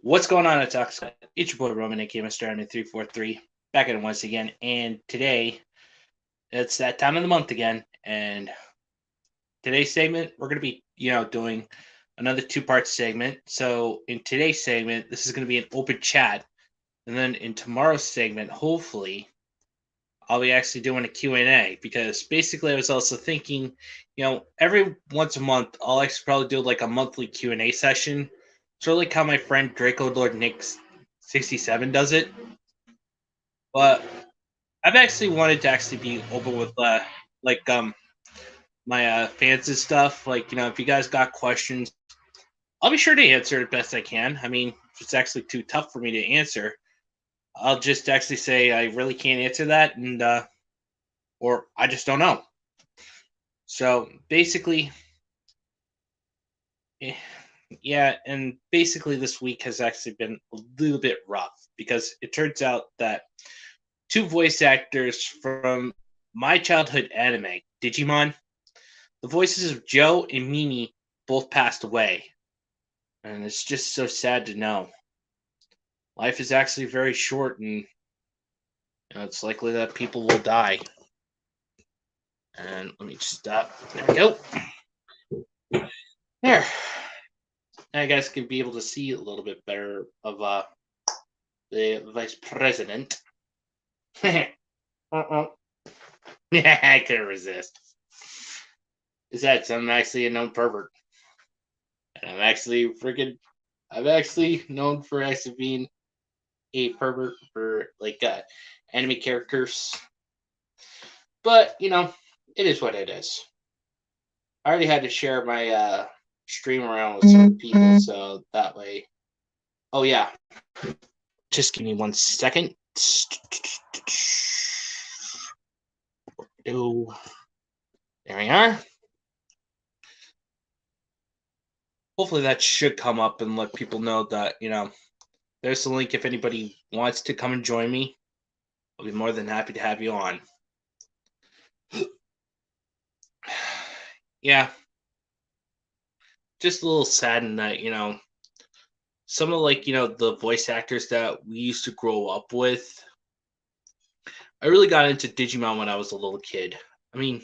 What's going on at Talk Scott? It's your boy Roman, aka Mr. Army 343, back at it once again. And today, it's that time of the month again. And today's segment, we're going to be, doing another two-part segment. So in today's segment, this is going to be an open chat. And then in tomorrow's segment, hopefully, I'll be actually doing a Q&A because basically I was also thinking, every once a month, I'll actually probably do like a monthly Q&A session. Sort of like how my friend Draco Lord Nick 67 does it. But I've actually wanted to actually be open with my fans and stuff. Like, if you guys got questions, I'll be sure to answer it best I can. I mean, if it's actually too tough for me to answer, I'll just actually say I really can't answer that, and or I just don't know. So basically, yeah, and basically this week has actually been a little bit rough because it turns out that two voice actors from my childhood anime, Digimon, the voices of Joe and Mimi both passed away. And it's just so sad to know. Life is actually very short, and it's likely that people will die. And let me just stop. There we go. There. Now you guys can be able to see a little bit better of the vice president. I couldn't resist. Besides, I'm actually a known pervert. And I'm actually known for actually being a pervert for like anime characters. But, it is what it is. I already had to share my stream around with some people, so that way. Oh, yeah. Just give me 1 second. Oh, there we are. Hopefully that should come up and let people know that, there's the link if anybody wants to come and join me. I'll be more than happy to have you on. Yeah. Just a little saddened that, some of the voice actors that we used to grow up with. I really got into Digimon when I was a little kid. I mean,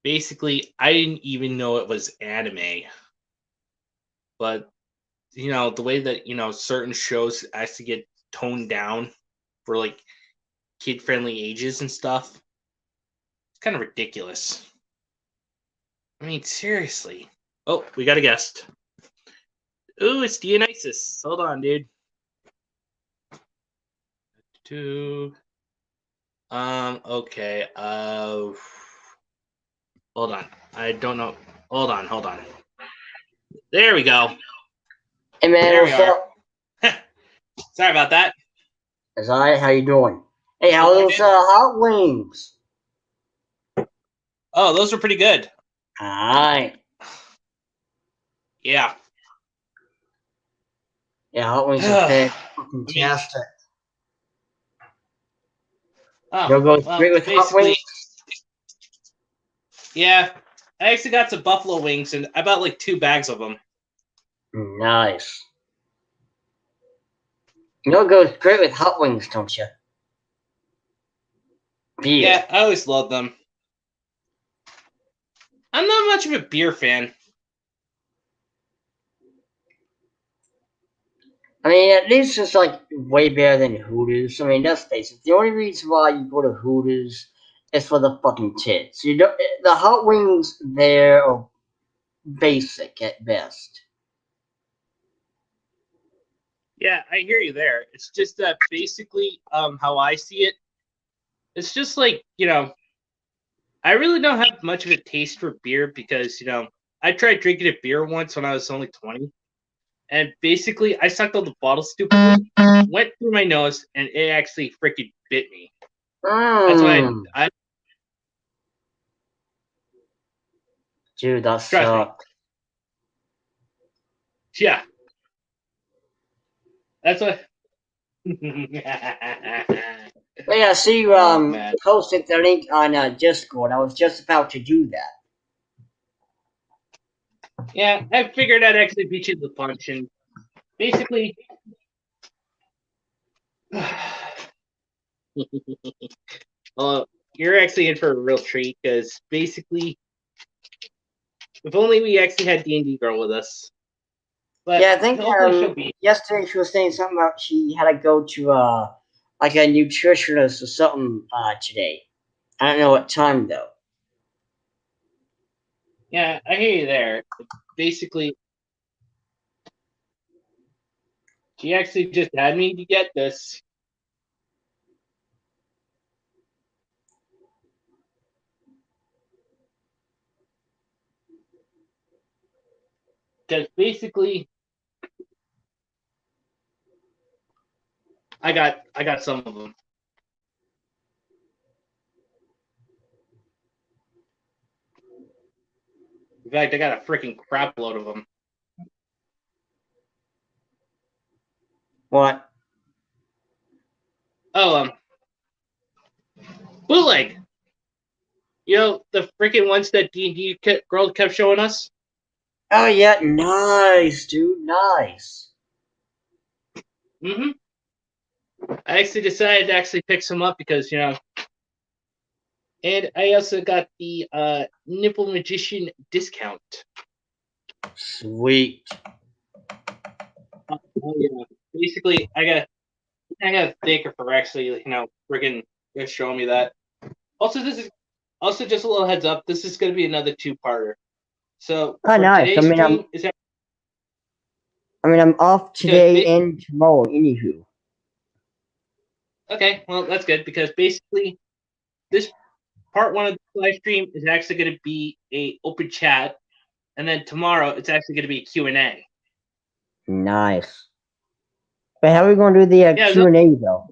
basically, I didn't even know it was anime. But, the way that, certain shows actually get toned down for like kid-friendly ages and stuff, it's kind of ridiculous. I mean, seriously. Oh, we got a guest. Ooh, it's Dionysus. Hold on, dude. Okay. Hold on. I don't know. Hold on. There we go. Hey man, there we what's are. up? Sorry about that. It's alright, how you doing? Hey, how are those hot wings? Oh, those are pretty good. Alright. Yeah. Yeah, hot wings are fantastic. Oh, You'll go well, straight with hot wings? Yeah. I actually got some buffalo wings, and I bought like 2 bags of them. Nice. You'll go straight with hot wings, don't you? Beer. Yeah, I always loved them. I'm not much of a beer fan. I mean, at least it's like way better than Hooters. I mean, let's face it. The only reason why you go to Hooters is for the fucking tits. You don't. The hot wings there are basic at best. Yeah, I hear you there. It's just that basically, how I see it, it's just like, I really don't have much of a taste for beer because, I tried drinking a beer once when I was only 20. And basically, I sucked all the bottle stupidly, went through my nose, and it actually freaking bit me. That's why I Dude, that sucked. Yeah. That's what. But yeah, see you posted the link on Discord. I was just about to do that. Yeah, I figured I'd actually beat you to the punch, and basically, you're actually in for a real treat because basically, if only we actually had D&D girl with us. But Yeah, I think hopefully she'll be. yesterday she was saying something about she had to go to like a nutritionist or something today. I don't know what time though. Yeah, I hear you there. Basically, she actually just had me to get this. Because basically, I got some of them. In fact, I got a freaking crap load of them. What? Oh, bootleg. You know the freaking ones that D&D girl kept showing us. Oh yeah, nice, dude, nice. Mm-hmm. I actually decided to actually pick some up because and I also got the Nipple Magician discount. Sweet. Oh yeah. Basically, I got a thicker for actually freaking showing me that. Also, this is also just a little heads up. This is going to be another two-parter. So Oh, for nice. today's stream is that I'm off because today and tomorrow. Anywho. okay, well that's good because basically this part one of the live stream is actually going to be a open chat, and then tomorrow it's actually going to be a Q&A. Nice. But how are we going to do the Yeah. Q&A though?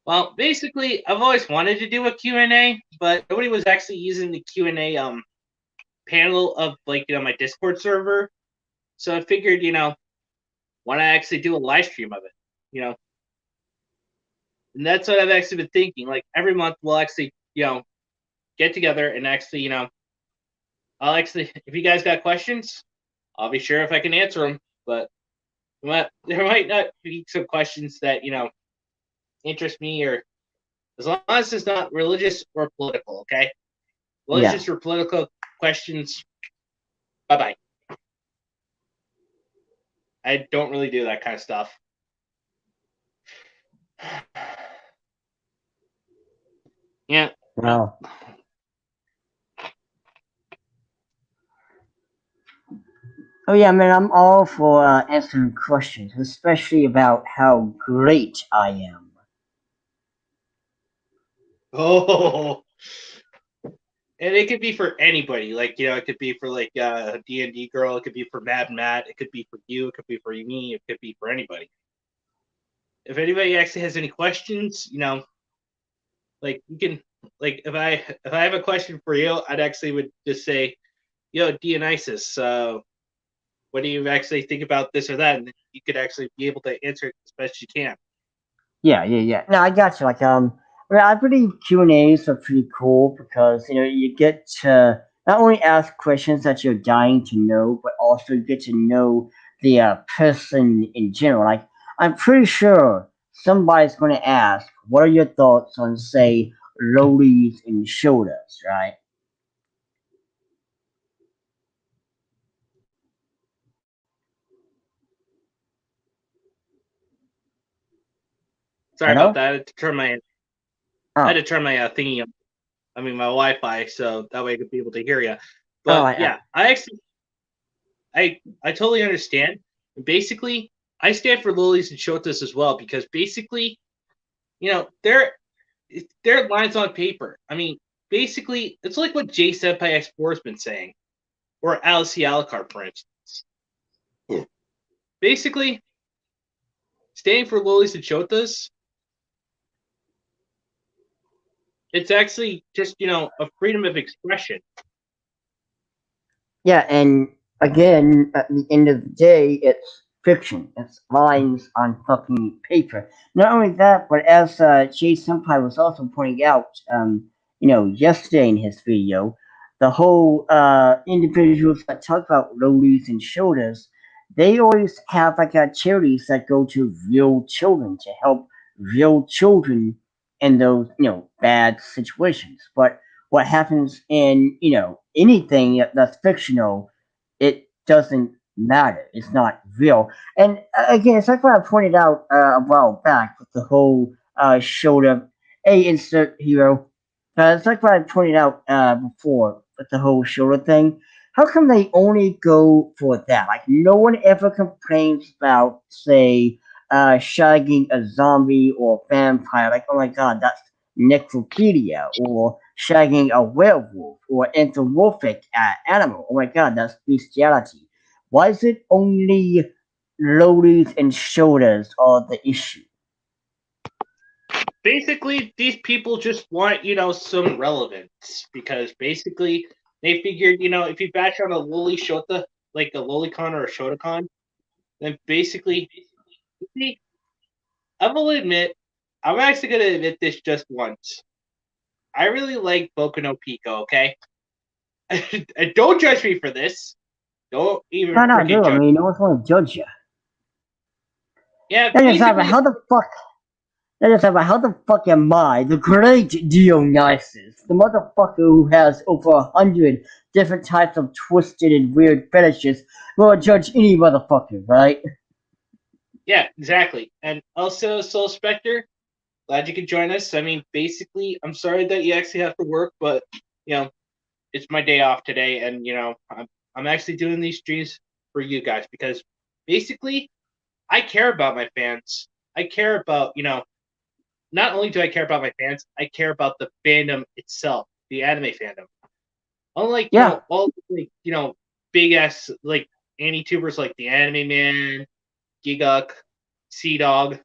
Well, basically, I've always wanted to do a Q&A, but nobody was actually using the Q&A panel of my Discord server. So I figured, why not actually do a live stream of it, And that's what I've actually been thinking. Like every month we'll actually, get together and actually, I'll actually, if you guys got questions, I'll be sure if I can answer them. But there might not be some questions that, interest me, or as long as it's not religious or political, okay? Religious or political questions, bye-bye. I don't really do that kind of stuff. Yeah. Wow. Oh yeah, man, I'm all for answering questions, especially about how great I am. Oh. And it could be for anybody. Like, it could be for D&D girl, it could be for Mad Matt, it could be for you, it could be for me, it could be for anybody. If anybody actually has any questions, like you can if I have a question for you, I'd actually would just say, Dionysus, what do you actually think about this or that? And you could actually be able to answer it as best you can. Yeah. No, I got you. I believe Q&As are pretty cool because you get to not only ask questions that you're dying to know, but also get to know the person in general. Like, I'm pretty sure somebody's going to ask, "What are your thoughts on, say, lowlies and shoulders?" Right? Sorry about Hello? that. I had to turn my Oh, thingy on. I mean my Wi-Fi, so that way I could be able to hear you. oh, But yeah, I actually I totally understand. Basically, I stand for lilies and shotas as well because basically, they're lines on paper. I mean, basically, it's like what J Senpai X4 has been saying, or Alice Alucard, for instance. Yeah. Basically, standing for lilies and shotas, it's actually just a freedom of expression. yeah, and again, at the end of the day, it's fiction. It's lines on fucking paper. Not only that, but as Jay Senpai was also pointing out, yesterday in his video, the whole individuals that talk about lowlies and shoulders, they always have like charities that go to real children to help real children in those bad situations. But what happens in anything that's fictional, it doesn't matter. It's not real. And again, it's like what I pointed out a while back with the whole showed up a insert hero. It's like what I pointed out before with the whole shoulder thing. How come they only go for that? Like no one ever complains about, say, shagging a zombie or vampire. Like, oh my god, that's necrophilia. Or shagging a werewolf or anthropomorphic animal. Oh my god, that's bestiality. Why is it only lowlies and shoulders are the issue? Basically, these people just want some relevance because basically they figured if you bash on a loli shota like a lolicon or a shotacon, then basically see, I will admit I'm actually gonna admit this just once. I really like Boku no Pico. Okay, don't judge me for this. Don't even No, no, freaking dude. I judge. mean, no one's going to judge you. Yeah, That is basically, how the fuck. That is how the fuck am I, the great Dionysus, the motherfucker who has over 100 different types of twisted and weird fetishes, will judge any motherfucker, right? yeah, exactly. And also, Soul Spectre, glad you could join us. I mean, basically, I'm sorry that you actually have to work, but it's my day off today, and I'm actually doing these streams for you guys because basically I care about my fans. I care about not only do I care about my fans, I care about the fandom itself, the anime fandom. Unlike Yeah. all like big ass like anti-tubers like the Anime Man, Giguk, Sea Dog,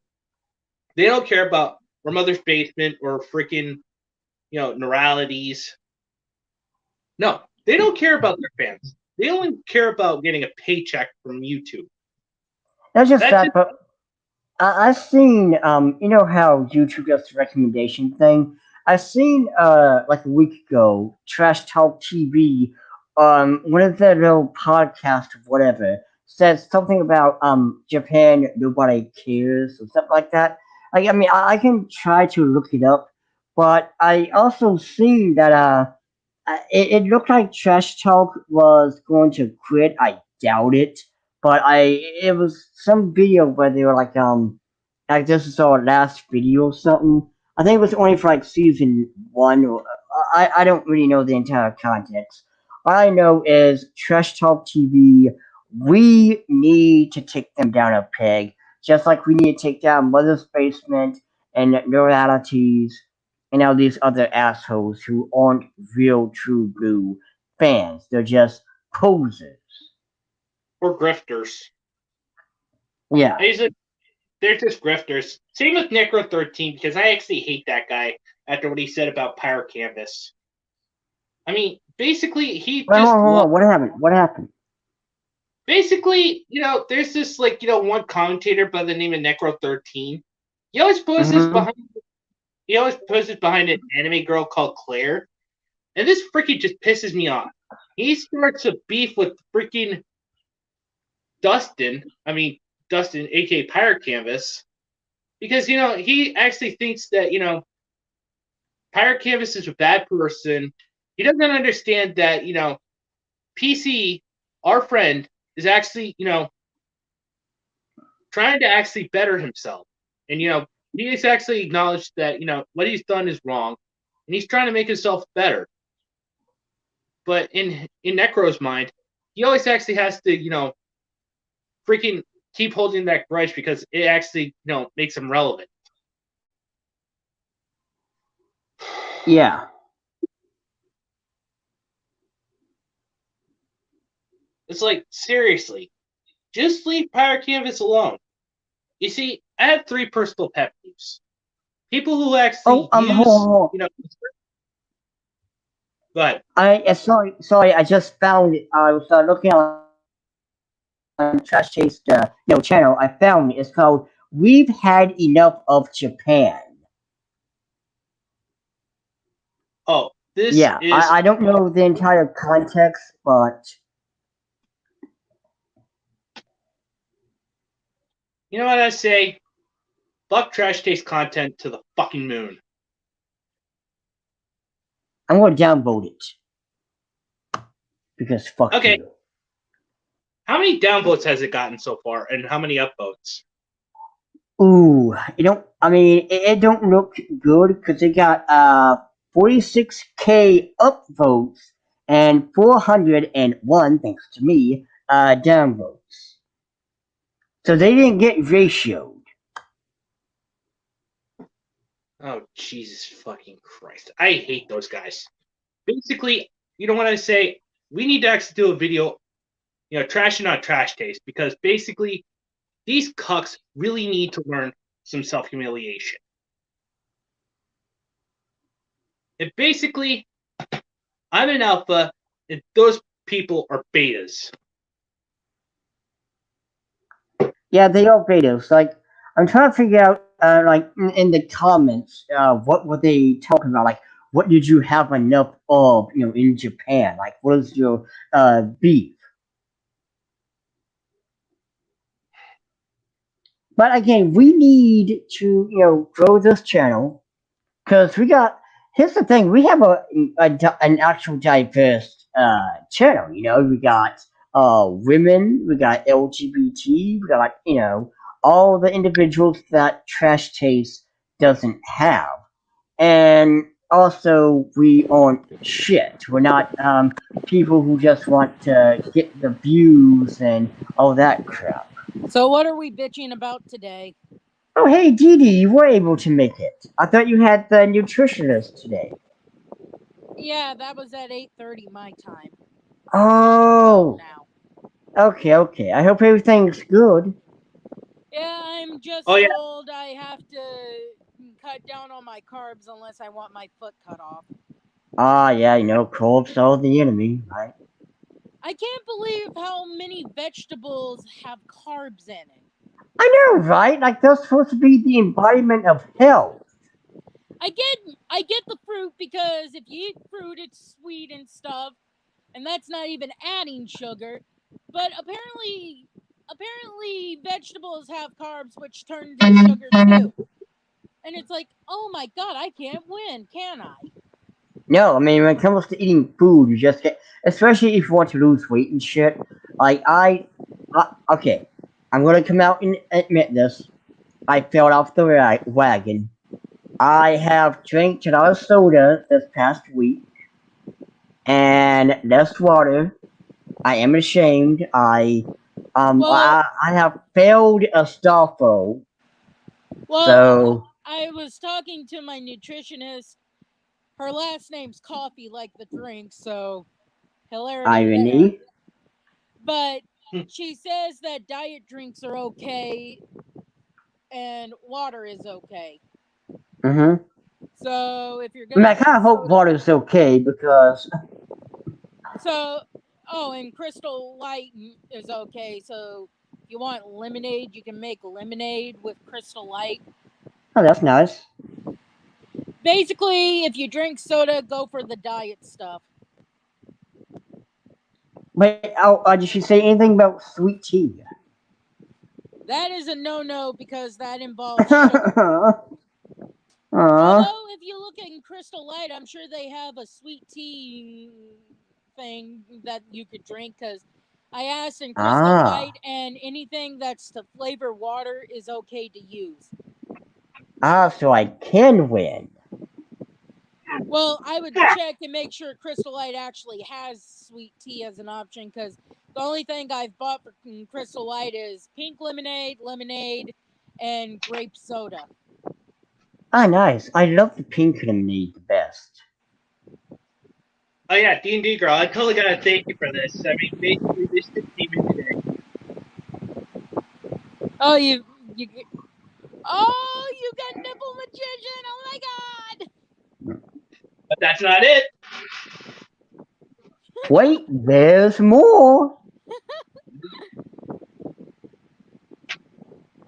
they don't care about our mother's basement or freaking neuralities. No, they don't care about their fans. They only care about getting a paycheck from YouTube. Not just That's that, it. but I've seen, you know how YouTube does the recommendation thing? I've seen, like a week ago, Trash Talk TV, one of their little podcasts or whatever, said something about, Japan, nobody cares, or something like that. I mean, I can try to look it up, but I also seen that, it looked like Trash Talk was going to quit. I doubt it, but it was some video where they were like this is our last video or something. I think it was only for like season one. Or, I don't really know the entire context. All I know is Trash Talk TV. We need to take them down a peg, just like we need to take down Mother's Basement and Neuralities and all these other assholes who aren't real true blue fans. They're just posers. Or grifters. Yeah. They're just grifters. Same with Necro 13 because I actually hate that guy after what he said about Pyro Canvas. I mean, basically, he Wait, just hold loves. on. What happened? What happened? Basically, there's this one commentator by the name of Necro 13. He always poses Mm-hmm. behind. He always poses behind an anime girl called Claire, and this freaking just pisses me off. He starts a beef with freaking Dustin. I mean, Dustin, aka Pirate Canvas, because he actually thinks that Pirate Canvas is a bad person. He doesn't understand that PC, our friend, is actually trying to actually better himself, and he has actually acknowledged that what he's done is wrong, and he's trying to make himself better. But in Necro's mind, he always actually has to freaking keep holding that grudge because it actually makes him relevant. Yeah. It's like seriously, just leave Pirate Canvas alone. You see, I have three personal pet peeves. People who Oh, actually hold on, use, hold on. but Sorry. I just found it. I was looking on Trash Taste, channel. I found it. It's called "We've Had Enough of Japan." oh, this Yeah, is I don't know the entire context, but You know what I say? Fuck trash taste content to the fucking moon. I'm going to downvote it. Because fuck Okay. you. How many downvotes has it gotten so far, and how many upvotes? Ooh, it don't look good because it got 46K upvotes and 401, thanks to me, downvotes. So they didn't get ratioed. Oh, Jesus fucking Christ. I hate those guys. Basically, you know what I say? We need to actually do a video, trashing on trash taste, because basically, these cucks really need to learn some self-humiliation. And basically, I'm an alpha, and those people are betas. Yeah, they are betas. Like, I'm trying to figure out, in the comments, what were they talking about? Like, what did you have enough of, in Japan? Like, what is your beef? But again, we need to, grow this channel because we got. Here's the thing: we have an actual diverse channel. We got women, we got LGBT, we got all the individuals that Trash Taste doesn't have, and also we aren't shit. We're not people who just want to get the views and all that crap. So what are we bitching about today? Oh, hey, Dee Dee, you were able to make it. I thought you had the nutritionist today. Yeah, that was at 8:30 my time. Oh, Now. okay. I hope everything's good. Yeah, I'm just Oh, yeah. told I have to cut down on my carbs unless I want my foot cut off. Ah, yeah, carbs are the enemy, right? I can't believe how many vegetables have carbs in it. I know, right? Like, they're supposed to be the embodiment of health. I get the fruit because if you eat fruit, it's sweet and stuff, and that's not even adding sugar. But apparently vegetables have carbs, which turn to sugar too. And it's like, oh my god, I can't win, can I? No, when it comes to eating food, you just get, especially if you want to lose weight and shit. Like, okay, I'm gonna come out and admit this. I fell off the wagon. I have drank a lot of soda this past week and less water. I am ashamed. I have failed a Astolfo. Well, So I was talking to my nutritionist. Her last name's Coffee, like the drink, so hilarity irony. there. But she says that diet drinks are okay and water is okay. Mm-hmm. So if you're I mean, gonna I drink kind of hope soda, water's okay because and Crystal Light is okay. So if you want lemonade, you can make lemonade with Crystal Light. oh, that's nice. Basically, if you drink soda, go for the diet stuff. But did she say anything about sweet tea? That is a no-no because that involves sugar. Although, if you look in Crystal Light, I'm sure they have a sweet tea thing that you could drink. Because I asked in Crystal Light, and anything that's to flavor water is okay to use. So I can win. Well, I would check and make sure Crystal Light actually has sweet tea as an option. Because the only thing I've bought for Crystal Light is pink lemonade, and grape soda. Ah, nice. I love the pink lemonade the best. Oh, yeah, D&D girl, I totally got to thank you for this. I mean, basically, this just came in today. Oh, you Oh, you got nipple magician! Oh my god! But that's not it. Wait, there's more.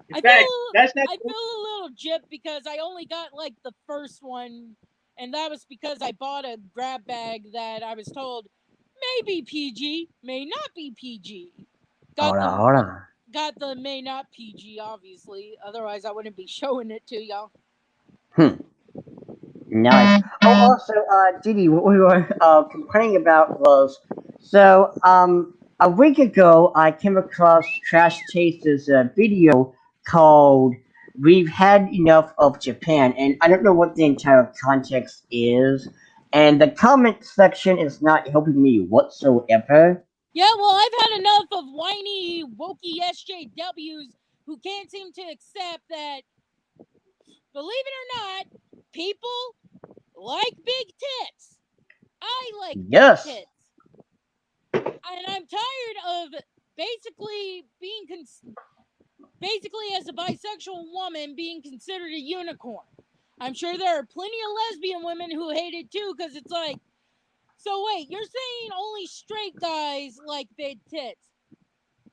In fact, that's not. I feel a little gypped because I only got like the first one, and that was because I bought a grab bag that I was told may be PG, may not be PG. Hold on. got the may not PG, obviously. Otherwise, I wouldn't be showing it to y'all. Nice. Oh, also, Didi, what we were complaining about was a week ago I came across Trash Chase's video called "We've Had Enough of Japan," and I don't know what the entire context is, and the comment section is not helping me whatsoever. Yeah, well, I've had enough of whiny, wokey SJWs who can't seem to accept that, believe it or not, people like big tits. I like Yes. big tits. And I'm tired of basically basically as a bisexual woman being considered a unicorn. I'm sure there are plenty of lesbian women who hate it too, because it's like, so wait, you're saying only straight guys like big tits.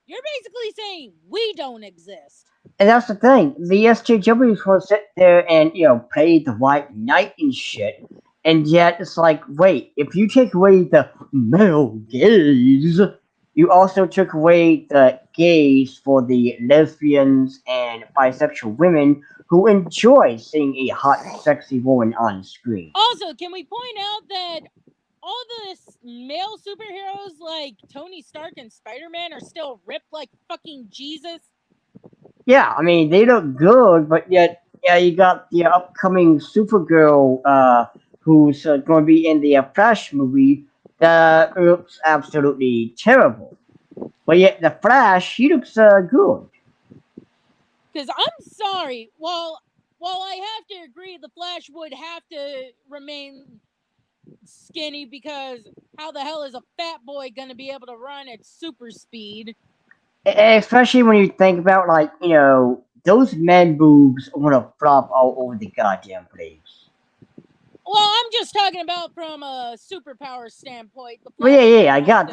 You're basically saying we don't exist. And that's the thing. The SJWs will sit there and, play the white knight and shit. And yet it's like, wait, if you take away the male gaze, you also took away the gaze for the lesbians and bisexual women who enjoy seeing a hot, sexy woman on screen. Also, can we point out that all the male superheroes like Tony Stark and Spider-Man are still ripped like fucking Jesus? Yeah, I mean, they look good, but yet, yeah, you got the upcoming Supergirl, who's going to be in the Flash movie, that looks absolutely terrible. But yet, the Flash, he looks good. Because I'm sorry, while I have to agree the Flash would have to remain skinny, because how the hell is a fat boy gonna be able to run at super speed? Especially when you think about, like, those man boobs want to flop all over the goddamn place. Well, I'm just talking about from a superpower standpoint. The Well, Flash yeah, I got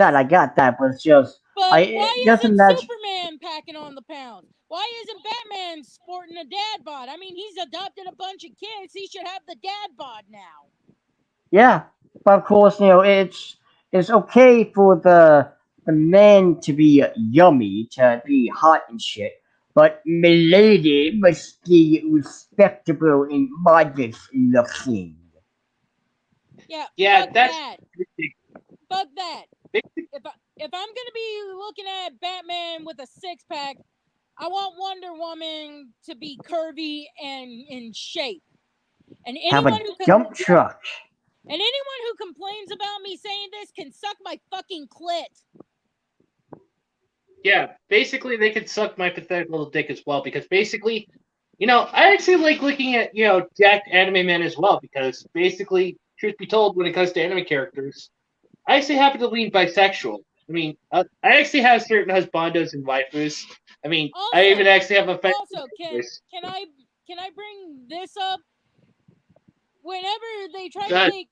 that, but it's just, But why just isn't imagine. Superman packing on the pounds? Why isn't Batman sporting a dad bod? I mean, he's adopted a bunch of kids. He should have the dad bod now. Yeah, but of course, it's okay for the men to be yummy, to be hot and shit, but milady must be respectable and modest looking. Yeah, fuck that's that. Fuck that. If I'm gonna be looking at Batman with a six pack, I want Wonder Woman to be curvy and in shape. And Have a dump truck. And anyone who complains about me saying this can suck my fucking clit. Yeah, basically they could suck my pathetic little dick as well, because basically, I actually like looking at, jacked anime men as well, because basically, truth be told, when it comes to anime characters, I actually happen to lean bisexual. I mean, I actually have certain husbandos and waifus. I mean, Also, I even actually have a fan. Also, can I bring this up? Whenever they try to make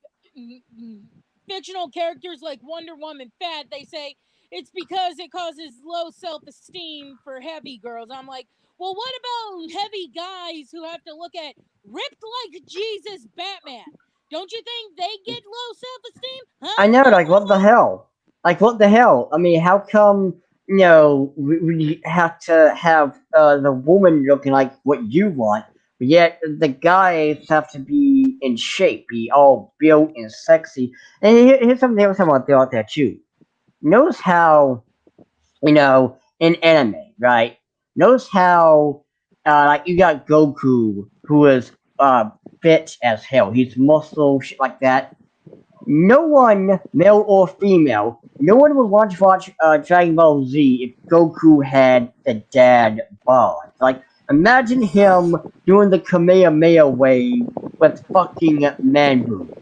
fictional characters like Wonder Woman fat, they say it's because it causes low self-esteem for heavy girls. I'm like, well, what about heavy guys who have to look at ripped like Jesus Batman? Don't you think they get low self-esteem? Huh? I know, like, what the hell? Like, what the hell? I mean, how come, we have to have the woman looking like what you want, but yet the guys have to be in shape, be all built and sexy? And here's something else I want to throw out there, too. Notice how, in anime, right? Notice how, like, you got Goku, who is fit as hell. He's muscle, shit like that. No one, male or female, no one would want to watch Dragon Ball Z if Goku had the dad bod. Like, imagine him doing the Kamehameha wave with fucking man boobs.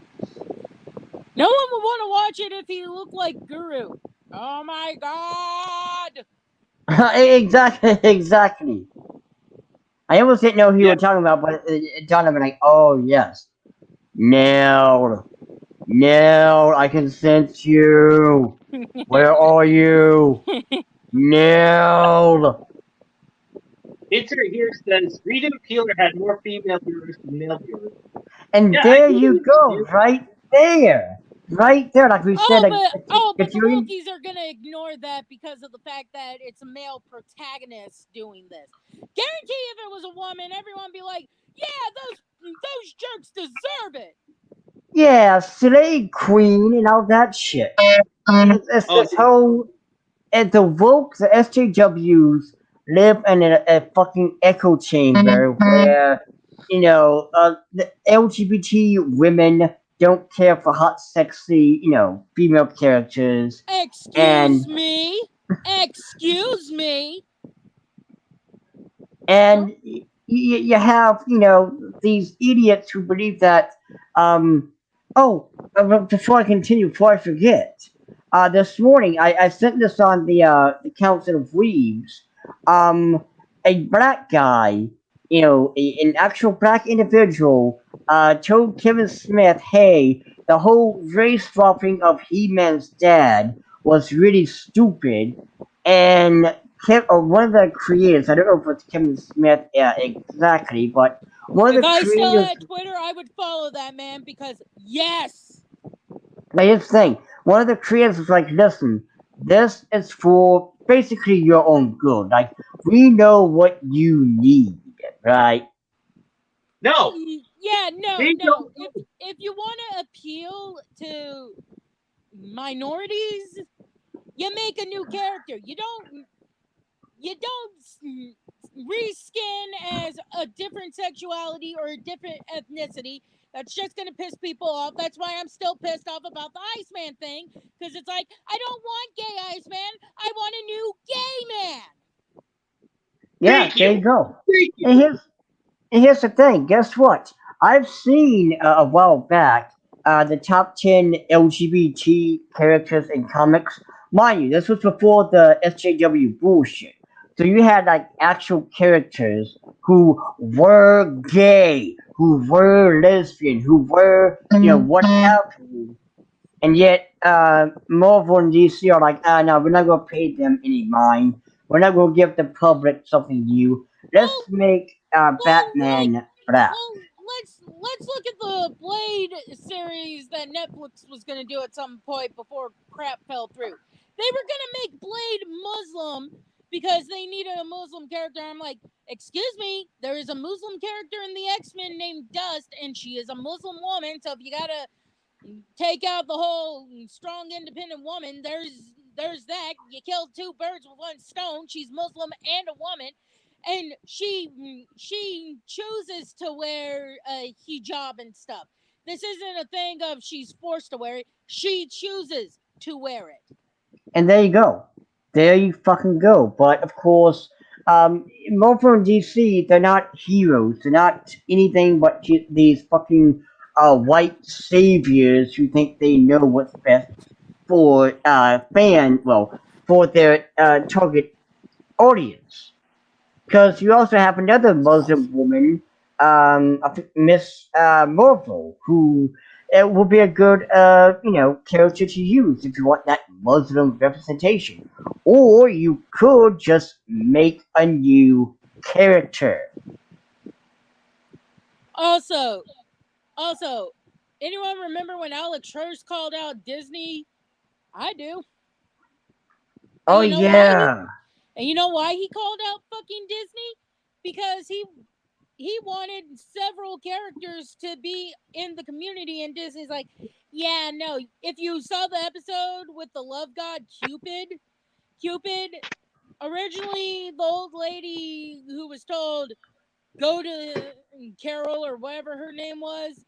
No one would want to watch it if he looked like Guru. Oh my god! Exactly. I almost didn't know who you were talking about, but it dawned on me like, oh yes. Nailed. I can sense you. Where are you? Nailed. Insert here says Rita Peeler had more female viewers than male viewers. And Yeah, there you go, right there. right there, like we said, like, but if the you're Wookiees are gonna ignore that because of the fact that it's a male protagonist doing this. Guarantee if it was a woman, everyone would be like, "Yeah, those jerks deserve it." yeah, slave queen and all that shit. It's Oh, this whole and the woke, the SJWs live in a fucking echo chamber where, the LGBT women don't care for hot, sexy, female characters. Excuse And me. Excuse me. and you have these idiots who believe that um before I continue, before I forget, this morning I sent this on the Council of Weebs. A black guy, an actual black individual, told Kevin Smith, hey, the whole race swapping of He-Man's dad was really stupid. And one of the creators, I don't know if it's Kevin Smith exactly, but one of If the I still creators, had Twitter, I would follow that man because yes. like his thing, one of the creators was like, listen, this is for basically your own good. Like, we know what you need, right? no. Yeah, no, They no. If you want to appeal to minorities, you make a new character. You don't reskin as a different sexuality or a different ethnicity. That's just gonna piss people off. That's why I'm still pissed off about the Iceman thing, because it's like, I don't want gay Iceman. I want a new gay man. Yeah, Thank there you. you go. Thank you. And here's the thing. Guess what? I've seen a while back the top 10 LGBT characters in comics. Mind you, this was before the SJW bullshit. So you had like actual characters who were gay, who were lesbian, who were what have you, and yet Marvel and DC are like, no, we're not gonna pay them any mind. We're not gonna give the public something new. Let's Well, make like, Batman black. let's look at the Blade series that Netflix was going to do at some point before crap fell through. They were going to make Blade Muslim because they needed a Muslim character. I'm like, excuse me, there is a Muslim character in the X-Men named Dust, and she is a Muslim woman. So if you gotta take out the whole strong, independent woman, there's that. You kill two birds with one stone. She's Muslim and a woman, and she chooses to wear a hijab and stuff. This isn't a thing of she's forced to wear it. She chooses to wear it. And there you go. There you fucking go. But of course, Marvel and DC, they're not heroes. They're not anything but these fucking white saviors who think they know what's best for for their target audience. Because you also have another Muslim woman, I think Miss Marvel, who will be a good, character to use if you want that Muslim representation. Or you could just make a new character. Also, anyone remember when Alex Hirsch called out Disney? I do. And Oh you know why yeah. he called out fucking Disney? Because he wanted several characters to be in the community, and Disney's like, yeah, no. If you saw the episode with the love god Cupid, originally the old lady who was told go to Carol or whatever her name was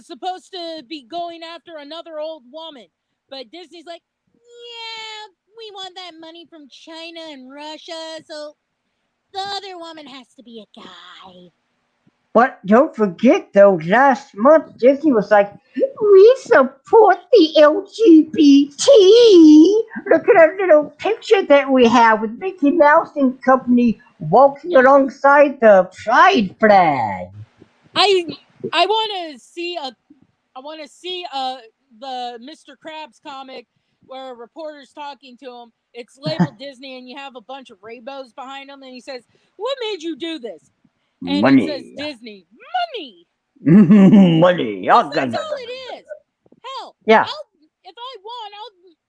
supposed to be going after another old woman. But Disney's like, yeah, we want that money from China and Russia, so the other woman has to be a guy. But don't forget though, last month Disney was like, we support the LGBT. Look at our little picture that we have with Mickey Mouse and company walking alongside the pride flag. I want to see the Mr. Krabs comic where a reporter's talking to him. It's labeled Disney, and you have a bunch of rainbows behind him, and he says, "What made you do this?" And it says Money. Disney. Money. Money. That's all it is. Yeah. If I want,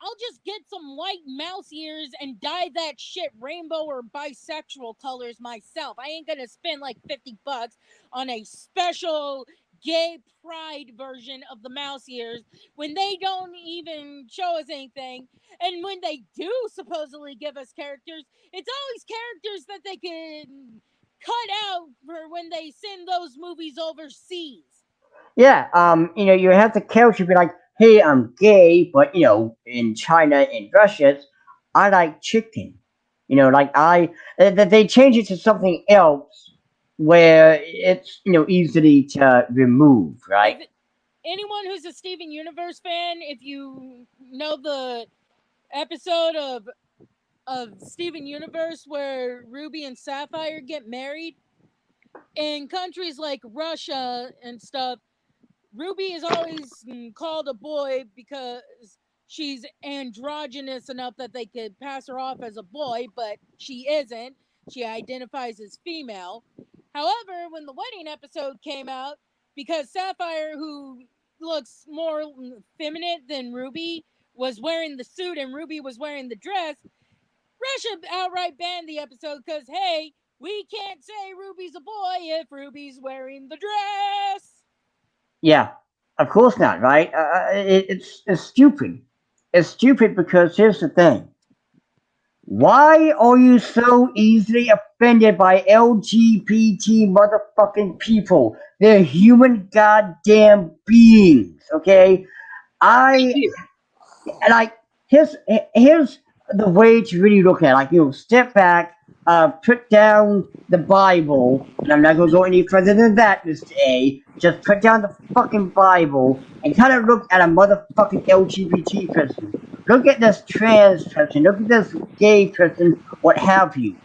I'll just get some white mouse ears and dye that shit rainbow or bisexual colors myself. I ain't gonna spend like $50 on a special gay pride version of the mouse ears when they don't even show us anything. And when they do supposedly give us characters, it's always characters that they can cut out for when they send those movies overseas. Yeah, you have the character be like, "Hey, I'm gay," but in China and Russia, I like chicken. That they change it to something else where it's easily to remove, right? If anyone who's a Steven Universe fan, if you know the episode of Steven Universe where Ruby and Sapphire get married, in countries like Russia and stuff, Ruby is always called a boy because she's androgynous enough that they could pass her off as a boy, but she isn't. She identifies as female. However, when the wedding episode came out, because Sapphire, who looks more feminine than Ruby, was wearing the suit and Ruby was wearing the dress, Russia outright banned the episode because, hey, we can't say Ruby's a boy if Ruby's wearing the dress. Yeah, of course not, right? It's stupid. It's stupid because here's the thing. Why are you so easily offended by LGBT motherfucking people? They're human goddamn beings, okay? I like here's the way to really look at it. Like step back, put down the Bible, and I'm not gonna go any further than that, Mr. A. Just put down the fucking Bible and kind of look at a motherfucking LGBT person. Look at this trans person. Look at this gay person. What have you?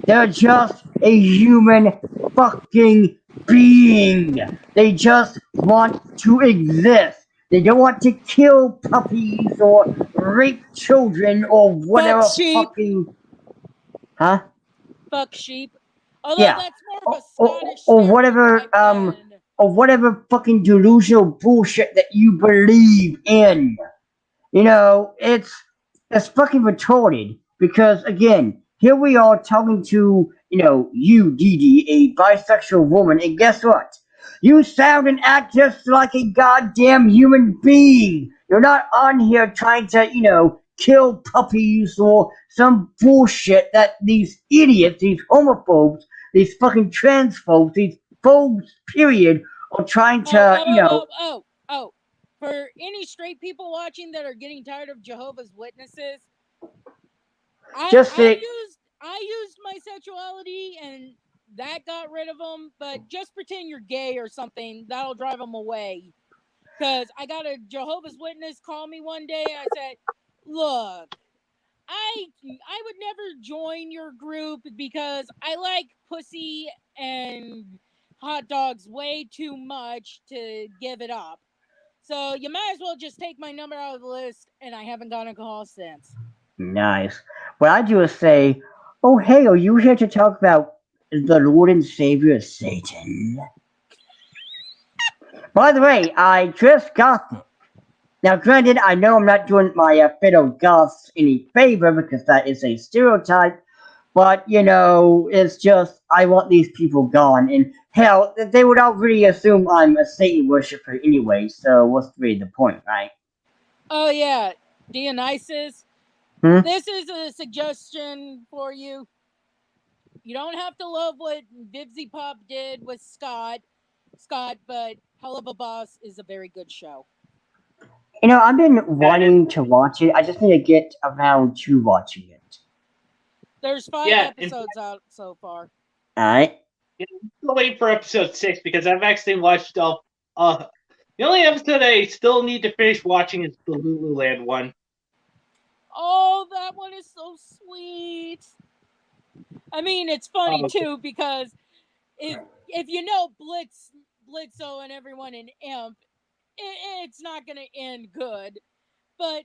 They're just a human fucking being. They just want to exist. They don't want to kill puppies or rape children or whatever Fuck sheep. fucking. Huh? Fuck sheep. Although Yeah. that's more of a Or, Scottish or whatever, stereotype than. or whatever fucking delusional bullshit that you believe in. It's fucking retarded because again, here we are talking to you, Dee Dee, a bisexual woman, and guess what? You sound and act just like a goddamn human being. You're not on here trying to kill puppies or some bullshit that these idiots, these homophobes, these fucking transphobes, these phobes, period, are trying to Oh. For any straight people watching that are getting tired of Jehovah's Witnesses, just say. I used my sexuality and that got rid of them. But just pretend you're gay or something. That'll drive them away. Because I got a Jehovah's Witness call me one day. I said, "Look, I would never join your group because I like pussy and hot dogs way too much to give it up. So you might as well just take my number out of the list," and I haven't gotten a call since. Nice. What I do is say, "Oh, hey, are you here to talk about the Lord and Savior Satan?" By the way, I just got it. Now, granted, I know I'm not doing my fellow goths any favor because that is a stereotype, but it's just I want these people gone. And hell, they would already assume I'm a Satan worshiper anyway, so what's really the point, right? Oh yeah, Dionysus. Hmm? This is a suggestion for you. You don't have to love what Vivzy Pop did with Scott, but Hell of a Boss is a very good show. I've been wanting to watch it. I just need to get around to watching it. There's 5 Yeah, episodes out so far. Alright. I'm still waiting for episode 6 because I've actually watched all. The only episode I still need to finish watching is the Lululand one. Oh, that one is so sweet. I mean, it's funny too because if you know Blitzo and everyone in Imp, it's not gonna end good. But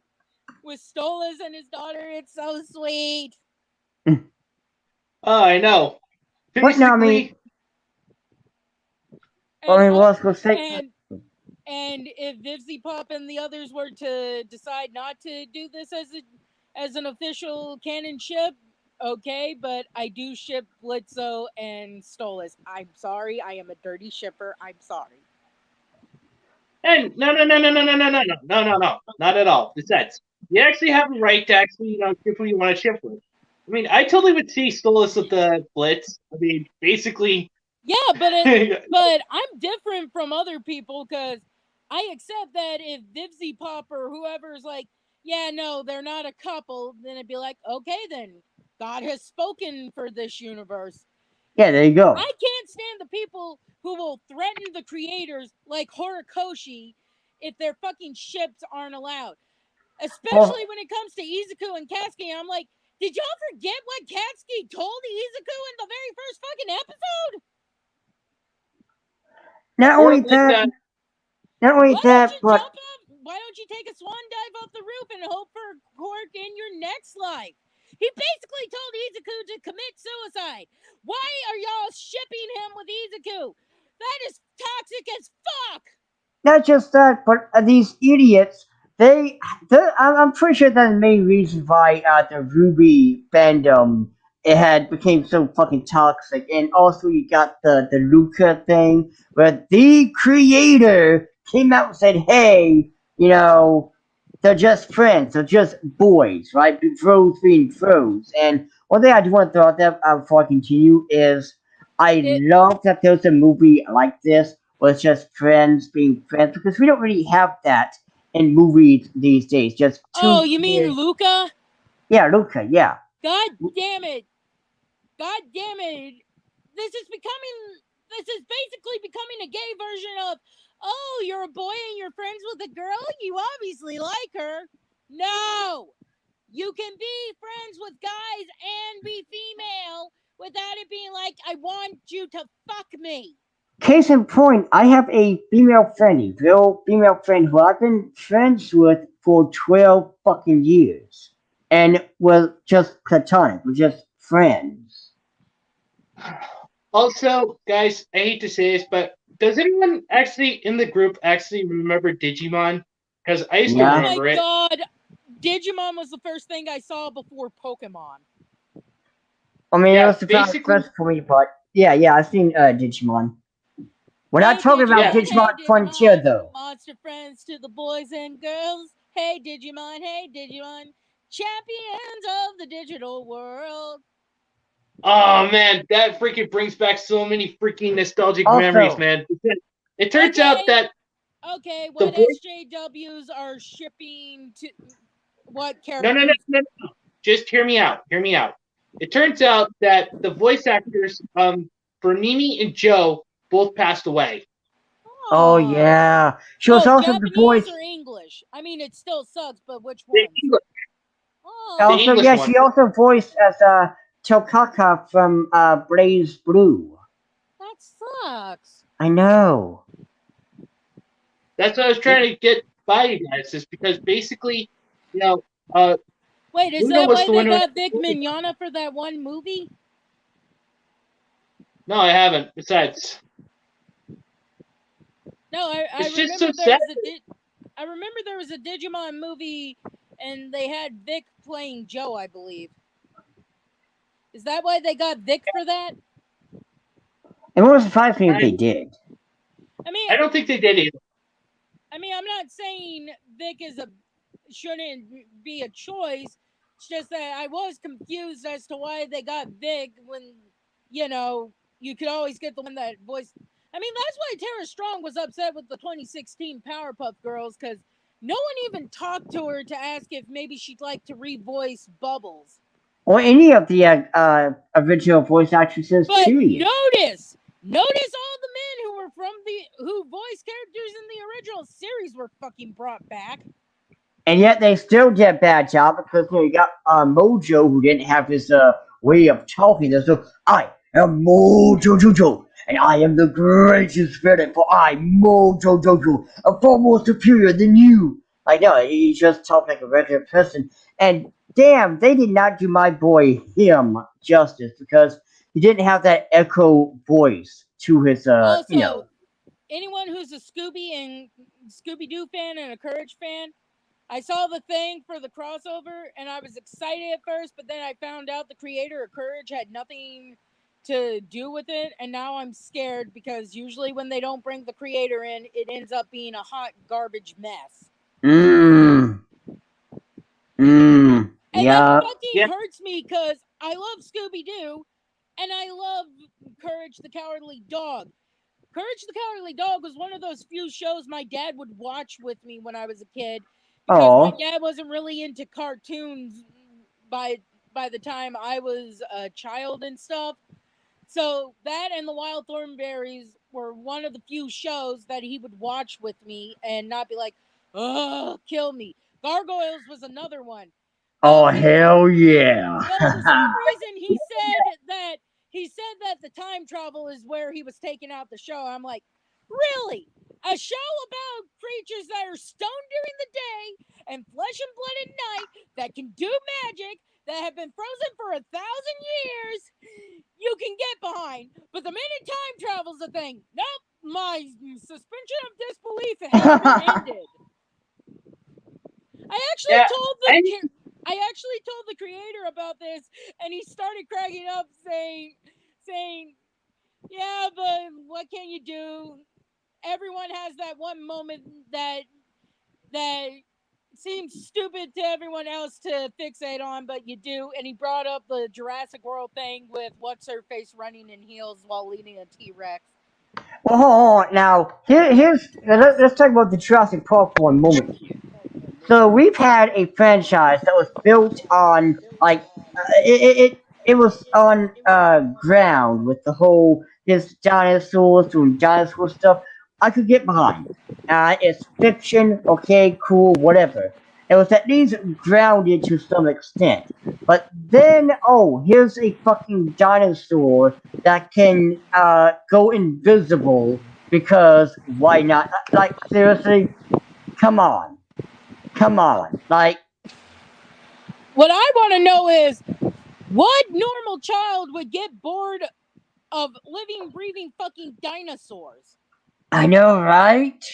with Stolas and his daughter, it's so sweet. Oh, I know. What now, I mean? And, What was I supposed to say? And if Vivzy Pop and the others were to decide not to do this as an official canon ship, okay, but I do ship Blitzo and Stolas. I'm sorry, I am a dirty shipper. I'm sorry. And no, not at all. Besides, you actually have a right to actually, ship who you want to ship with. I mean, I totally would see Stolas with the Blitz. I mean, basically. Yeah, but I'm different from other people because I accept that if Vivzy Pop or whoever's like, yeah, no, they're not a couple, then it'd be like, okay, then God has spoken for this universe. Yeah, there you go. I can't stand the people who will threaten the creators like Horikoshi if their fucking ships aren't allowed. Especially when it comes to Izuku and Katsuki. I'm like, did y'all forget what Katsuki told Izuku in the very first fucking episode? Not only that, but why don't you take a swan dive off the roof and hope for Cork in your next life? He basically told Izuku to commit suicide. Why are y'all shipping him with Izuku? That is toxic as fuck. Not just that, but these idiots. I'm pretty sure that's the main reason why the Ruby fandom it had became so fucking toxic, and also you got the Luca thing where the creator came out and said, "Hey, they're just friends, they're just boys, right? Bros being bros." And one thing I do want to throw out there before I continue is I love that there's a movie like this where it's just friends being friends because we don't really have that in movies these days. Just two. Oh, you mean Luca? Yeah, Luca. Yeah. God damn it! God damn it! This is basically becoming a gay version of, oh, you're a boy and you're friends with a girl? You obviously like her. No! You can be friends with guys and be female without it being like, I want you to fuck me. Case in point, I have a female friend, a real female friend who I've been friends with for 12 fucking years. And we're just platonic, we're just friends. Also, guys, I hate to say this, but does anyone actually in the group actually remember Digimon? Because I used to remember it. Oh my god, Digimon was the first thing I saw before Pokemon. I mean, it was the first for me, but yeah, I've seen Digimon. We're not talking about Digimon Frontier, though. Monster friends to the boys and girls. Hey, Digimon, champions of the digital world. Oh, man, that freaking brings back so many freaking nostalgic memories, man. It turns out that... Okay, what SJWs are shipping to... What characters? No. Just hear me out. It turns out that the voice actors for Mimi and Joe both passed away. Oh yeah, she was also Japanese the voice. Or English? I mean, it still sucks, but which one? English. Also, yeah, she also voiced as Tokaka from Blaze Blue. That sucks. I know. That's what I was trying to get by you guys, is because basically, wait, is that why they got Vic Mignogna for that one movie? No, I haven't. Besides, no, I remember there was a Digimon movie, and they had Vic playing Joe, I believe. Is that why they got Vic for that? It wouldn't surprise me if they did. I mean, I don't think they did either. I mean, I'm not saying Vic shouldn't be a choice. It's just that I was confused as to why they got Vic when, you could always get the one that voiced. I mean, that's why Tara Strong was upset with the 2016 Powerpuff Girls, because no one even talked to her to ask if maybe she'd like to revoice Bubbles. Or any of the original voice actresses, period. Notice all the men who voiced characters in the original series were fucking brought back. And yet they still did a bad job because you got Mojo, who didn't have his way of talking. So I am Mojo Jojo, and I am the greatest spirit, for I, Mojo Jojo, am far more superior than you. Like, no, he just talked like a regular person. And damn, they did not do my boy him justice because he didn't have that echo voice to his, anyone who's a Scooby-Doo fan and a Courage fan, I saw the thing for the crossover and I was excited at first, but then I found out the creator of Courage had nothing to do with it, and now I'm scared because usually when they don't bring the creator in, it ends up being a hot garbage mess. And that fucking Yeah. hurts me because I love Scooby-Doo and I love Courage the Cowardly Dog. Courage the Cowardly Dog was one of those few shows my dad would watch with me when I was a kid because my dad wasn't really into cartoons by the time I was a child and stuff. So that and the Wild Thornberrys were one of the few shows that he would watch with me and not be like, "Oh, kill me." Gargoyles was another one. hell yeah! But for some reason, he said that the time travel is where he was taking out the show. I'm like, really? A show about creatures that are stoned during the day and flesh and blood at night that can do magic that have been frozen for 1,000 years? You can get behind. But the minute time travel's a thing, nope. My suspension of disbelief has been ended. I actually told the creator about this, and he started cracking up, saying, "Yeah, but what can you do? Everyone has that one moment that seems stupid to everyone else to fixate on, but you do." And he brought up the Jurassic World thing with what's her face running in heels while leading a T-Rex. Well, hold on. Now, let's talk about the Jurassic Park for one moment here. So we've had a franchise that was built on it was on ground with the whole this dinosaurs doing dinosaur stuff. I could get behind. It's fiction, okay, cool, whatever. It was at least grounded to some extent. But then, here's a fucking dinosaur that can go invisible because why not? Like seriously, come on. Like, what I want to know is what normal child would get bored of living, breathing fucking dinosaurs? I know, right?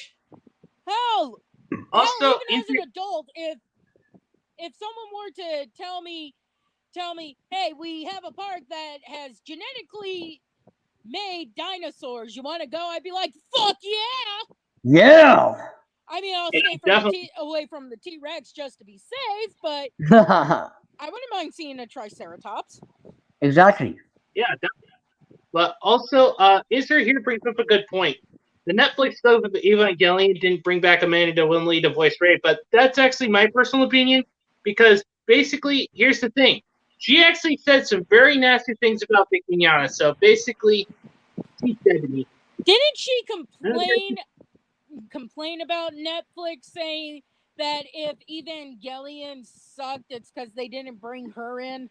Hell, Also, even as an adult, if someone were to tell me, hey, we have a park that has genetically made dinosaurs, you want to go? I'd be like, fuck yeah! Yeah. I mean, I'll stay away from the T-Rex just to be safe, but I wouldn't mind seeing a Triceratops. Exactly. Yeah, but also, Israel here brings up a good point. The Netflix stuff of Evangelion didn't bring back Amanda Winley to voice Rey, but that's actually my personal opinion because basically, here's the thing. She actually said some very nasty things about Big Mignana, so basically, she said to me. Didn't she complain about Netflix saying that if Evangelion sucked, it's because they didn't bring her in?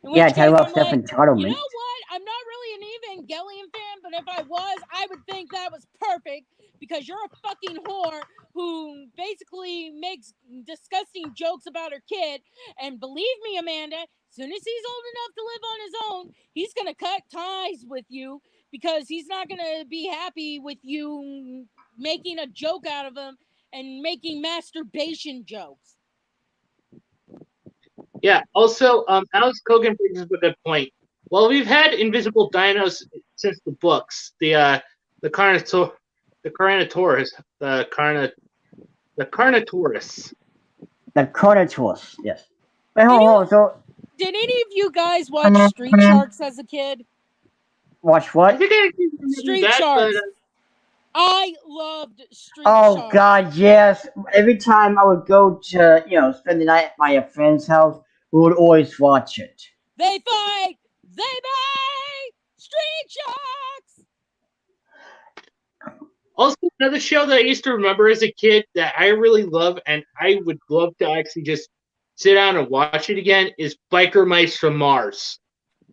Yeah, talk about self-entitlement. You know what? I'm not really an Evangelion fan, but if I was, I would think that was perfect because you're a fucking whore who basically makes disgusting jokes about her kid. And believe me, Amanda, as soon as he's old enough to live on his own, he's going to cut ties with you because he's not going to be happy with you making a joke out of him and making masturbation jokes. Yeah. Also, Alex Kogan brings up a good point. Well, we've had invisible dinos since the books. The Carnotaurus, the Carnotaurus. The Carnotaurus, yes. Wait, hold on. So, did any of you guys watch Street Sharks as a kid? Watch what? I think I remember Street that, Sharks. but, I loved Street Sharks. Oh God, yes. Every time I would go to spend the night at my friend's house, we would always watch it. They fight. They bite. Street Sharks. Also, another show that I used to remember as a kid that I really love and I would love to actually just sit down and watch it again is Biker Mice from Mars.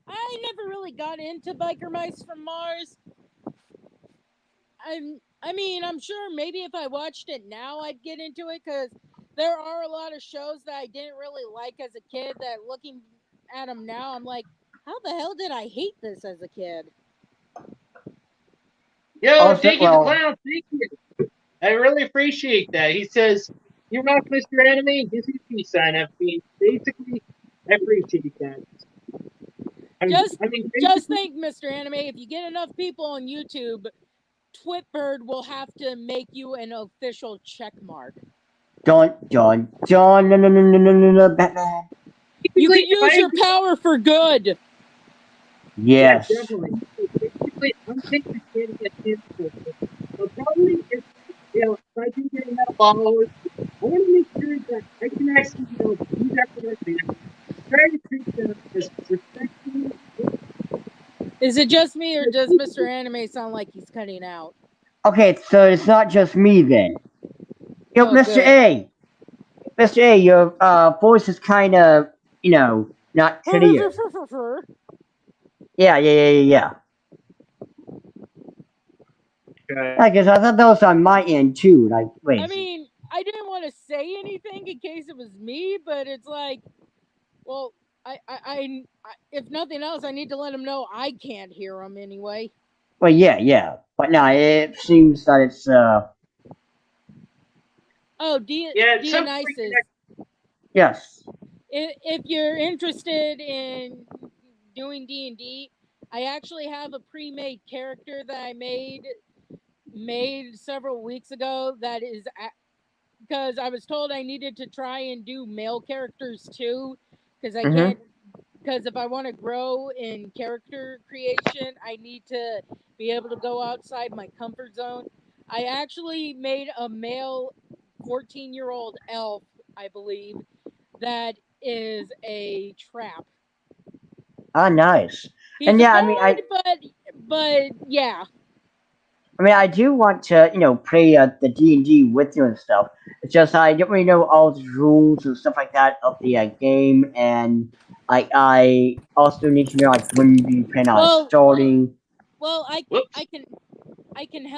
I never really got into Biker Mice from Mars. I'm sure maybe if I watched it now, I'd get into it because there are a lot of shows that I didn't really like as a kid that looking at them now, I'm like, how the hell did I hate this as a kid? Yo, Also, thank you, the well, clown. Thank you. I really appreciate that. He says, "You rock, Mr. Anime." Gives me a peace sign. I mean, basically, I appreciate that. Just I mean, just basically, think, Mr. Anime, if you get enough people on YouTube, Twitbird will have to make you an official check mark. John, no, Batman. You basically, could if use I your power for good. yeah, Yes. definitely. Basically, I'm taking a chance at him. So probably, if if I do get enough followers, I want to make sure that I can actually, do that for my fans. Try to treat them as respectfully. Is it just me, or does Mr. Anime sound like he's cutting out? Okay, so it's not just me then. Yo, Oh, Mr. good. A. Mr. A, your voice is kind of, not clear. Yeah. I guess I thought that was on my end too. Like, wait. I mean, I didn't want to say anything in case it was me, but it's like, well, if nothing else, I need to let him know I can't hear him anyway. Well, yeah. But no, it seems that it's Oh, Yeah, at some point, Dionysus, yes. if you're interested in doing D&D, I actually have a pre-made character that I made several weeks ago that is because I was told I needed to try and do male characters too, because I can't. Because if I want to grow in character creation, I need to be able to go outside my comfort zone. I actually made a male 14-year-old elf, I believe, that is a trap. Ah, nice. He's And a yeah, bard, but yeah. I do want to, play the D&D with you and stuff. It's just I don't really know all the rules and stuff like that of the game, and like I also need to know like when do you plan on starting. Well, whoops. I can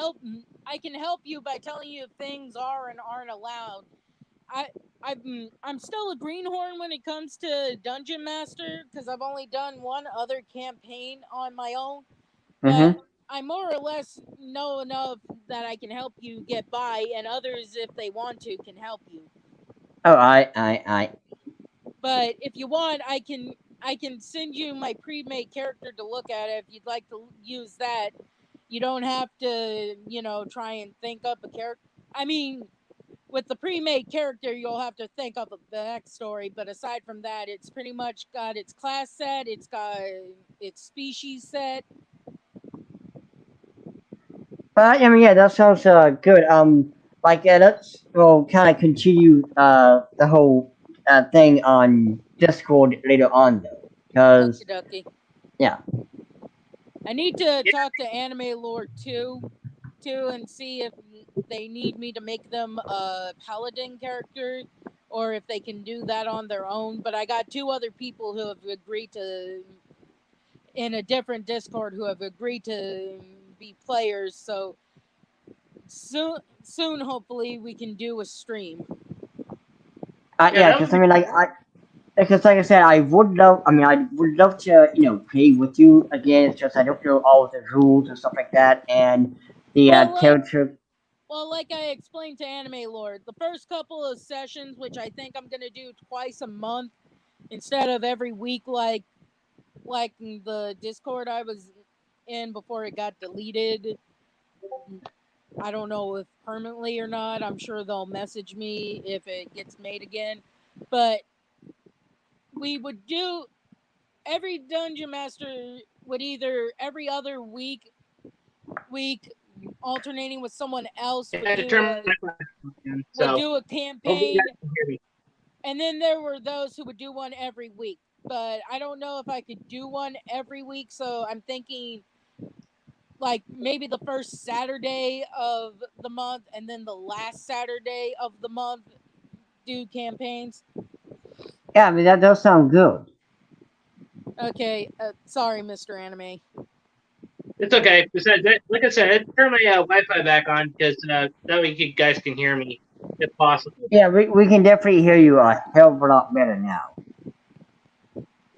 help you by telling you if things are and aren't allowed. I'm still a greenhorn when it comes to Dungeon Master because I've only done one other campaign on my own, but I more or less know enough that I can help you get by, and others, if they want to, can help you. Oh, I. But if you want, I can send you my pre-made character to look at it if you'd like to use that. You don't have to, try and think up a character. I mean, with the pre-made character, you'll have to think up the backstory. But aside from that, it's pretty much got its class set. It's got its species set. But yeah, that sounds good. Let's kind of continue the whole thing on Discord later on though, because Okie dokie. yeah. I need to talk to Anime Lord too, and see if they need me to make them a paladin character, or if they can do that on their own. But I got two other people who have agreed to, in a different Discord, who have agreed to be players. So soon, hopefully, we can do a stream. Yeah, because because like I said, I would love. I would love to, play with you again. It's just I don't know all the rules and stuff like that, and the character. Well, like I explained to Anime Lord, the first couple of sessions, which I think I'm gonna do twice a month instead of every week, like the Discord I was in before it got deleted. I don't know if permanently or not. I'm sure they'll message me if it gets made again. But we would do every dungeon master would either every other week alternating with someone else would do a campaign, and then there were those who would do one every week. But I don't know if I could do one every week, so I'm thinking like maybe the first Saturday of the month and then the last Saturday of the month do campaigns. Yeah, that does sound good. Okay, sorry, Mr. Anime. It's okay. Like I said, turn my Wi-Fi back on because that way you guys can hear me if possible. Yeah, we can definitely hear you a hell of a lot better now.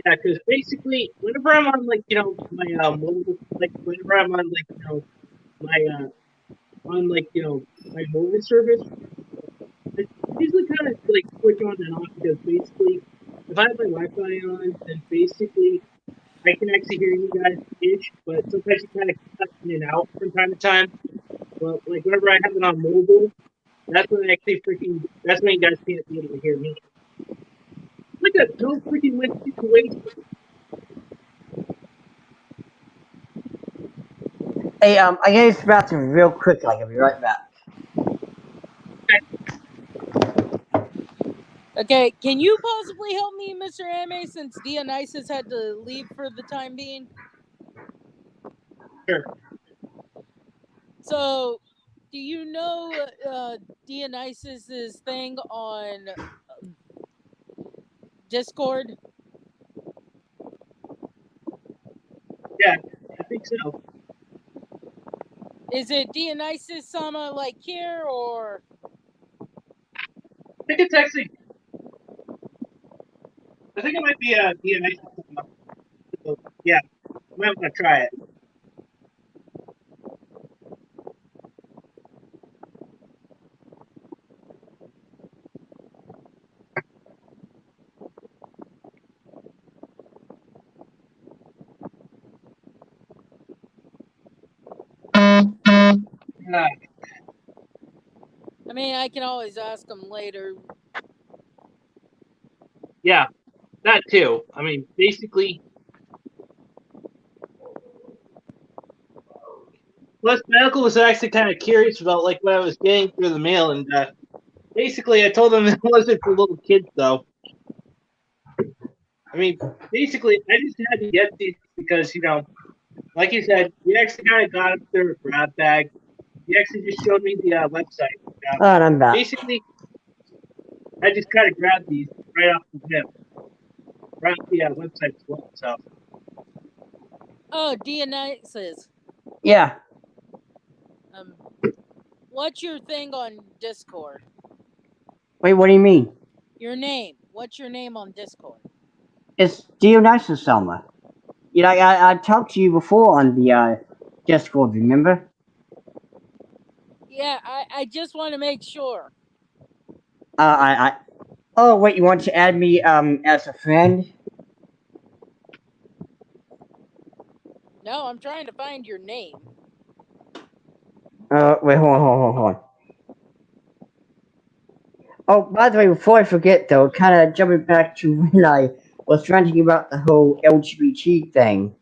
Yeah, because basically, whenever I'm on my whenever I'm on my on like my mobile service. I usually kind of like switch on and off because basically, if I have my Wi-Fi on, then basically I can actually hear you guys ish, but sometimes you kind of cut in and out from time to time. But like whenever I have it on mobile, that's when I actually that's when you guys can't be able to hear me. Look at no freaking win situation. Hey, I gotta use the bathroom real quick. I'll be right back. Okay, can you possibly help me, Mr. Anime, since Dionysus had to leave for the time being? Sure. So, do you know Dionysus's thing on Discord? Yeah, I think so. Is it Dionysus Sama like here or? I think it's actually. I think it might be a DNA system. So, yeah, I might want to try it. I mean, I can always ask him later. Yeah, that too. I mean, basically, plus my uncle was actually kind of curious about like what I was getting through the mail, and basically I told him it wasn't for little kids though. I mean, basically I just had to get these because like you said, you actually kind of got up there with grab bag. You actually just showed me the website. Alright, I'm back. Basically, I just kind of grabbed these right off the whip, right off the website as well. So Oh, Dionysus. Yeah. What's your thing on Discord? Wait, what do you mean? Your name. What's your name on Discord? It's Dionysus Selma. I talked to you before on the Discord, remember? Yeah, I just want to make sure. Oh, wait, you want to add me as a friend? No, I'm trying to find your name. Wait, hold on. Oh, by the way, before I forget though, kind of jumping back to when I was ranting about the whole LGBT thing.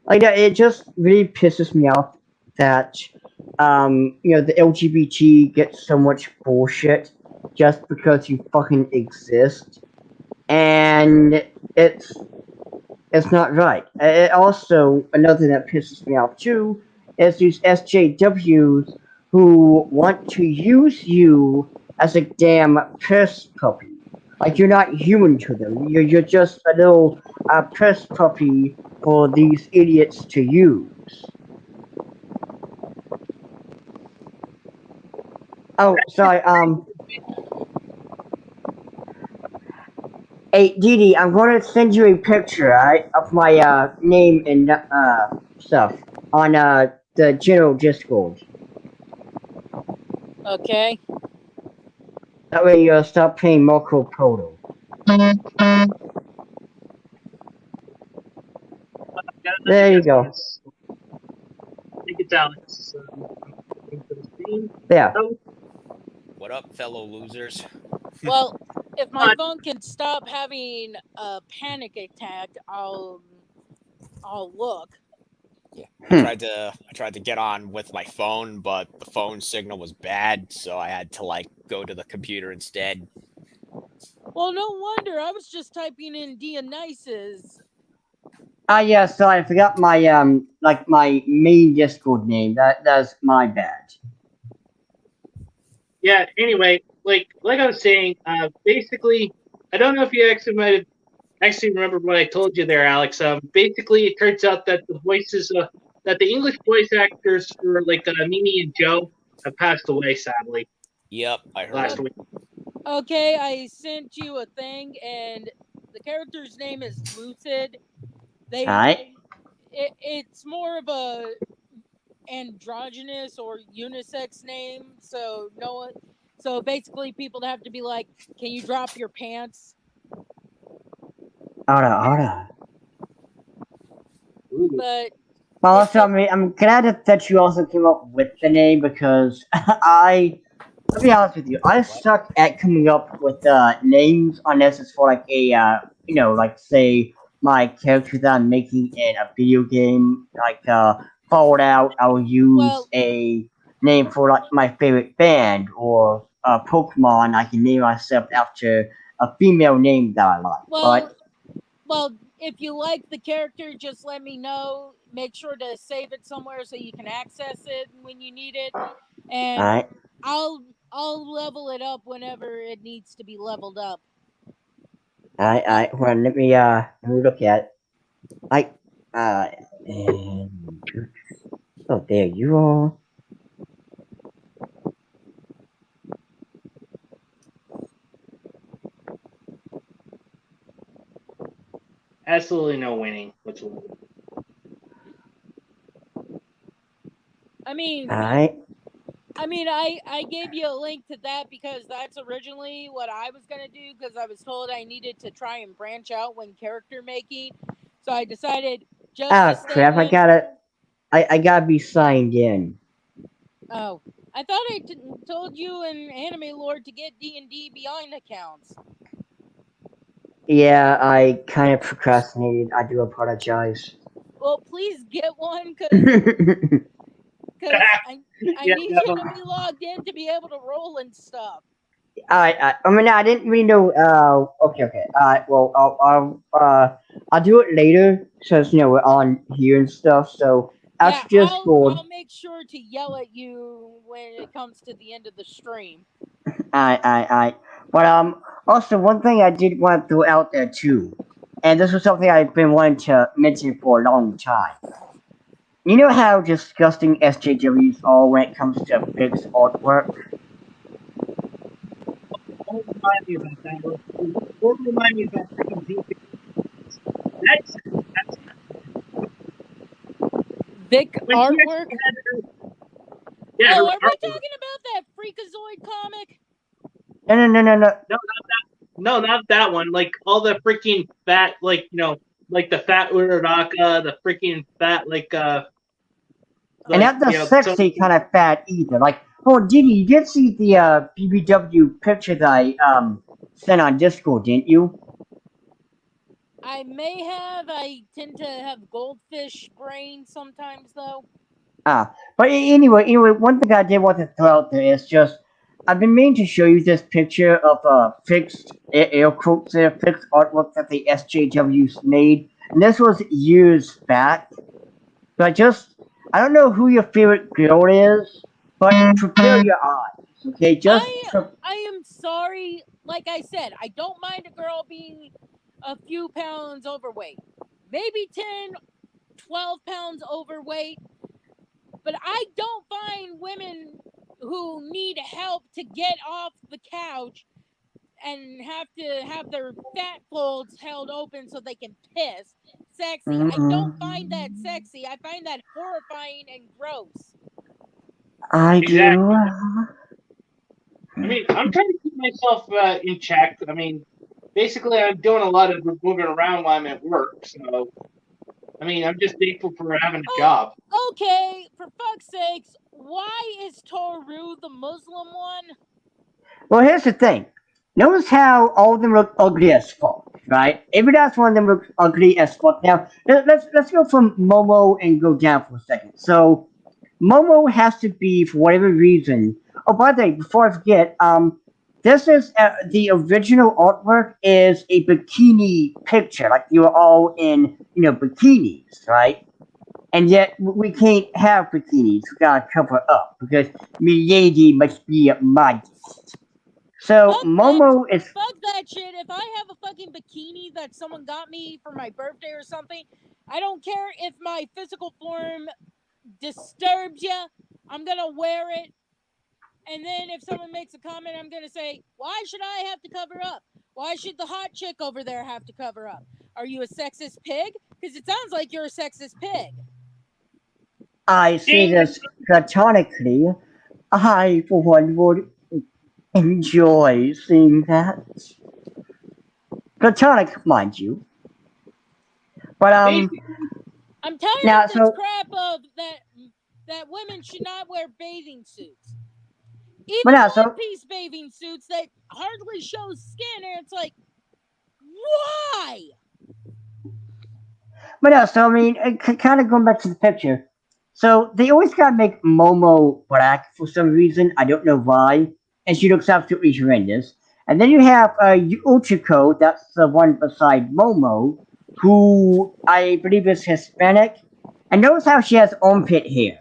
Like, it just really pisses me off that, the LGBT gets so much bullshit just because you fucking exist. And it's not right. It also, another thing that pisses me off too is these SJWs who want to use you as a damn piss puppy. Like, you're not human to them. You're just a little piss puppy for these idiots to use. Oh, sorry, Hey, Dee, I'm going to send you a picture, alright, of my name and stuff on the general Discord. Okay. That way you'll stop playing Marco Polo. There you go. I think it's Alex. For the screen. Yeah. What up, fellow losers? Well, if my phone can stop having a panic attack, I'll look. Yeah, I tried to get on with my phone, but the phone signal was bad, so I had to go to the computer instead. Well, no wonder. I was just typing in Dionysus. Yeah, sorry, I forgot my my main Discord name. That's my bad. Yeah. Anyway, like I was saying, basically, I don't know if you actually might have actually remember what I told you there, Alex. Basically, it turns out that the voices, that the English voice actors for like Mimi and Joe have passed away, sadly. Yep, I heard. Last week. Okay, I sent you a thing, and the character's name is Lucid. Alright. It's more of a androgynous or unisex name. So no one. So basically, people have to be like, "Can you drop your pants?" Alright. But Well, it's also, I mean, I'm glad that you also came up with the name because I'll be honest with you, I suck at coming up with names unless it's for like a like say my character that I'm making in a video game, like Fallout. I'll use well, a name for like my favorite band or Pokemon. I can name myself after a female name that I like, well, but. well. If you like the character, just let me know. Make sure to save it somewhere so you can access it when you need it, and Alright, I'll I'll level it up whenever it needs to be leveled up. alright. Well, let me look at. I and oh, there you are. Absolutely no winning whatsoever. I mean, Alright, I gave you a link to that because that's originally what I was gonna do because I was told I needed to try and branch out when character making. So I decided just a oh crap! statement. I gotta be signed in. Oh, I thought told you and Anime Lord to get D&D Beyond accounts. Yeah, I kind of procrastinated. I do apologize. Well, please get one Alright, because I Yeah, need you to definitely. be logged in to be able to roll and stuff. I mean, I didn't really know. Okay. Well, I'll do it later since we're on here and stuff. So I Yeah, suggest for I'll make sure to yell at you when it comes to the end of the stream. I. But also one thing I did want to throw out there too, and this was something I've been wanting to mention for a long time. You know how disgusting SJWs are when it comes to fixed artwork? Don't remind me about that. Don't remind me about freaking DP. That's Vic when she artwork. actually had her, yeah, her Oh, are we artwork. talking about that Freakazoid comic? No. No, no, not that one. Like all the freaking fat, like like the fat Uraraka, the freaking fat, And like not the so. sexy kind of fat either. Like, oh, Diddy, you did see the BBW picture that I sent on Discord, didn't you? I may have. I tend to have goldfish brain sometimes, though. But anyway, one thing I did want to throw out there is just I've been meaning to show you this picture of fixed air quotes there, fixed artwork that the SJWs made, and this was years back. But I don't know who your favorite girl is, but prepare your eyes, okay? I am sorry. Like I said, I don't mind a girl being a few pounds overweight. Maybe 10, 12 pounds overweight. But I don't find women who need help to get off the couch and have to have their fat folds held open so they can piss sexy. I don't find that sexy. I find that horrifying and gross. I do. Exactly. I mean, I'm trying to keep myself in check. I mean, basically, I'm doing a lot of moving around while I'm at work. So, I mean, I'm just thankful for having a Oh, job. okay. For fuck's sakes, why is Toru the Muslim one? Well, here's the thing. Notice how all of them look ugly as fuck, right? Every last one of them looks ugly as fuck. Now, let's go from Momo and go down for a second. So, Momo has to be, for whatever reason. Oh, by the way, before I forget, this is the original artwork is a bikini picture, like you are all in, bikinis, right? And yet we can't have bikinis. We gotta cover up because Milady must be modest. So Fuck that. Momo is. Fuck that shit. If I have a fucking bikini that someone got me for my birthday or something, I don't care if my physical form disturbs you. I'm gonna wear it. And then if someone makes a comment, I'm gonna say, why should I have to cover up? Why should the hot chick over there have to cover up? Are you a sexist pig? Because it sounds like you're a sexist pig. I say Ding! this platonically. I, for one, would enjoy seeing that. Platonic, mind you. But Basically, I'm tired now of this so crap of that women should not wear bathing suits. but Even now so one-piece bathing suits that hardly show skin, and it's like, why? but now so I mean, kind of going back to the picture. So they always gotta make Momo black for some reason. I don't know why, and she looks absolutely horrendous. And then you have Uchiko, that's the one beside Momo, who I believe is Hispanic. And notice how she has armpit hair.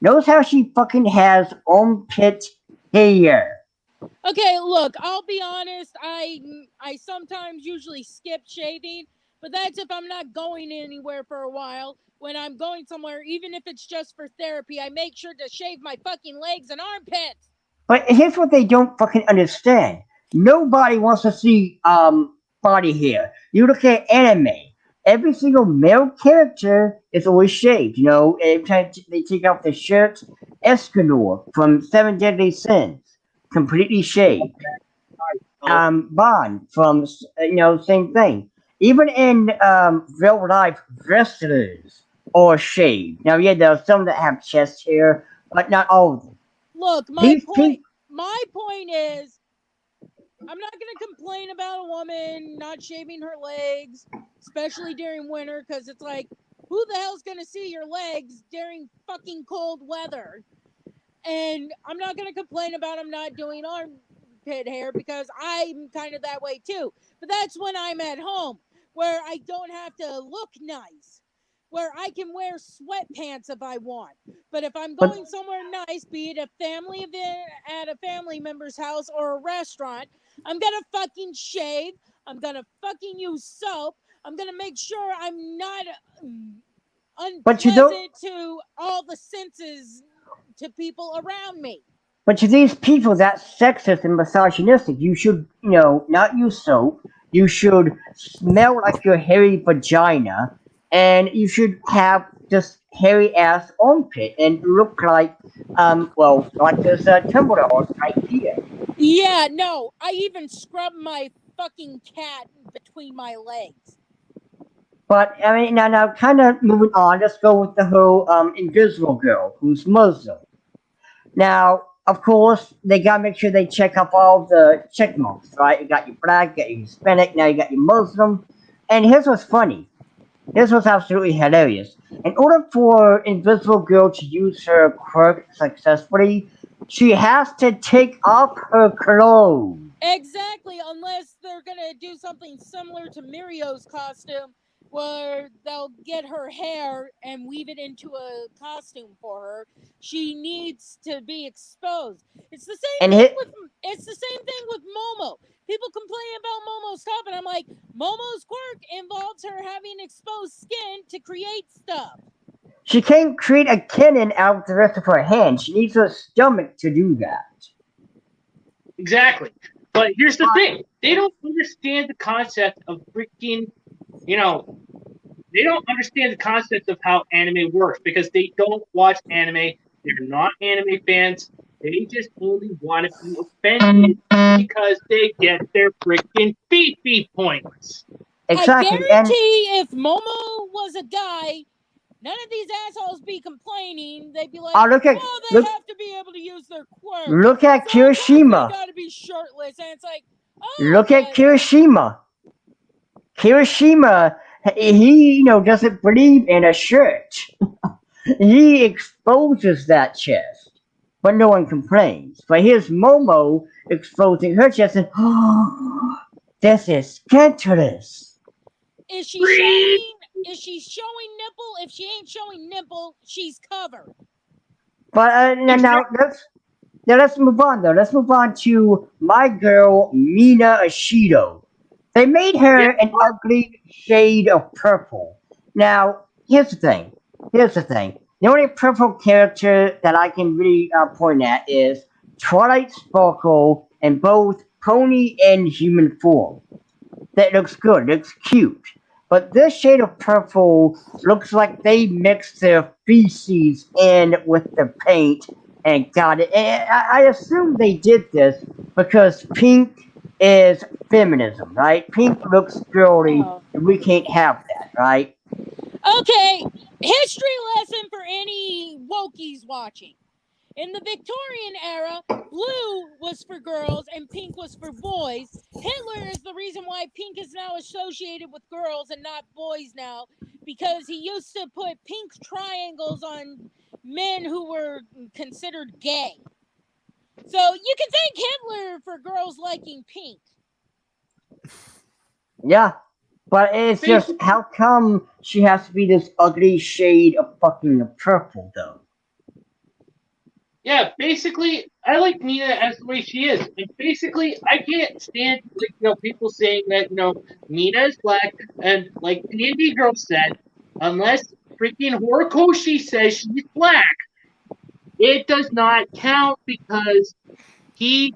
Notice how she fucking has armpit hair. Okay, look, I'll be honest. I sometimes usually skip shaving, but that's if I'm not going anywhere for a while. When I'm going somewhere, even if it's just for therapy, I make sure to shave my fucking legs and armpits. But here's what they don't fucking understand. Nobody wants to see body hair. You look at anime. Every single male character is always shaved. You know, every time they take off their shirt, Escanor from Seven Deadly Sins, completely shaved. Bond from same thing. Even in real life, wrestlers are shaved. Now, yeah, there are some that have chest hair, but not all of them. Look, These people. my point is, I'm not gonna complain about a woman not shaving her legs, especially during winter, because it's like, who the hell's gonna see your legs during fucking cold weather? And I'm not gonna complain about them not doing armpit hair because I'm kind of that way too. But that's when I'm at home, where I don't have to look nice, where I can wear sweatpants if I want. But if I'm But going somewhere nice, be it a family event at a family member's house or a restaurant, I'm gonna fucking shave. I'm gonna fucking use soap. I'm gonna make sure I'm not but you don't. unpleasant to all the senses to people around me. But to these people, that's sexist and misogynistic. You should, not use soap. You should smell like your hairy vagina, and you should have this hairy ass armpit and look like, like this Tumblr right here. Yeah, no, I even scrub my fucking cat between my legs. But I mean, now, kind of moving on. Let's go with the whole Invisible Girl who's Muslim. Now, of course, they gotta make sure they check up all the check marks, right? You got your black, you got your Hispanic, now you got your Muslim. And here's what's funny. Here's what's absolutely hilarious. In order for Invisible Girl to use her quirk successfully, she has to take off her clothes. Exactly, unless they're gonna do something similar to Mirio's costume, where they'll get her hair and weave it into a costume for her. She needs to be exposed. It's the same And thing hit, with Momo. People complain about Momo's top, and I'm like, Momo's quirk involves her having exposed skin to create stuff. she can't create a cannon out of the rest of her hand. She needs her stomach to do that. exactly. But here's the thing: they don't understand the concept of freaking, you know, they don't understand the concept of how anime works because they don't watch anime. They're not anime fans. They just only want to be offended because they get their freaking Fifi points. I Exactly. And guarantee if Momo was a guy, none of these assholes be complaining. They'd be like, oh, look at "Oh, they look have to be able to use their quirk. look at So of course they Kirishima. gotta be shirtless." And it's like, oh, Look at but Kirishima. Kirishima, he, doesn't believe in a shirt. He exposes that chest, but no one complains. But here's Momo exposing her chest, and this is scandalous. is she showing? Is she showing nipple? If she ain't showing nipple, she's covered. But let's move on though. Let's move on to my girl Mina Ashido. They made her Yeah, an ugly shade of purple. Now, here's the thing. Here's the thing. The only purple character that I can really point at is Twilight Sparkle in both pony and human form. That looks good, looks cute. but this shade of purple looks like they mixed their feces in with the paint and got it. And I assume they did this because pink is feminism, right? Pink looks girly, Oh. and we can't have that, right? Okay, history lesson for any wokies watching. In the Victorian era, blue was for girls and pink was for boys. Hitler is the reason why pink is now associated with girls and not boys now, because he used to put pink triangles on men who were considered gay. So you can thank Hitler for girls liking pink. Yeah. But it's just, how come she has to be this ugly shade of fucking purple, though? Yeah, basically, I like Nina as the way she is. And basically, I can't stand people saying that Nina is black, and like the indie girl said, unless freaking Horikoshi says she's black, it does not count because he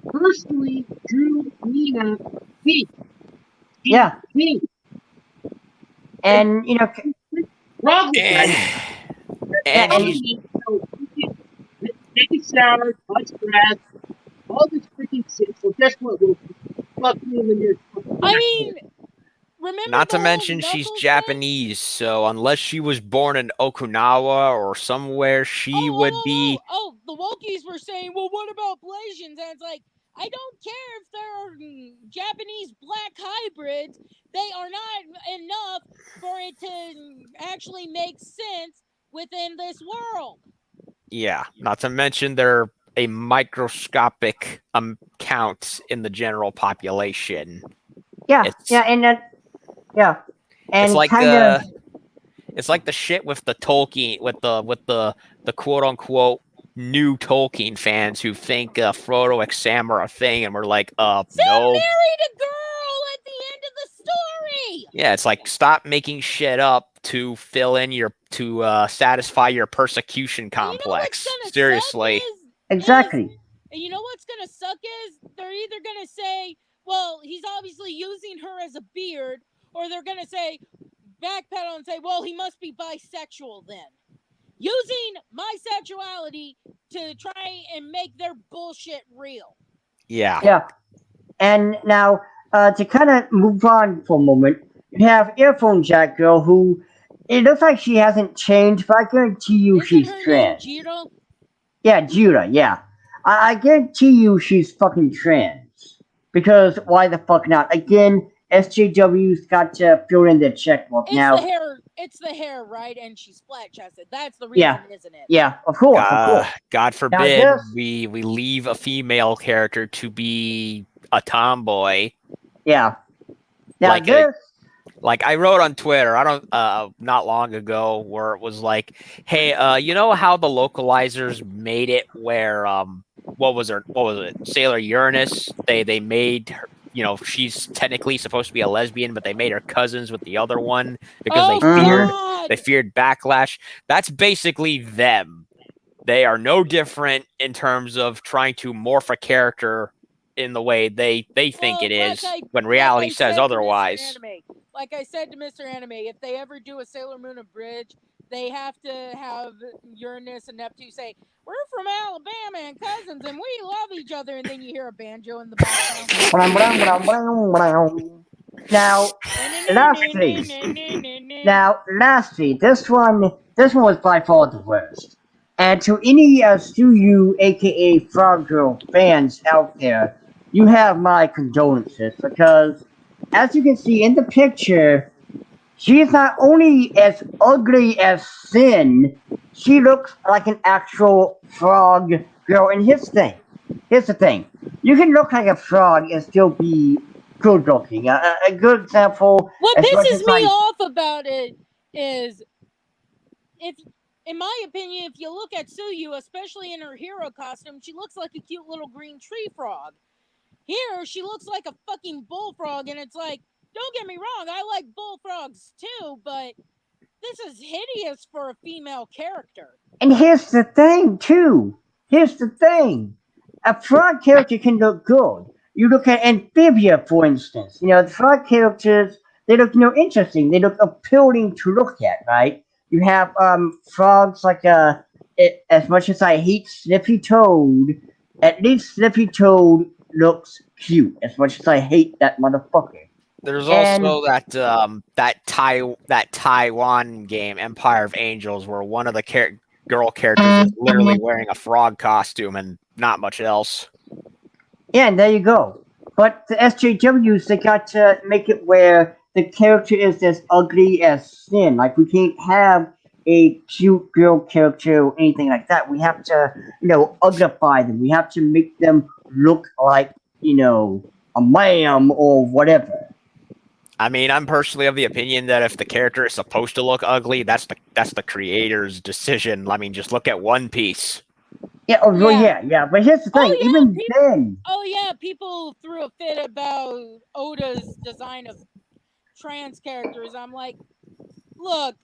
personally drew Nina pink. Yeah. Pink. And, Wrong with that. And and- he's Take a shower, touch grass, all this freaking shit. So guess what? Fuck you in your. I mean, remember not the to whole mention she's Knuckles Japanese, so unless she was born in Okinawa or somewhere, she would be. Oh, the Wokies were saying, well, what about Blasians? And it's like, I don't care if they're Japanese black hybrids. They are not enough for it to actually make sense within this world. Yeah, not to mention they're a microscopic count in the general population. yeah, It's- yeah, and yeah, and It's like kind of. it's like the shit with the Tolkien, with the quote unquote new Tolkien fans who think Frodo and Sam are a thing, and we're like, Sam no. married a girl at the end of the story. Yeah, it's like stop making shit up to fill in satisfy your persecution complex. Seriously. Exactly. And you know what's gonna suck is they're either gonna say, well, he's obviously using her as a beard, or they're gonna say, backpedal and say, well, he must be bisexual then. Using my sexuality to try and make their bullshit real. Yeah. Yeah. And now, to kind of move on for a moment, you have Earphone Jack Girl, who it looks like she hasn't changed, but I guarantee you Isn't she's her name trans. Jiro? Yeah, Judah, yeah. I guarantee you she's fucking trans. Because why the fuck not? Again, SJW's got to fill in their checkbook. Now, It's the hair, right? And she's flat chested. That's the reason, isn't it? yeah, of course, of course. God forbid this- we leave a female character to be a tomboy. Yeah. Now Like this. Like I wrote on Twitter, I don't not long ago, where it was like, hey, you know how the localizers made it where what was it? Sailor Uranus? They made her, she's technically supposed to be a lesbian, but they made her cousins with the other one because they feared backlash. That's basically them. They are no different in terms of trying to morph a character in the way they think it is, when reality says otherwise. Like I said to Mr. Anime, if they ever do a Sailor Moon Abridged, they have to have Uranus and Neptune say, we're from Alabama and cousins and we love each other, and then you hear a banjo in the background. Now, lastly, this one was by far the worst. And to any Suyu, aka Frog Girl fans out there, you have my condolences, because as you can see in the picture, she is not only as ugly as sin, she looks like an actual frog girl. And here's the thing, you can look like a frog and still be good looking. A good example. What pisses me off about it is, in my opinion, if you look at Suyu, especially in her hero costume, she looks like a cute little green tree frog. Here, she looks like a fucking bullfrog, and it's like, don't get me wrong, I like bullfrogs too, but this is hideous for a female character. And here's the thing, too. A frog character can look good. You look at Amphibia, for instance. The frog characters, they look interesting. They look appealing to look at, right? You have frogs like as much as I hate Snippy Toad, at least Snippy Toad looks cute. As much as I hate that motherfucker. There's And also that Taiwan game, Empire of Angels, where one of the girl characters is literally wearing a frog costume and not much else. yeah, and there you go. But the SJWs, they got to make it where the character is as ugly as sin. Like, we can't have a cute girl character or anything like that. We have to, uglify them. We have to make them look like, a ma'am or whatever. I mean, I'm personally of the opinion that if the character is supposed to look ugly, that's the creator's decision. I mean, just look at One Piece. Yeah, well, yeah. But here's the thing. Even then. Oh yeah, people threw a fit about Oda's design of trans characters. I'm like, look,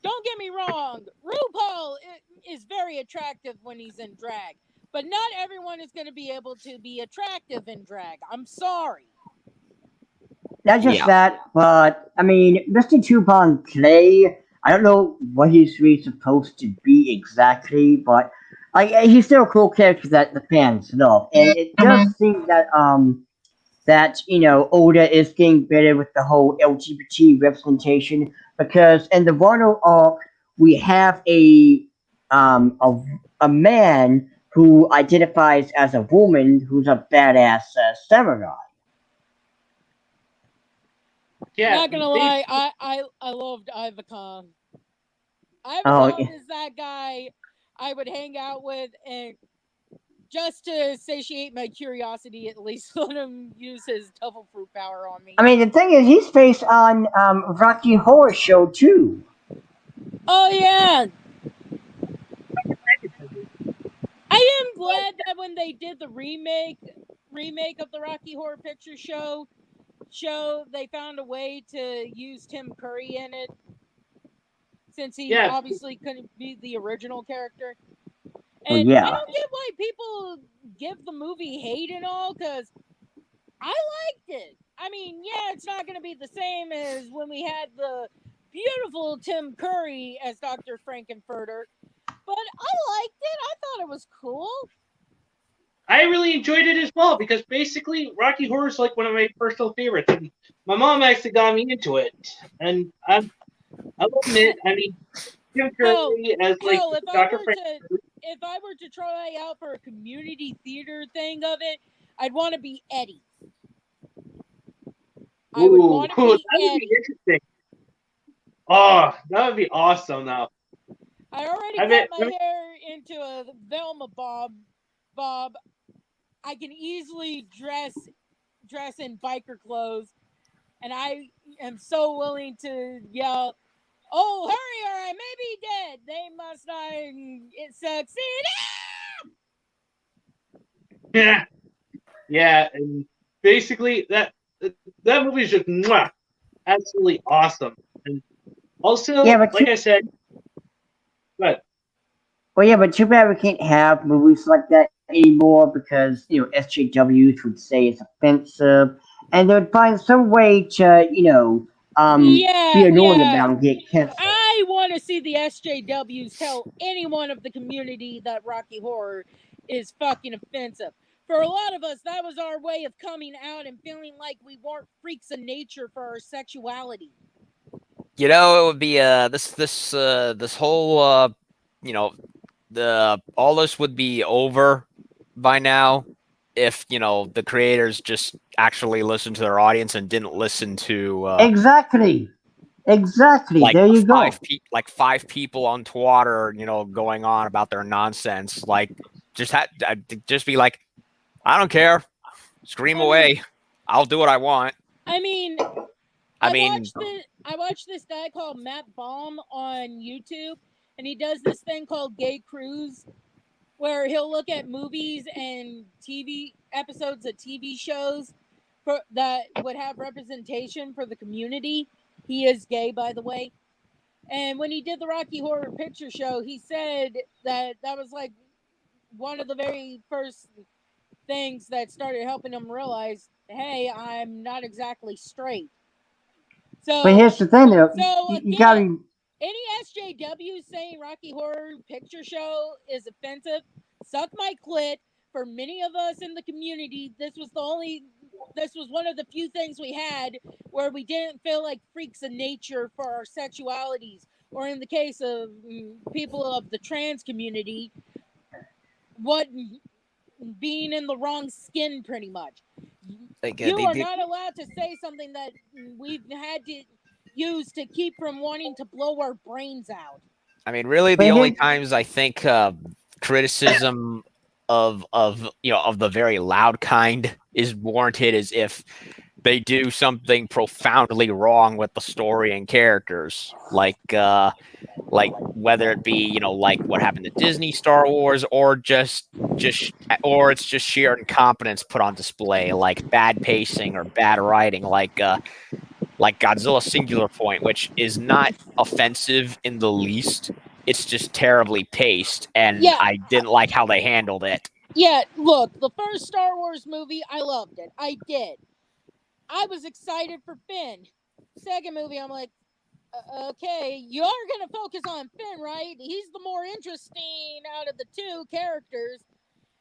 don't get me wrong. RuPaul is very attractive when he's in drag, but not everyone is going to be able to be attractive in drag. I'm sorry. Not just that, but I mean, Mr. Tupon Clay, I don't know what he's really supposed to be exactly, but he's still a cool character that the fans love. And it does seem that Oda is getting better with the whole LGBT representation, because in the Wano arc we have a man who identifies as a woman who's a badass samurai. Yeah, Not gonna lie, I loved Ivacon. Oh, Ivacon is that guy I would hang out with, and just to satiate my curiosity, at least let him use his devil fruit power on me. I mean, the thing is, he's based on Rocky Horror Show too. Oh yeah. I am glad that when they did the remake of the Rocky Horror Picture Show, they found a way to use Tim Curry in it, since he obviously couldn't be the original character. And I don't get why people give the movie hate and all, because I liked it. I mean, yeah, it's not going to be the same as when we had the beautiful Tim Curry as Dr. Frankenfurter, but I liked it. I thought it was cool. I really enjoyed it as well, because basically Rocky Horror is like one of my personal favorites, and my mom actually got me into it, and I'll admit, I mean, Tim Curry as like Dr. If I were to try out for a community theater thing of it, I'd want to be Eddie. I would want to be that would be interesting. Oh, that would be awesome now. I already cut my hair into a Velma bob. I can easily dress in biker clothes, and I am so willing to yell, "Oh, hurry, or I may be dead. They must not succeed." Yeah, and basically that movie is just absolutely awesome. And also, like I said, but well, yeah, but too bad we can't have movies like that anymore, because SJWs would say it's offensive, and they would find some way to be annoying about and get canceled. I want to see the SJWs tell anyone of the community that Rocky Horror is fucking offensive. For a lot of us, that was our way of coming out and feeling like we weren't freaks of nature for our sexuality. It would be this whole all this would be over by now if the creators just actually listened to their audience and didn't listen to exactly. Like there you go. Like 5 people on Twitter, going on about their nonsense. Like, just be like, I don't care, scream away. I'll do what I want. I mean, I watched this guy called Matt Baum on YouTube, and he does this thing called Gay Cruise, where he'll look at movies and TV episodes of TV shows that would have representation for the community. He is gay, by the way. And when he did the Rocky Horror Picture Show, he said that was like one of the very first things that started helping him realize, hey, I'm not exactly straight. So, But here's the thing, though. so You gotta. again, any SJW saying Rocky Horror Picture Show is offensive, suck my clit. For many of us in the community, this was one of the few things we had where we didn't feel like freaks of nature for our sexualities, or in the case of people of the trans community, what being in the wrong skin, pretty much. You are not allowed to say something that we've had to use to keep from wanting to blow our brains out. I mean, really, the only times I think criticism of the very loud kind is warranted is if they do something profoundly wrong with the story and characters, like whether it be like what happened to Disney Star Wars, or or it's just sheer incompetence put on display, like bad pacing or bad writing, like Godzilla Singular Point, which is not offensive in the least. It's just terribly paced, and I didn't like how they handled it. Yeah, look, the first Star Wars movie, I loved it. I did. I was excited for Finn. Second movie, I'm like, okay, you're going to focus on Finn, right? He's the more interesting out of the two characters.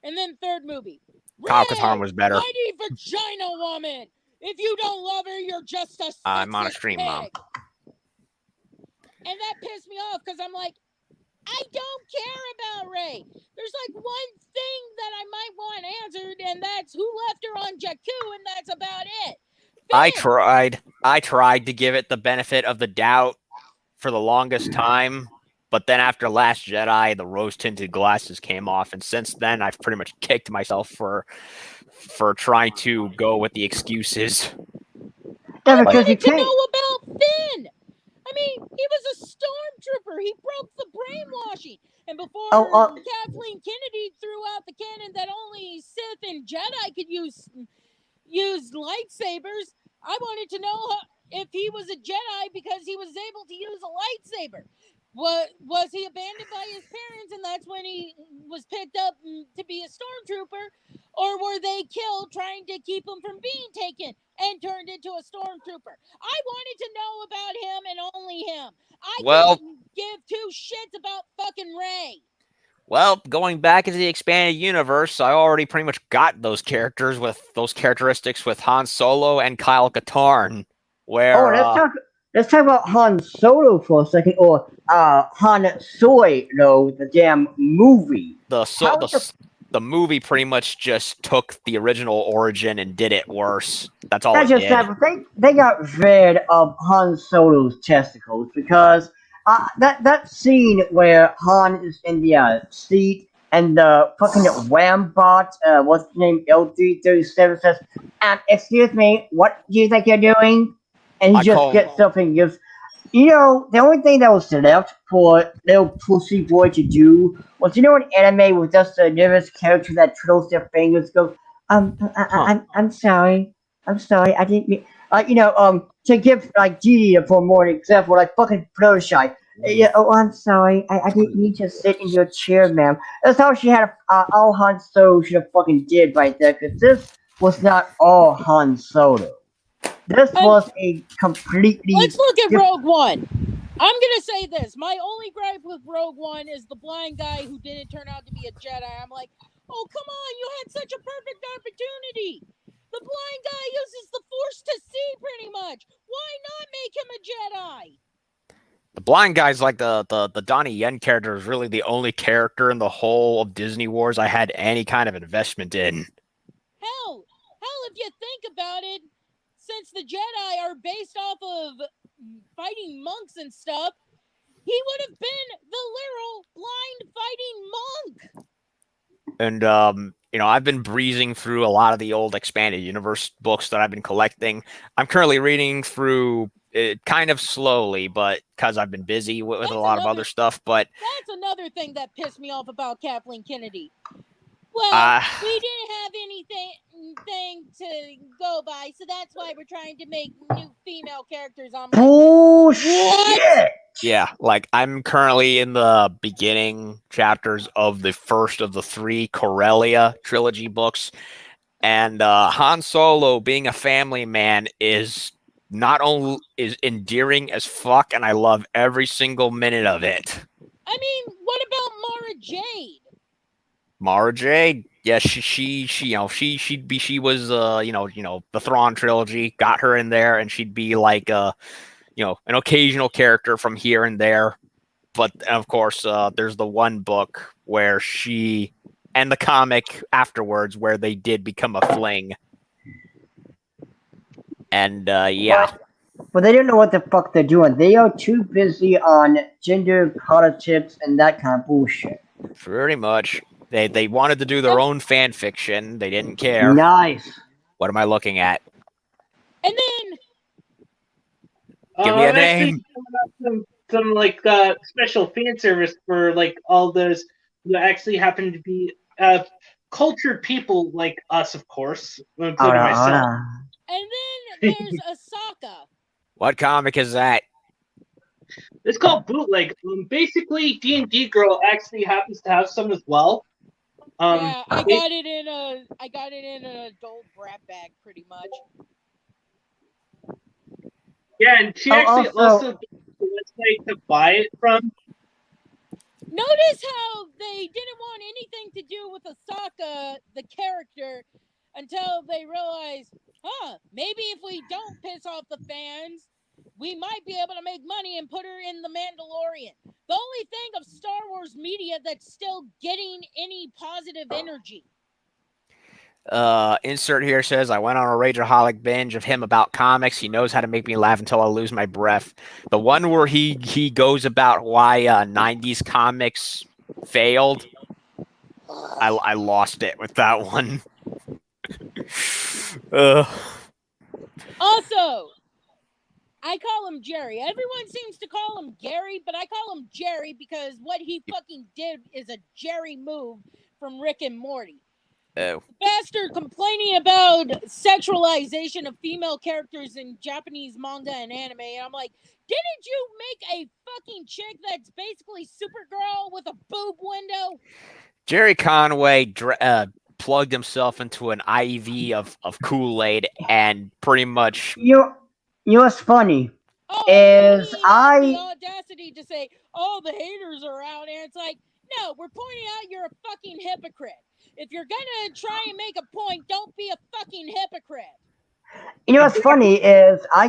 And then third movie, Kyle Katarn was better. mighty vagina woman. If you don't love her, you're just a I'm on a stream, pig. Mom. And that pissed me off because I'm like, I don't care about Rey. There's like one thing that I might want answered, and that's who left her on Jakku, and that's about it. Finn. I tried to give it the benefit of the doubt for the longest time, but then after Last Jedi, the rose-tinted glasses came off, and since then I've pretty much kicked myself for trying to go with the excuses. I wanted to know about Finn. I mean, he was a stormtrooper. He broke the brainwashing. And before Kathleen Kennedy threw out the canon that only Sith and Jedi could use lightsabers, I wanted to know if he was a Jedi because he was able to use a lightsaber. Was he abandoned by his parents and that's when he was picked up to be a stormtrooper? Or were they killed trying to keep him from being taken and turned into a stormtrooper? I wanted to know about him and only him. I didn't give two shits about fucking Rey. Well, going back into the expanded universe, I already pretty much got those characters with those characteristics with Han Solo and Kyle Katarn. Where let's talk about Han Solo for a second, or Han Solo, the damn movie. The movie pretty much just took the original origin and did it worse. That's all it did. They got rid of Han Solo's testicles because that scene where Han is in the seat and the fucking Wambot, what's his name, L337 says, excuse me, what do you think you're doing? And he just gets up and gives. The only thing that was left for little pussy boy to do was, an anime with just a nervous character that twiddles their fingers, goes, I'm sorry, I didn't mean, to give, like, Gigi for more example, like fucking Fluttershy. I'm sorry, I didn't mean to sit in your chair, ma'am. That's all she had, all Han Solo should have fucking did right there, because this was not all Han Solo. This was a completely... Let's look at Rogue One. I'm going to say this. My only gripe with Rogue One is the blind guy who didn't turn out to be a Jedi. I'm like, oh, come on. You had such a perfect opportunity. The blind guy uses the Force to see, pretty much. Why not make him a Jedi? The blind guy's like the Donnie Yen character is really the only character in the whole of Disney Wars I had any kind of investment in. Hell, if you think about it, since the Jedi are based off of fighting monks and stuff, he would have been the literal blind fighting monk. And I've been breezing through a lot of the old expanded universe books that I've been collecting. I'm currently reading through it kind of slowly, but because I've been busy with a lot of other stuff. But that's another thing that pissed me off about Kathleen Kennedy. Well, we didn't have anything to go by, so that's why we're trying to make new female characters. I'm like, bullshit! Yeah, like I'm currently in the beginning chapters of the first of the 3 Corellia trilogy books, and Han Solo, being a family man, is not only is endearing as fuck, and I love every single minute of it. I mean, what about Mara Jade? Mara Jade, yeah, she was the Thrawn trilogy, got her in there, and she'd be like an occasional character from here and there. But of course, there's the one book where she and the comic afterwards where they did become a fling. And yeah. But they don't know what the fuck they're doing. They are too busy on gender politics and that kind of bullshit. Pretty much. They wanted to do their own fan fiction. They didn't care. Nice. What am I looking at? And then Give me a name. Some like special fan service for like all those who actually happen to be cultured people like us, of course, including myself. And then there's Asaka. What comic is that? It's called Bootleg. Basically, D&D Girl actually happens to have some as well. Yeah, I got it in an adult brat bag, pretty much. Yeah, and she actually also gave the website to buy it from. Notice how they didn't want anything to do with Asaka, the character, until they realized, maybe if we don't piss off the fans, we might be able to make money and put her in The Mandalorian. The only thing of Star Wars media that's still getting any positive energy. Insert here says, I went on a Rageaholic binge of him about comics. He knows how to make me laugh until I lose my breath. The one where he goes about why 90s comics failed, I lost it with that one. Also, I call him Jerry. Everyone seems to call him Gary, but I call him Jerry because what he fucking did is a Jerry move from Rick and Morty. Oh. The bastard complaining about sexualization of female characters in Japanese manga and anime, and I'm like, didn't you make a fucking chick that's basically Supergirl with a boob window? Jerry Conway plugged himself into an IV of Kool-Aid and pretty much... You know what's funny? He had the audacity to say, the haters are out, and it's like, no, we're pointing out you're a fucking hypocrite. If you're gonna try and make a point, don't be a fucking hypocrite. You know what's funny is I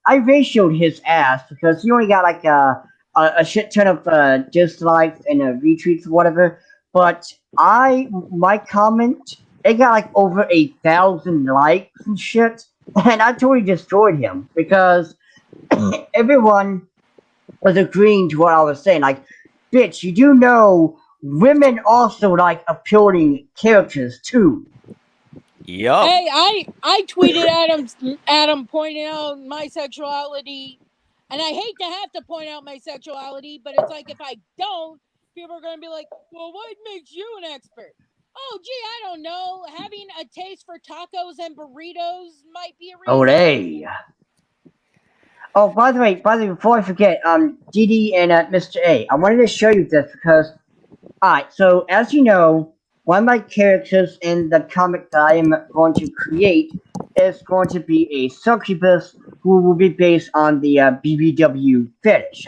ratioed his ass because he only got like a shit ton of dislikes and retweets or whatever. But my comment, it got like over 1,000 likes and shit, and I totally destroyed him because everyone was agreeing to what I was saying. Like, bitch, you do know women also like appealing characters too. Yup. Hey, I tweeted at him pointing out my sexuality, and I hate to have to point out my sexuality, but it's like if I don't, people are gonna be like, well, what makes you an expert? Oh, gee, I don't know. Having a taste for tacos and burritos might be a reason. Olay. Oh, by the way, before I forget, Didi and Mr. A, I wanted to show you this because, alright, so as you know, one of my characters in the comic that I am going to create is going to be a succubus who will be based on the BBW fetish.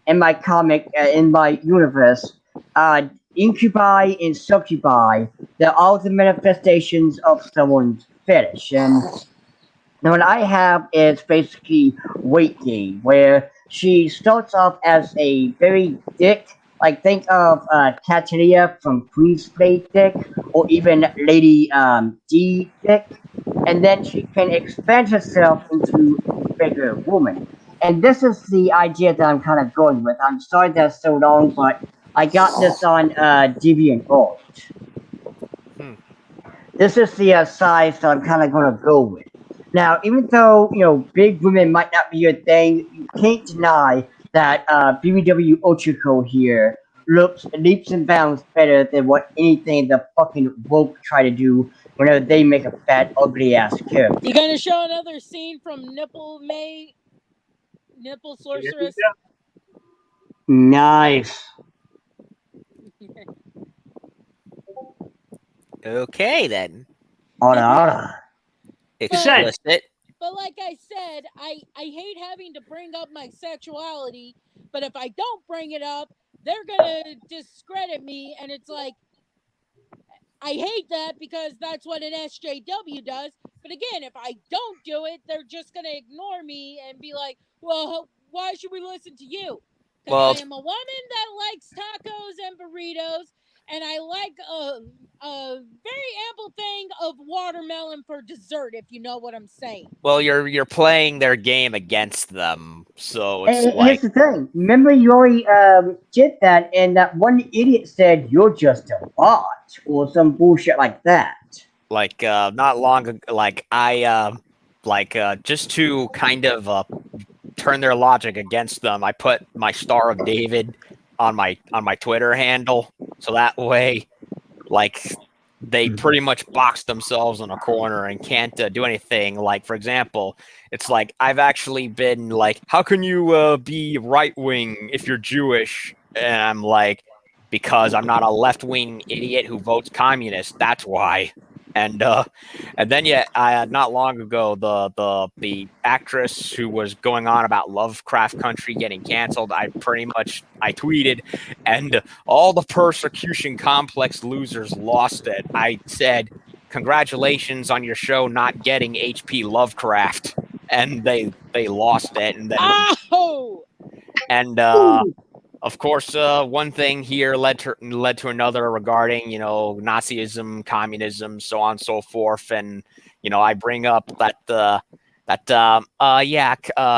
In my comic, in my universe, incubi and succubi, they're all the manifestations of someone's fetish, and now what I have is basically weight gain, where she starts off as a very thick, like think of Catalia from Queen's Blade thick, or even Lady D thick, and then she can expand herself into a bigger woman. And this is the idea that I'm kind of going with. I'm sorry that's so long, but I got this on DeviantArt. This is the size that I'm kind of going to go with. Now, even though, big women might not be your thing, you can't deny that BBW Ochiko here looks leaps and bounds better than what anything the fucking woke try to do whenever they make a fat, ugly-ass character. You gonna show another scene from Nipple Sorceress? Nice. Okay, then. Ora. Explicit. But like I said, I hate having to bring up my sexuality, but if I don't bring it up, they're gonna discredit me, and it's like, I hate that because that's what an SJW does. But again, if I don't do it, they're just gonna ignore me and be like, well, why should we listen to you? Because Well, I am a woman that likes tacos and burritos, and I like a very ample thing of watermelon for dessert, if you know what I'm saying. well, you're playing their game against them, so it's And like, here's the thing. Remember, you already did that, and that one idiot said you're just a bot or some bullshit like that. not long ago, just to kind of turn their logic against them, I put my Star of David on my Twitter handle, so that way, like, they pretty much box themselves in a corner and can't do anything. Like, for example, it's like I've actually been like, how can you be right wing if you're Jewish? And I'm like, because I'm not a left wing idiot who votes communist. That's why. And then not long ago, the actress who was going on about Lovecraft Country getting canceled, I tweeted, and all the persecution complex losers lost it. I said, congratulations on your show not getting HP Lovecraft, and they lost it, and then Ow! and of course, one thing here led to another regarding, Nazism, communism, so on and so forth. And, I bring up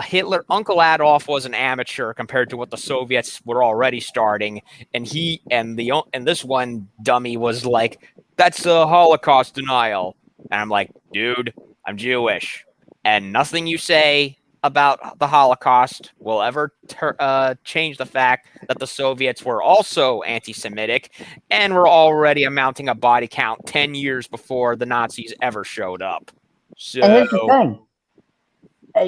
Hitler, Uncle Adolf was an amateur compared to what the Soviets were already starting. And this one dummy was like, that's a Holocaust denial. And I'm like, dude, I'm Jewish. And nothing you say about the Holocaust will ever change the fact that the Soviets were also anti-Semitic and were already amounting a body count 10 years before the Nazis ever showed up. So, And here's the thing.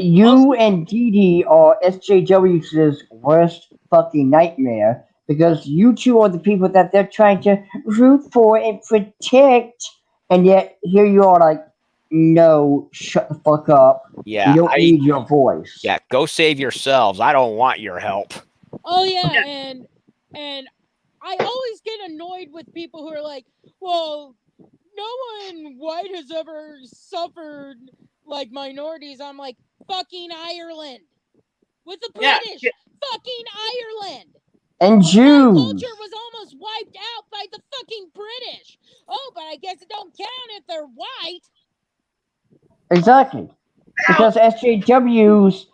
You and Dee are SJW's worst fucking nightmare because you two are the people that they're trying to root for and protect, and yet here you are like, no, shut the fuck up. yeah, We don't need your voice. Yeah, go save yourselves. I don't want your help. Oh yeah, and I always get annoyed with people who are like, well, no one white has ever suffered like minorities. I'm like, fucking Ireland. With the British. Fucking Ireland. And My Jews. culture was almost wiped out by the fucking British. Oh, but I guess it don't count if they're white. Exactly. Because SJWs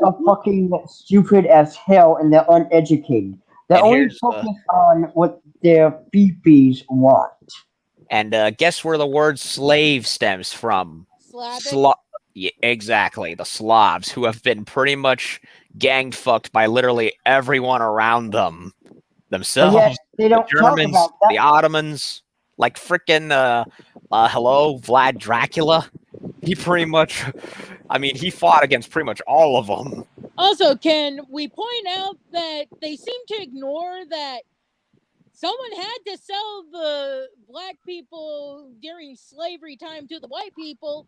are fucking stupid as hell and they're uneducated. They're And only here's, focused on what their beepies want. And guess where the word slave stems from? Slavic. Yeah, exactly. The Slavs, who have been pretty much gang fucked by literally everyone around them. But Themselves, yet they don't the talk Germans, about that. the Ottomans, like frickin' hello, Vlad Dracula. He pretty much, he fought against pretty much all of them. Also, can we point out that they seem to ignore that someone had to sell the black people during slavery time to the white people,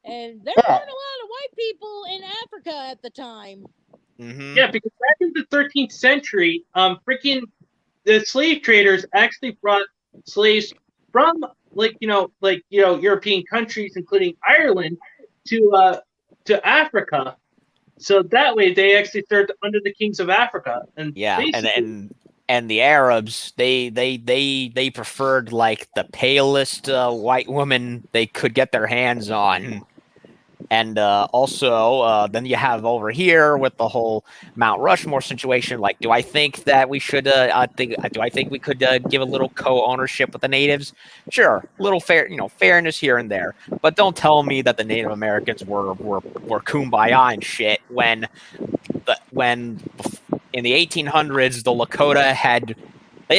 and there weren't a lot of white people in Africa at the time. Mm-hmm. Yeah, because back in the 13th century, freaking the slave traders actually brought slaves from European countries, including Ireland, to Africa. So that way, they actually served under the kings of Africa. And yeah, and the Arabs, they preferred like the palest white woman they could get their hands on. And also, then you have over here with the whole Mount Rushmore situation. Like, do I think that we should? Do I think we could give a little co-ownership with the natives? Sure, a little fairness here and there. But don't tell me that the Native Americans were kumbaya and shit when in the 1800s the Lakota had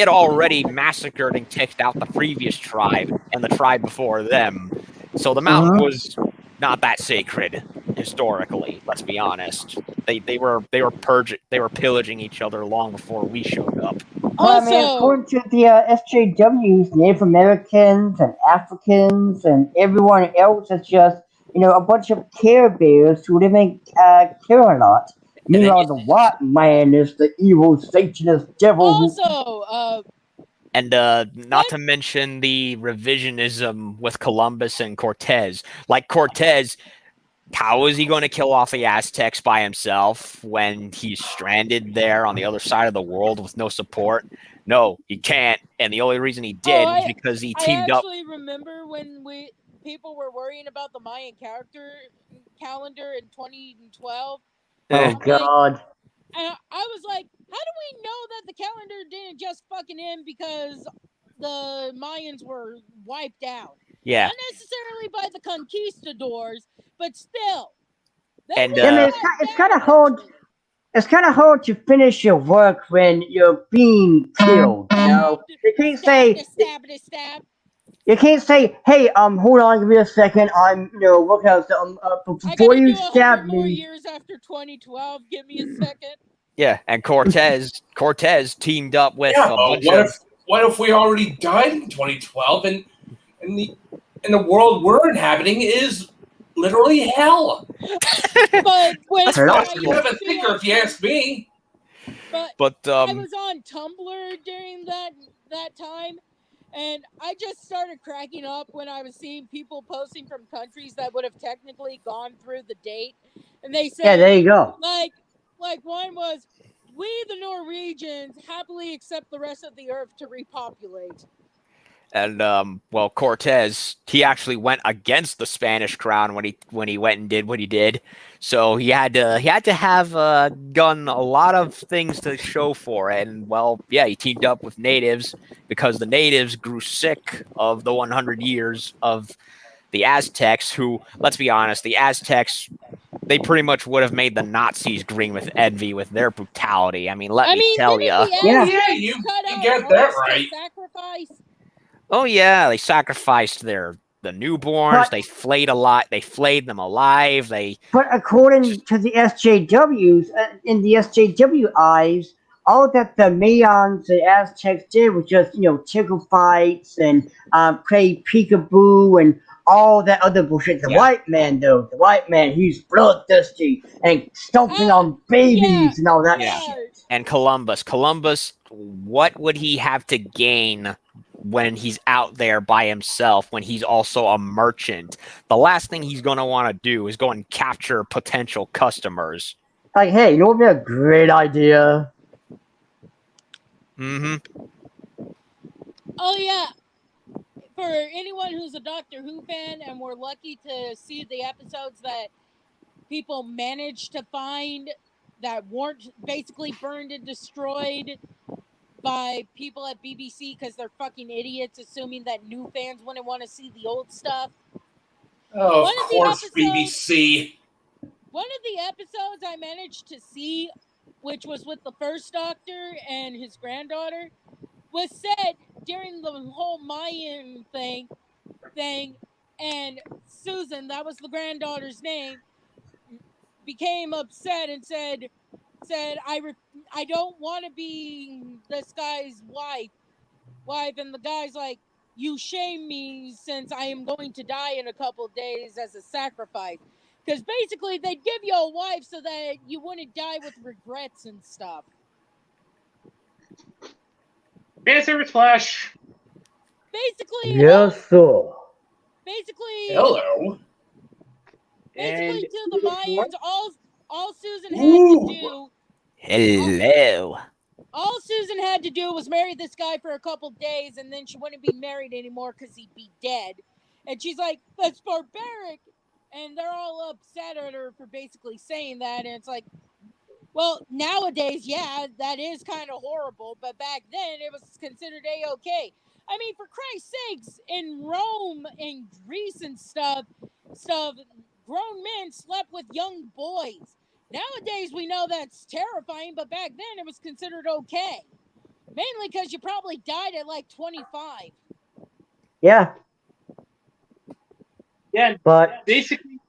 already massacred and kicked out the previous tribe and the tribe before them. So the mountain was not that sacred historically. Let's be honest. They were pillaging each other long before we showed up. But I mean, Also, according to the SJWs, Native Americans and Africans and everyone else is just, a bunch of Care Bears who live in Camelot. And then Meanwhile, the white man is the evil Satanist devil who. also, and not to mention the revisionism with Columbus and Cortez. Like Cortez, how is he going to kill off the Aztecs by himself when he's stranded there on the other side of the world with no support? No, he can't. And the only reason he did was because he I teamed up. actually remember when people were worrying about the Mayan character calendar in 2012. Oh God! And I was like, how do we know that the calendar didn't just fucking end because the Mayans were wiped out? Yeah. Not necessarily by the conquistadors, but still. And I mean, it's kind of hard. It's kind of hard to finish your work when you're being killed. You can't say. Stab. You can't say, "Hey, hold on, give me a second. I'm, working out something. I Before gotta you do 100 stab more me." years after 2012. Give me a second. yeah, and Cortez teamed up with Yeah, a but bunch of. what if we already died in 2012 and the world we're inhabiting is literally hell? But when That's I That's possible. kind of a used to, thinker, if you ask me. But I But was on Tumblr during that time, and I just started cracking up when I was seeing people posting from countries that would have technically gone through the date, and they said, Yeah, there you go. like one was, "We the Norwegians happily accept the rest of the earth to repopulate." And well, Cortez, he actually went against the Spanish crown when he went and did what he did. So he had to have done a lot of things to show for it. And well, yeah, he teamed up with natives because the natives grew sick of the 100 years of the Aztecs. Who, let's be honest, the Aztecs, they pretty much would have made the Nazis green with envy with their brutality. I mean, let me tell you. Didn't the Yeah. Aztecs Yeah, you cut out get that hearts right. to sacrifice? Oh yeah, they sacrificed the newborns. But- They flayed a lot. They flayed them alive. But according to the SJWs, in the SJW eyes, all that the Mayans and Aztecs did was just, tickle fights and play peekaboo and all that other bullshit. The white man, though, he's bloodthirsty and stomping on babies and all that Yeah. shit. And Columbus, what would he have to gain when he's out there by himself, when he's also a merchant? The last thing he's going to want to do is go and capture potential customers. Like, hey, what would be a great idea? Mm-hmm. Oh yeah. For anyone who's a Doctor Who fan, and we're lucky to see the episodes that people managed to find that weren't basically burned and destroyed by people at BBC because they're fucking idiots, assuming that new fans wouldn't want to see the old stuff. Oh, One of of the course, episodes- BBC. One of the episodes I managed to see, which was with the first Doctor and his granddaughter, was set during the whole Mayan thing, and Susan, that was the granddaughter's name, became upset and said, I don't want to be this guy's wife, and the guy's like, you shame me since I am going to die in a couple of days as a sacrifice. Because basically, they'd give you a wife so that you wouldn't die with regrets and stuff. Fan service flash. Basically, sir. Hello. And to the Mayans, all Susan had to do, Hello. all Susan had to do was marry this guy for a couple days, and then she wouldn't be married anymore because he'd be dead. And she's like, that's barbaric. And they're all upset at her for basically saying that. And it's like, well, nowadays, yeah, that is kind of horrible. But back then, it was considered A-okay. I mean, for Christ's sakes, in Rome and Greece and stuff, grown men slept with young boys. Nowadays, we know that's terrifying, but back then, it was considered okay. Mainly because you probably died at like 25. Yeah. yeah, But basically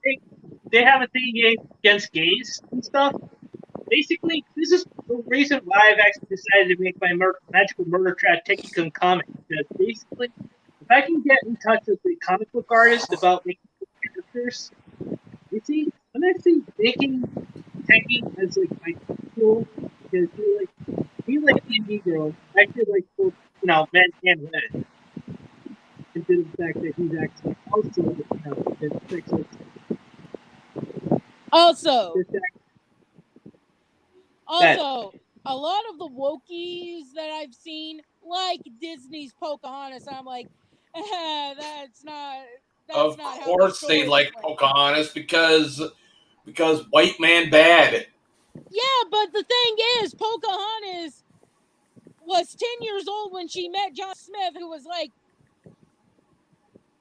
they have a thing against gays and stuff. basically, this is the reason why I've actually decided to make my magical murder trap Tekikun comic. Because basically, if I can get in touch with the comic book artist about making characters, you see, I'm actually making Teki as like my tool because he like indie girl. I feel like both men and women. Into the fact that he's actually also Also, this act- also, a lot of the wokies that I've seen, like Disney's Pocahontas, I'm like, that's not. That's Of not how the course they story like went. Pocahontas because white man bad. Yeah, but the thing is, Pocahontas was 10 years old when she met John Smith, who was like.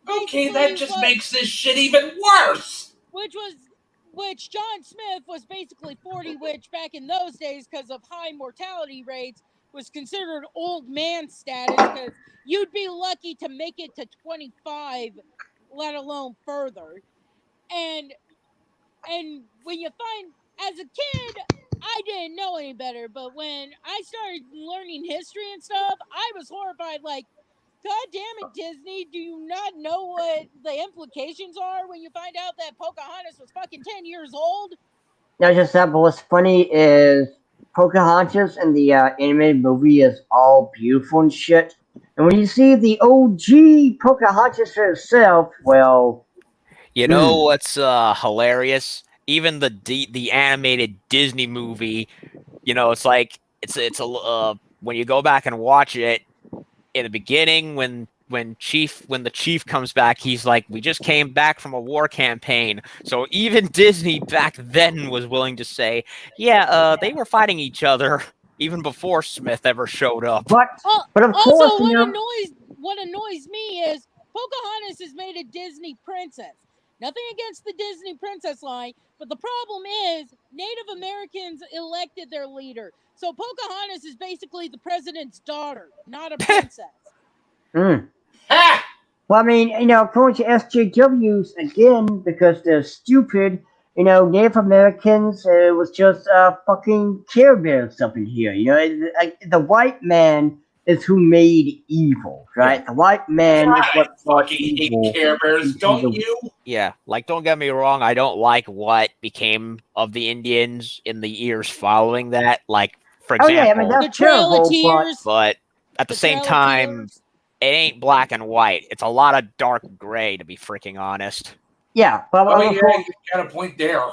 Okay, that basically just what- makes this shit even worse. which John Smith was basically 40, which back in those days, because of high mortality rates, was considered old man status, because you'd be lucky to make it to 25, let alone further. And when you find, as a kid, I didn't know any better, but when I started learning history and stuff, I was horrified, like, God damn it, Disney, do you not know what the implications are when you find out that Pocahontas was fucking 10 years old? Not just that, but what's funny is Pocahontas in the animated movie is all beautiful and shit. And when you see the OG Pocahontas herself, well, You know what's hilarious? Even the animated Disney movie, it's like it's a when you go back and watch it in the beginning when the chief comes back, he's like, we just came back from a war campaign. So even Disney back then was willing to say, yeah, they were fighting each other even before Smith ever showed up. but of Also, course, what annoys me is Pocahontas is made a Disney princess. Nothing against the Disney princess line, but the problem is Native Americans elected their leader. So Pocahontas is basically the president's daughter, not a princess. Ha! Well, I mean, according to SJWs, again, because they're stupid, Native Americans was just fucking Care Bears up in here. The white man is who made evil, right? Yeah. The white man is I what brought fucking hate evil. Care Bears, into don't the- you? Yeah, like don't get me wrong, I don't like what became of the Indians in the years following that. Like, for Oh yeah, I example, mean The that's Trail of terrible, but Tears. but at the same Trail of time, Tears. it ain't black and white. It's a lot of dark gray, to be freaking honest. yeah, but Oh of yeah, course, you got a point there.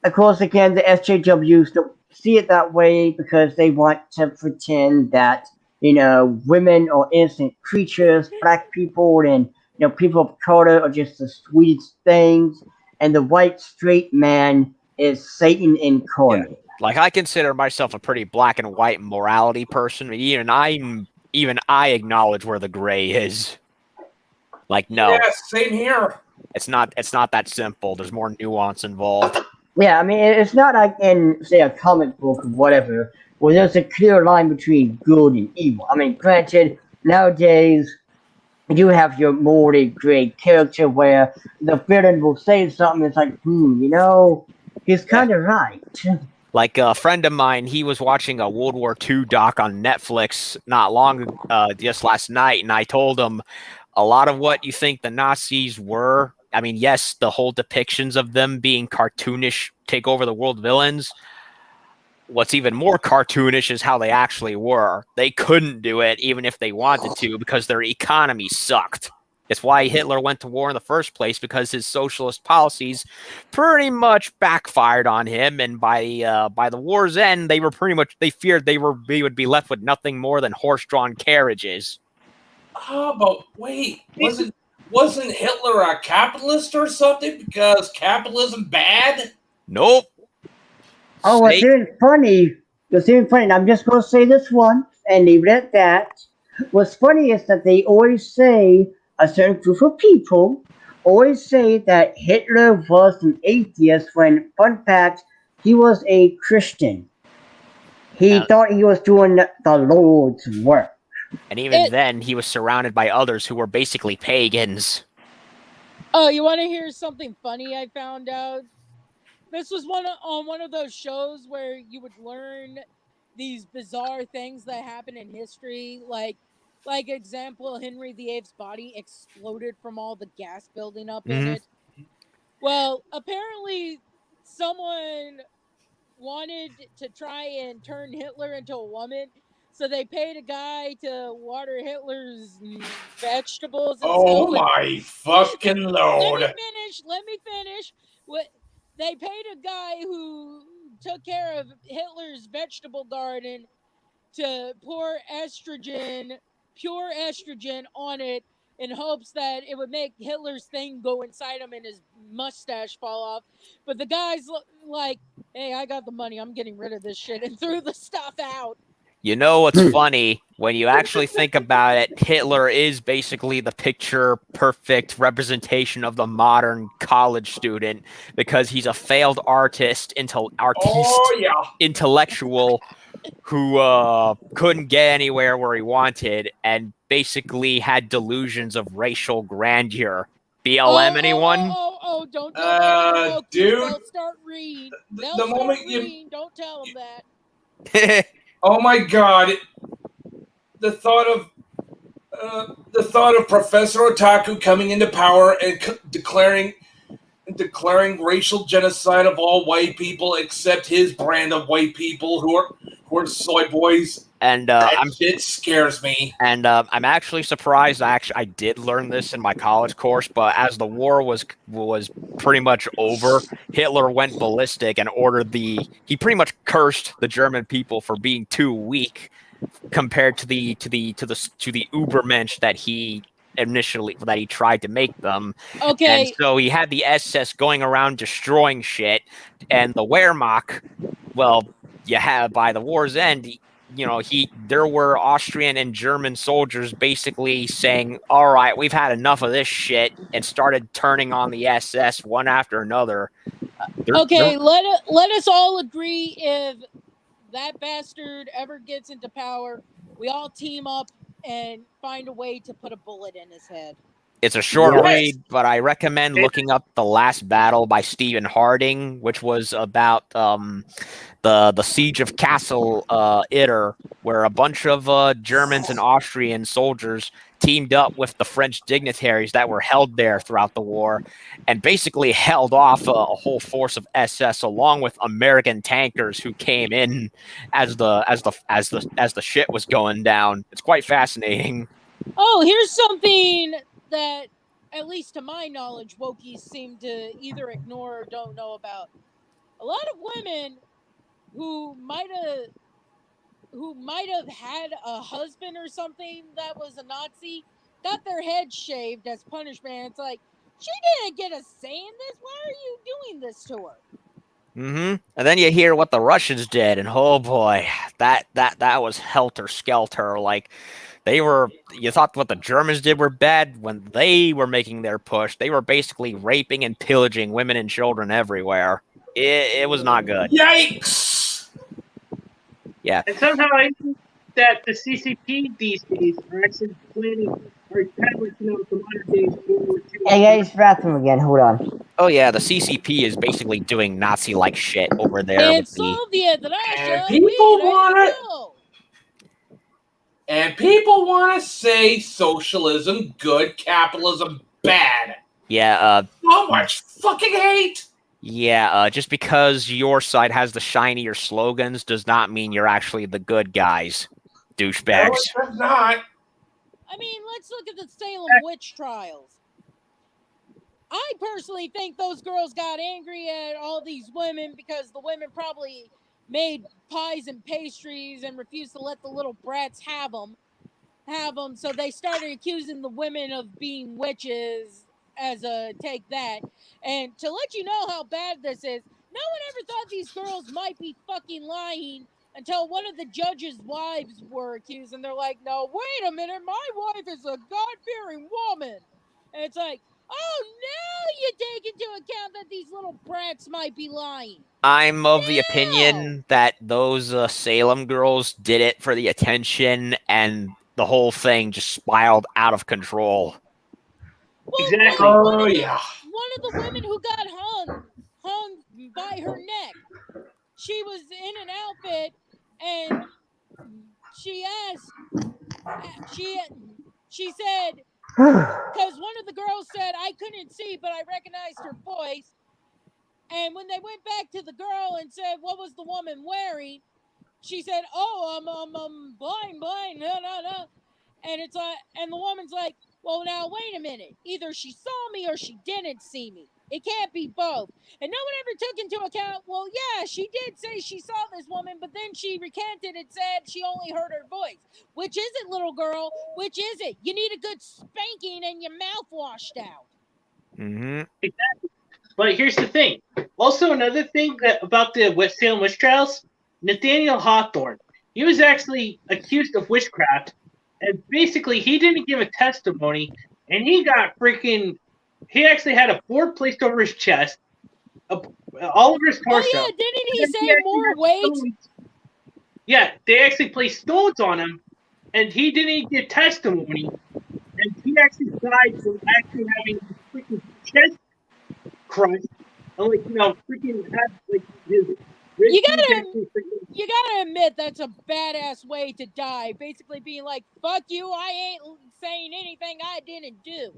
again, the SJWs don't see it that way because they want to pretend that women are innocent creatures, black people and people of color are just the sweetest things, and the white straight man is Satan incarnate. Like, I consider myself a pretty black and white morality person. Even I acknowledge where the gray is. Like, no, Yeah, same here. it's not that simple. There's more nuance involved. Yeah, I mean, it's not like in, say, a comic book or whatever, where there's a clear line between good and evil. I mean, granted, nowadays, you have your morally great character where the villain will say something, it's like, he's kind of right. Like a friend of mine, he was watching a World War II doc on Netflix just last night, and I told him a lot of what you think the Nazis were. I mean, yes, the whole depictions of them being cartoonish, take over the world villains. What's even more cartoonish is how they actually were. They couldn't do it even if they wanted to because their economy sucked. It's why Hitler went to war in the first place, because his socialist policies pretty much backfired on him. And by the war's end, they feared they would be left with nothing more than horse-drawn carriages. Oh, but wait, wasn't Hitler a capitalist or something? Because capitalism bad? Nope. Oh, what's even funny, and I'm just going to say this once and leave it at that. What's funny is that they always say, a certain group of people always say that Hitler was an atheist when, fun fact, he was a Christian. He thought he was doing the Lord's work. And even then, he was surrounded by others who were basically pagans. Oh, you want to hear something funny I found out? This was one of those shows where you would learn these bizarre things that happen in history, like example, Henry VIII's body exploded from all the gas building up in Mhm. it. Well, apparently someone wanted to try and turn Hitler into a woman, so they paid a guy to water Hitler's vegetables and Oh stuff. my fucking Let me lord! finish. Let me finish. What they paid a guy who took care of Hitler's vegetable garden to pour estrogen, pure estrogen, on it in hopes that it would make Hitler's thing go inside him and his mustache fall off. But the guy's like, "Hey, I got the money. I'm getting rid of this shit," and threw the stuff out. You know what's funny? When you actually think about it, Hitler is basically the picture perfect representation of the modern college student because he's a failed artist, Oh yeah. intellectual who couldn't get anywhere where he wanted and basically had delusions of racial grandeur. BLM, anyone? Don't tell that to the Wokies. Dude, They'll start reading. They'll the start moment you, reading. Don't tell them that. oh my god, the thought of Professor Otaku coming into power and declaring racial genocide of all white people except his brand of white people who are soy boys. And it scares me. And I'm actually surprised. I did learn this in my college course, but as the war was pretty much over, Hitler went ballistic and he pretty much cursed the German people for being too weak compared to the Ubermensch that he tried to make them. Okay. And so he had the SS going around destroying shit, and the Wehrmacht, well, you have by the war's end, there were Austrian and German soldiers basically saying, all right, we've had enough of this shit, and started turning on the SS one after another. Let us all agree, if that bastard ever gets into power, we all team up and find a way to put a bullet in his head. It's a short read, but I recommend looking up The Last Battle by Stephen Harding, which was about the siege of Castle Itter, where a bunch of Germans and Austrian soldiers teamed up with the French dignitaries that were held there throughout the war, and basically held off a whole force of SS along with American tankers who came in as the shit was going down. It's quite fascinating. Oh, here's something that, at least to my knowledge, Wokies seem to either ignore or don't know about. A lot of women who might have had a husband or something that was a Nazi got their head shaved as punishment. It's like, she didn't get a say in this. Why are you doing this to her? Mm-hmm. And then you hear what the Russians did, and oh boy, that was helter skelter. Like, you thought what the Germans did were bad. When they were making their push, they were basically raping and pillaging women and children everywhere. It was not good. Yikes! Yeah. And somehow I think that the CCP these days are actually planning or establishing out the modern days World War II. Hey guys, bathroom again. Hold on. Oh yeah, the CCP is basically doing Nazi-like shit over there. And Soviet Russia, and people want to say socialism good, capitalism bad. Yeah. So much fucking hate. Yeah. Just because your side has the shinier slogans does not mean you're actually the good guys, douchebags. No, it does not. I mean, let's look at the Salem witch trials. I personally think those girls got angry at all these women because the women probably made pies and pastries and refused to let the little brats have them. So they started accusing the women of being witches as a take that. And to let you know how bad this is, no one ever thought these girls might be fucking lying until one of the judge's wives were accused, and they're like, no, wait a minute, my wife is a God-fearing woman. And it's like, oh, now you take into account that these little brats might be lying. I'm of the opinion that those Salem girls did it for the attention, and the whole thing just spiraled out of control. Exactly. One of the women who got hung by her neck. She was in an outfit, and she asked, she said, because one of the girls said, I couldn't see, but I recognized her voice. And when they went back to the girl and said, what was the woman wearing? She said, oh, I'm blind, no. And it's like, and the woman's like, well, now wait a minute. Either she saw me or she didn't see me. It can't be both. And no one ever took into account, well, yeah, she did say she saw this woman, but then she recanted and said she only heard her voice. Which is it, little girl? Which is it? You need a good spanking and your mouth washed out. Mm-hmm. Exactly. But here's the thing. Also, another thing about the Salem witch trials, Nathaniel Hawthorne, he was actually accused of witchcraft, and basically he didn't give a testimony, and he got freaking. He actually had a board placed over his chest, all over his torso. Oh yeah, didn't he say more weight? Yeah, they actually placed stones on him, and he didn't give testimony, and he actually died from actually having a freaking chest crushed, and freaking have his. You gotta admit that's a badass way to die. Basically being like, fuck you, I ain't saying anything I didn't do.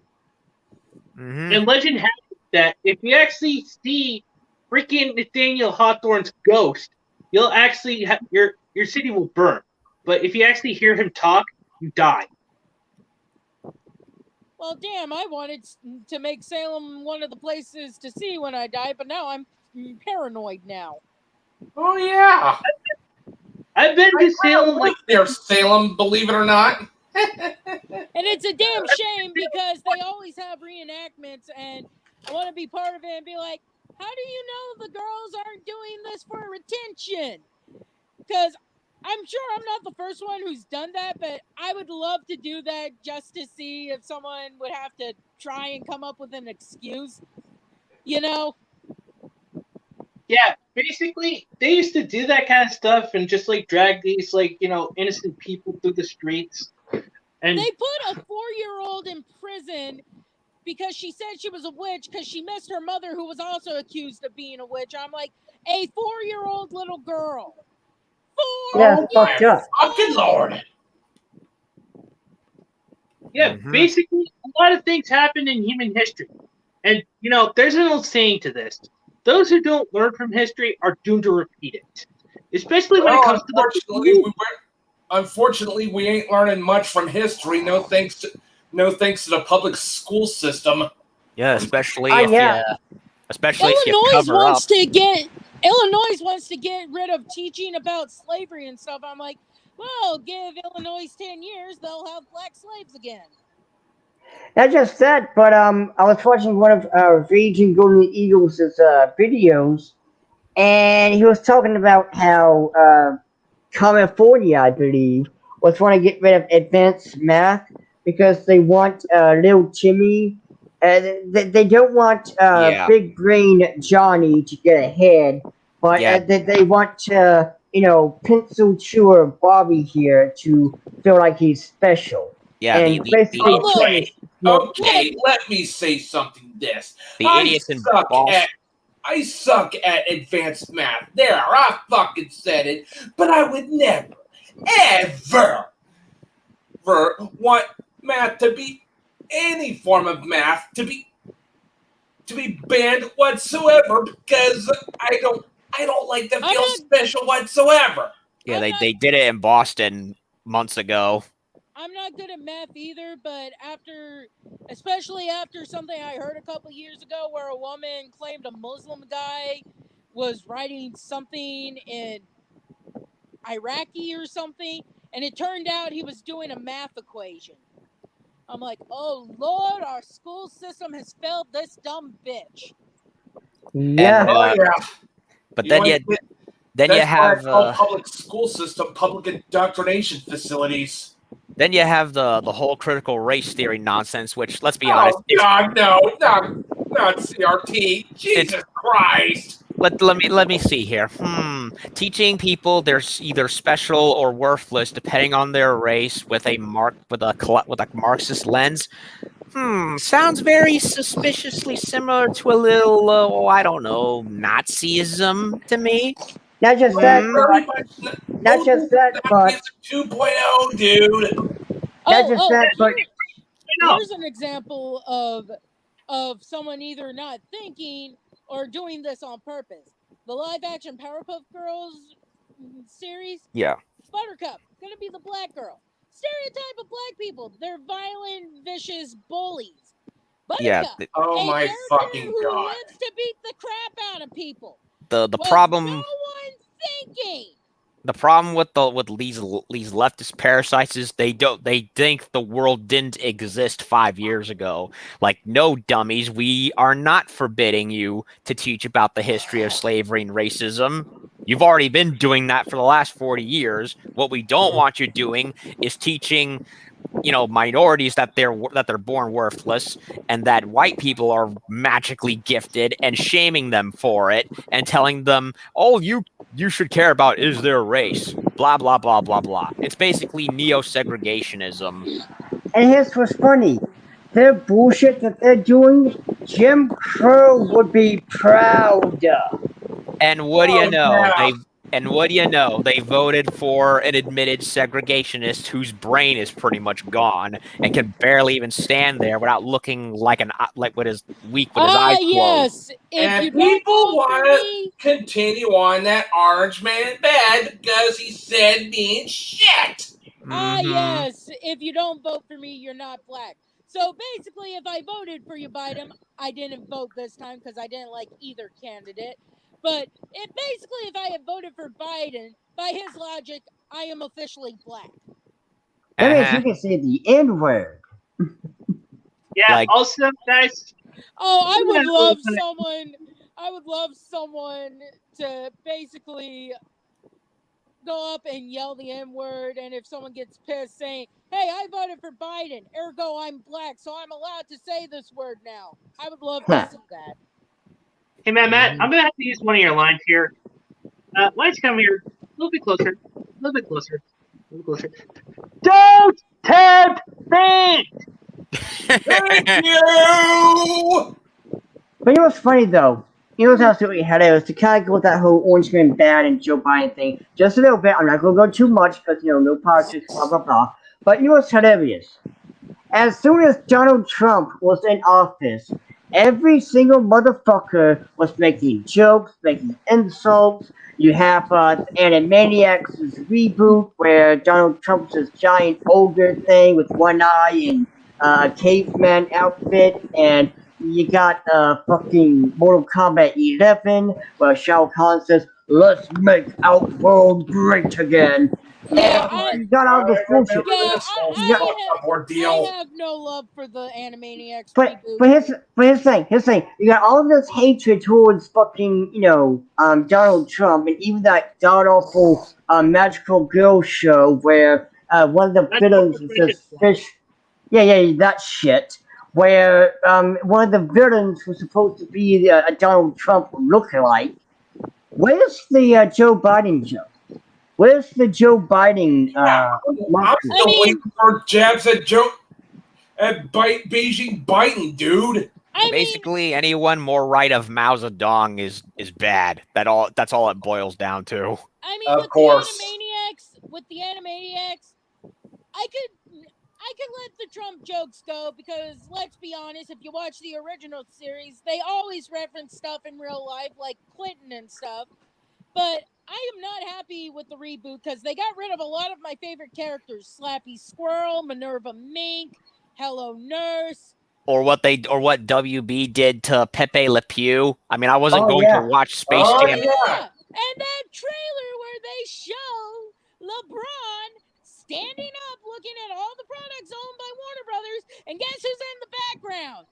Mm-hmm. And legend has it that if you actually see freaking Nathaniel Hawthorne's ghost, you'll actually your city will burn. But if you actually hear him talk, you die. Well, damn, I wanted to make Salem one of the places to see when I die, but now I'm paranoid now. Oh yeah, I've been to Salem Salem, believe it or not. And it's a damn shame because they always have reenactments, and I want to be part of it and be like, how do you know the girls aren't doing this for retention? Because I'm sure I'm not the first one who's done that, but I would love to do that just to see if someone would have to try and come up with an excuse. You know? Yeah, basically, they used to do that kind of stuff and just drag these innocent people through the streets. And they put a 4-year-old in prison because she said she was a witch because she missed her mother, who was also accused of being a witch. I'm like, a 4-year-old little girl. 4 Yeah, fucked up. Fucking Lord. Yeah, basically, a lot of things happen in human history. And, there's an old saying to this. Those who don't learn from history are doomed to repeat it. Especially when it comes to the... Unfortunately, we ain't learning much from history. No thanks to the public school system. Yeah, especially if you cover wants up. Illinois wants to get rid of teaching about slavery and stuff. I'm like, well, give Illinois 10 years, they'll have black slaves again. Not just that, but I was watching one of Raging Golden Eagles' videos, and he was talking about how California, I believe, was trying to get rid of advanced math because they want little Timmy. They don't want big brain Johnny to get ahead, but they want pencil chewer Bobby here to feel like he's special. Yeah, and basically, okay, let me say something. I suck at advanced math. There, I fucking said it. But I would never, ever want math to be any form of math to be banned whatsoever because I don't like to feel special whatsoever. Yeah, they did it in Boston months ago. I'm not good at math either, but especially after something I heard a couple years ago where a woman claimed a Muslim guy was writing something in Iraqi or something, and it turned out he was doing a math equation. I'm like, oh Lord, our school system has failed this dumb bitch. Yeah. But then you have public school system, public indoctrination facilities. Then you have the whole critical race theory nonsense, which, let's be honest, God, no, not CRT. Jesus Christ. Let me see here. Teaching people they're either special or worthless depending on their race with a Marxist lens. Sounds very suspiciously similar to a little, I don't know, Nazism to me. Not just that, Very but much. not just that, but It's 2.0, dude. not just that, but here's an example of someone either not thinking or doing this on purpose. The live action Powerpuff Girls series, Yeah. Buttercup, gonna be the black girl. Stereotype of black people. They're violent, vicious bullies. Yeah. Buttercup, Oh a my character fucking who god. lives to beat the crap out of people. The Was problem no one thinking. the problem with these leftist parasites is they think the world didn't exist 5 years ago. Like, no, dummies, we are not forbidding you to teach about the history of slavery and racism. You've already been doing that for the last 40 years. What we don't want you doing is teaching, minorities that they're born worthless and that white people are magically gifted, and shaming them for it and telling them, "Oh, you should care about is their race." Blah blah blah blah blah. It's basically neo-segregationism. and here's what's funny. Their bullshit that they're doing, Jim Crow would be proud. And what do you Oh, know? yeah. They voted for an admitted segregationist whose brain is pretty much gone and can barely even stand there without looking like with his eyes closed. Yes. If And you don't people vote for want me, to continue on that orange man bad because he said mean shit. yes. If you don't vote for me, you're not black. So basically, if I voted for you, Biden, I didn't vote this time because I didn't like either candidate. But if I had voted for Biden, by his logic, I am officially black. That means Uh-huh. you can say the N word. Yeah. Like- Also, guys. Oh, I would Yeah, love open it. someone. I would love someone to basically go up and yell the N word, and if someone gets pissed, saying, "Hey, I voted for Biden, ergo I'm black, so I'm allowed to say this word now." I would love to see that. Hey, Matt, I'm gonna have to use one of your lines here. Lights, come here. A little bit closer. A little bit closer. A little closer. Don't tempt fate. Thank you. But you know what's funny though? You know what's absolutely hilarious? To kind of go with that whole Orange Man bad and Joe Biden thing, just a little bit. I'm not going to go too much because, no politics, blah, blah, blah. But you know what's hilarious? As soon as Donald Trump was in office, every single motherfucker was making jokes, making insults. You have Animaniacs' reboot where Donald Trump's this giant ogre thing with one eye and a caveman outfit, and you got fucking Mortal Kombat 11 where Shao Kahn says, "Let's make our world great again." Yeah, And you got all this bullshit. I have no love for the Animaniacs But reboot. here's the thing. You got all this hatred towards fucking Donald Trump, and even that god awful magical girl show where one of the villains is this fish. Yeah, that shit. Where one of the villains was supposed to be a Donald Trump lookalike. Where's the Joe Biden joke? Where's the Joe Biden? I'm still waiting for jabs at Beijing Biden, dude. Basically, anyone more right of Mao Zedong is bad. That's all it boils down to. I mean, with the Animaniacs, I could let the Trump jokes go because let's be honest, if you watch the original series, they always reference stuff in real life like Clinton and stuff. But I am not happy with the reboot because they got rid of a lot of my favorite characters: Slappy Squirrel, Minerva Mink, Hello Nurse. Or what WB did to Pepe Le Pew. I mean, I wasn't going to watch Space Jam. Yeah. And that trailer where they show LeBron standing up looking at all the products owned by Warner Brothers, and guess who's in the background?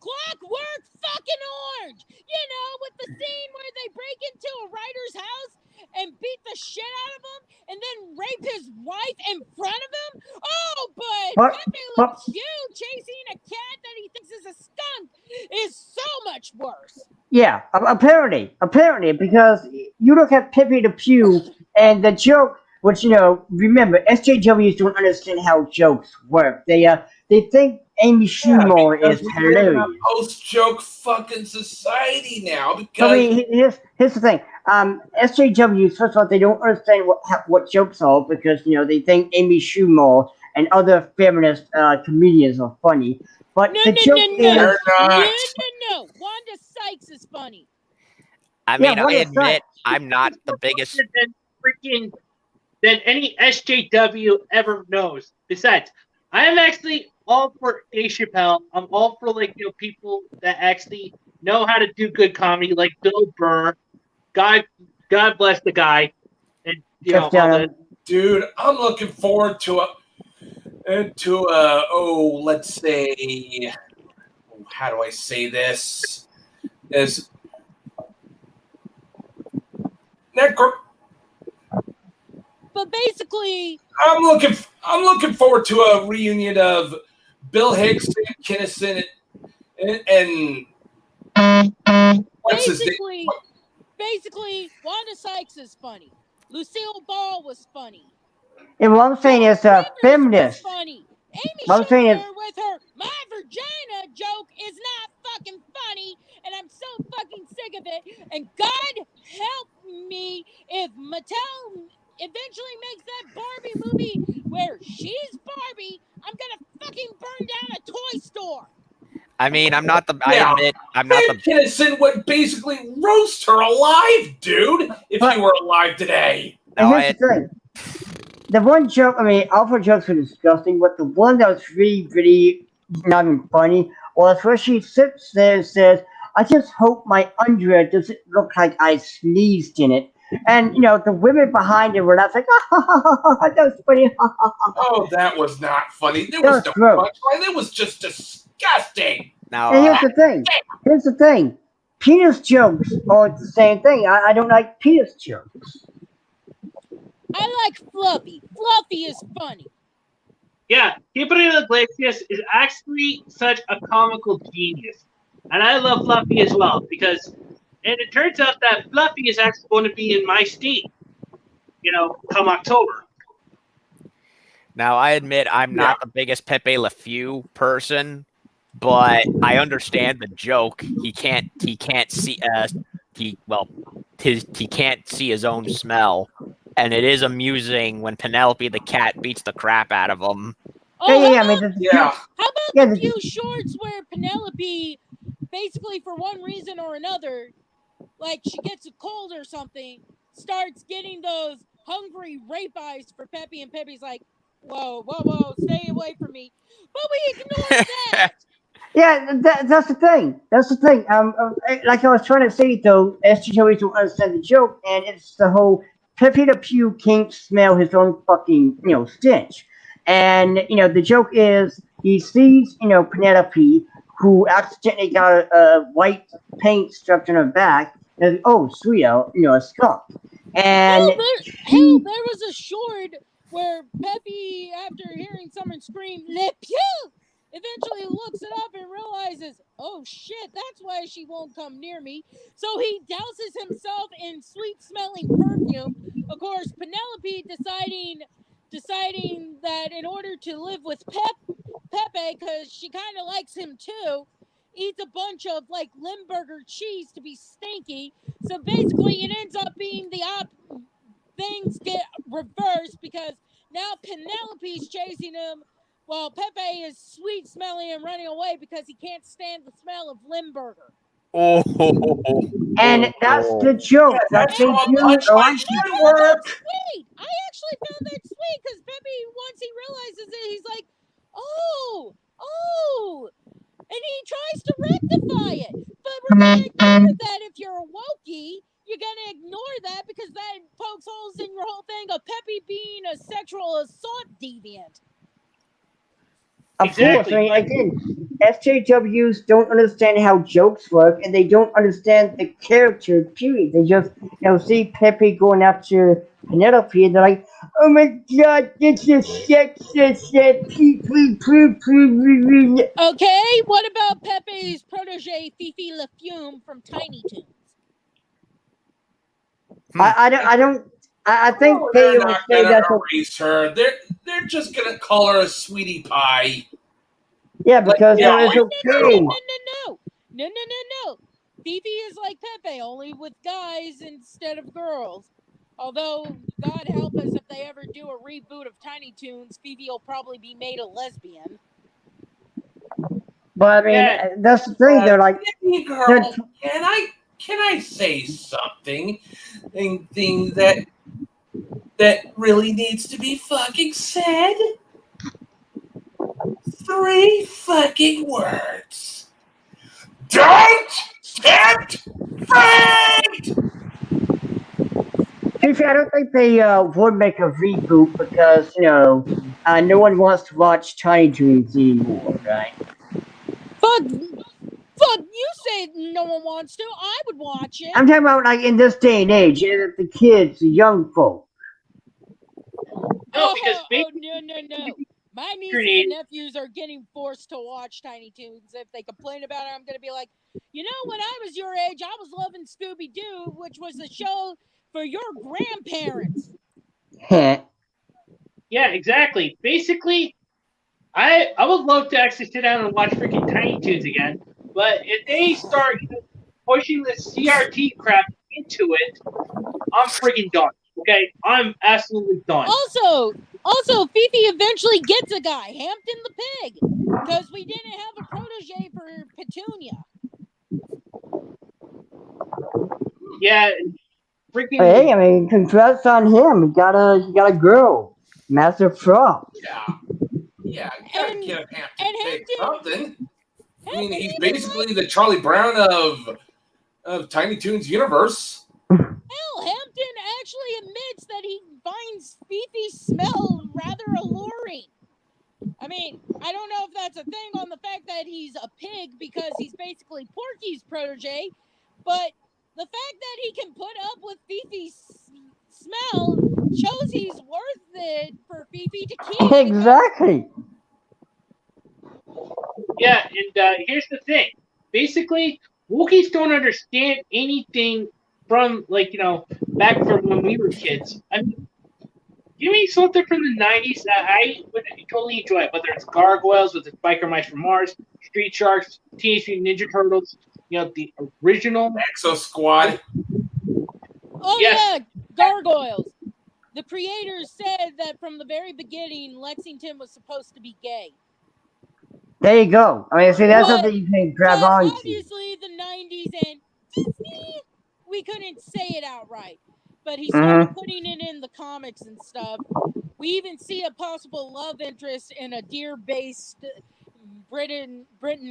Clockwork fucking Orange! You know, with the scene where they break into a writer's house and beat the shit out of him and then rape his wife in front of him? Oh, but Pepe Le Pew chasing a cat that he thinks is a skunk is so much worse. Yeah, apparently, because you look at Pepe Le Pew and the joke, which remember SJWs don't understand how jokes work. They they think Amy Schumer because is we live in a hilarious. post-joke fucking society now. I Because mean, here's the thing. SJWs, first of all, they don't understand what jokes are because they think Amy Schumer and other feminist comedians are funny. But No, the no, joke no, no. is, they're not. No. Wanda Sykes is funny. I Yeah, mean, I what is admit that? I'm not the biggest. Than any SJW ever knows. Besides, I am actually all for Dave Chappelle. I'm all for people that actually know how to do good comedy, like Bill Burr. God bless the guy, and Jeff all the Dunham. Dude, I'm looking forward to let's say, how do I say this? Is But basically, I'm looking forward to a reunion of Bill Hicks, Sam Kinison, and what's his name? basically, Wanda Sykes is funny. Lucille Ball was funny. And what I'm saying is, Rivers feminist. was funny. Amy What I'm saying is, Schumer with her "My Virginia" joke is not fucking funny, and I'm so fucking sick of it. And God help me if Mattel eventually makes that Barbie movie where she's Barbie, I'm gonna fucking burn down a toy store. I mean, I'm not the. I Yeah. admit I'm not Sam the. Kinison would basically roast her alive, dude, if But- you were alive today. No, and here's the thing. The one joke, I mean, all her jokes were disgusting, but the one that was really, really not even funny was where she sits there and says, I just hope my underwear doesn't look like I sneezed in it. And, the women behind her were not like, that was funny. Oh, that was not funny. There That was was no gross. punchline. It was just disgusting. now. And here's the thing. Penis jokes are the same thing. I don't like penis jokes. I like Fluffy. Fluffy is funny. Yeah, Gabriel Iglesias is actually such a comical genius. And I love Fluffy as well, and it turns out that Fluffy is actually going to be in my state, come October. Now, I admit I'm not the biggest Pepe Le Pew person, but I understand the joke. He can't see he can't see his own smell, and it is amusing when Penelope the cat beats the crap out of him. Oh, I mean, how about the the- few shorts where Penelope, basically for one reason or another, like she gets a cold or something, starts getting those hungry rape eyes for Peppy, and Peppy's like, whoa, stay away from me. But we ignored that. Yeah, that's the thing. That's the thing. Like I was trying to say though, SJW don't understand the joke, and it's the whole Pepe Le Pew can't smell his own fucking stench, and the joke is he sees Penelope who accidentally got a white paint strapped on her back, and oh sweet, a skunk, and Hell, there was a short where Peppy, after hearing someone scream "Le Pew," eventually looks it up and realizes, oh shit, that's why she won't come near me. So he douses himself in sweet-smelling perfume. Of course, Penelope deciding that in order to live with Pepe, because she kind of likes him too, eats a bunch of like Limburger cheese to be stinky. So basically, it ends up being things get reversed because now Penelope's chasing him while Pepe is sweet smelling and running away because he can't stand the smell of Limburger. Oh, and that's the joke that That's they how a do. punchline should work. Sweet! I actually found that sweet because Pepe, once he realizes it, he's like, oh, and he tries to rectify it. But we're gonna ignore that if you're a wokey. You're gonna ignore that because that pokes holes in your whole thing of Pepe being a sexual assault deviant. Of course, I mean, again, SJWs don't understand how jokes work, and they don't understand the character. Period. They just, see Pepe going after Penelope, and they're like, "Oh my God, this is sexist." Okay, what about Pepe's protege Fifi LaFume from Tiny Toons? I think Oh, they they're will not say gonna that's erase her. They're just gonna call her a sweetie pie. Yeah, because yeah, it's okay. No. Fifi is like Pepe, only with guys instead of girls. Although, God help us if they ever do a reboot of Tiny Toons, Fifi will probably be made a lesbian. But I mean, Yeah. that's the thing. They're like, Hey, girl, they're, can I say something? Thing that really needs to be fucking said? 3 fucking words. Don't tempt fate! Fifi, I don't think they would make a reboot because no one wants to watch Tiny Toons anymore, right? Fuck, you say no one wants to. I would watch it. I'm talking about like in this day and age, the kids, the young folk. No, because No. My nieces create- and nephews are getting forced to watch Tiny Toons. If they complain about it, I'm going to be like, when I was your age, I was loving Scooby Doo, which was a show for your grandparents. yeah, exactly. Basically, I would love to actually sit down and watch freaking Tiny Toons again, but if they start pushing the CRT crap into it, I'm freaking done. Okay, I'm absolutely done. Also, Fifi eventually gets a guy, Hampton the pig, because we didn't have a protege for Petunia. Yeah, freaking. Hey, I mean, congrats on him. He got a girl, massive prop. Yeah, gotta And- give and Hampton Pig something. I mean, he's Hampton basically the Charlie Brown of Tiny Toons universe. Hell, Hampton actually admits that he finds Fifi's smell rather alluring. I mean, I don't know if that's a thing on the fact that he's a pig because he's basically Porky's protege, but the fact that he can put up with Fifi's smell shows he's worth it for Fifi to keep. Exactly. Yeah, and here's the thing. Basically, Wookiees don't understand anything from back from when we were kids. I mean, give me something from the '90s that I would totally enjoy, whether it's Gargoyles, whether it's Biker Mice from Mars, Street Sharks, Teenage Mutant Ninja Turtles. The original. Exo Squad. Oh Yes. yeah, Gargoyles. The creators said that from the very beginning, Lexington was supposed to be gay. There you go. I mean, see, that's But- something you can grab But onto. obviously, the '90s and Disney, we couldn't say it outright. But he started putting it in the comics and stuff. We even see a possible love interest in a deer-based Britain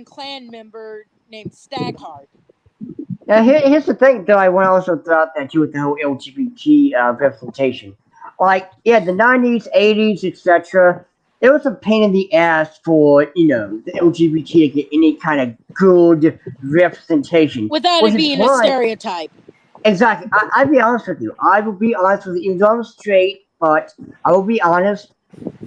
clan member named Stagheart. Now, here's the thing, though. I want to also throw out that too with the whole LGBT representation. Like, yeah, the '90s, '80s, etc. It was a pain in the ass for the LGBT to get any kind of good representation. Without Which it is being a why- stereotype. Exactly. I'll be honest with you. I will be honest with you. Even though I'm straight, but I will be honest.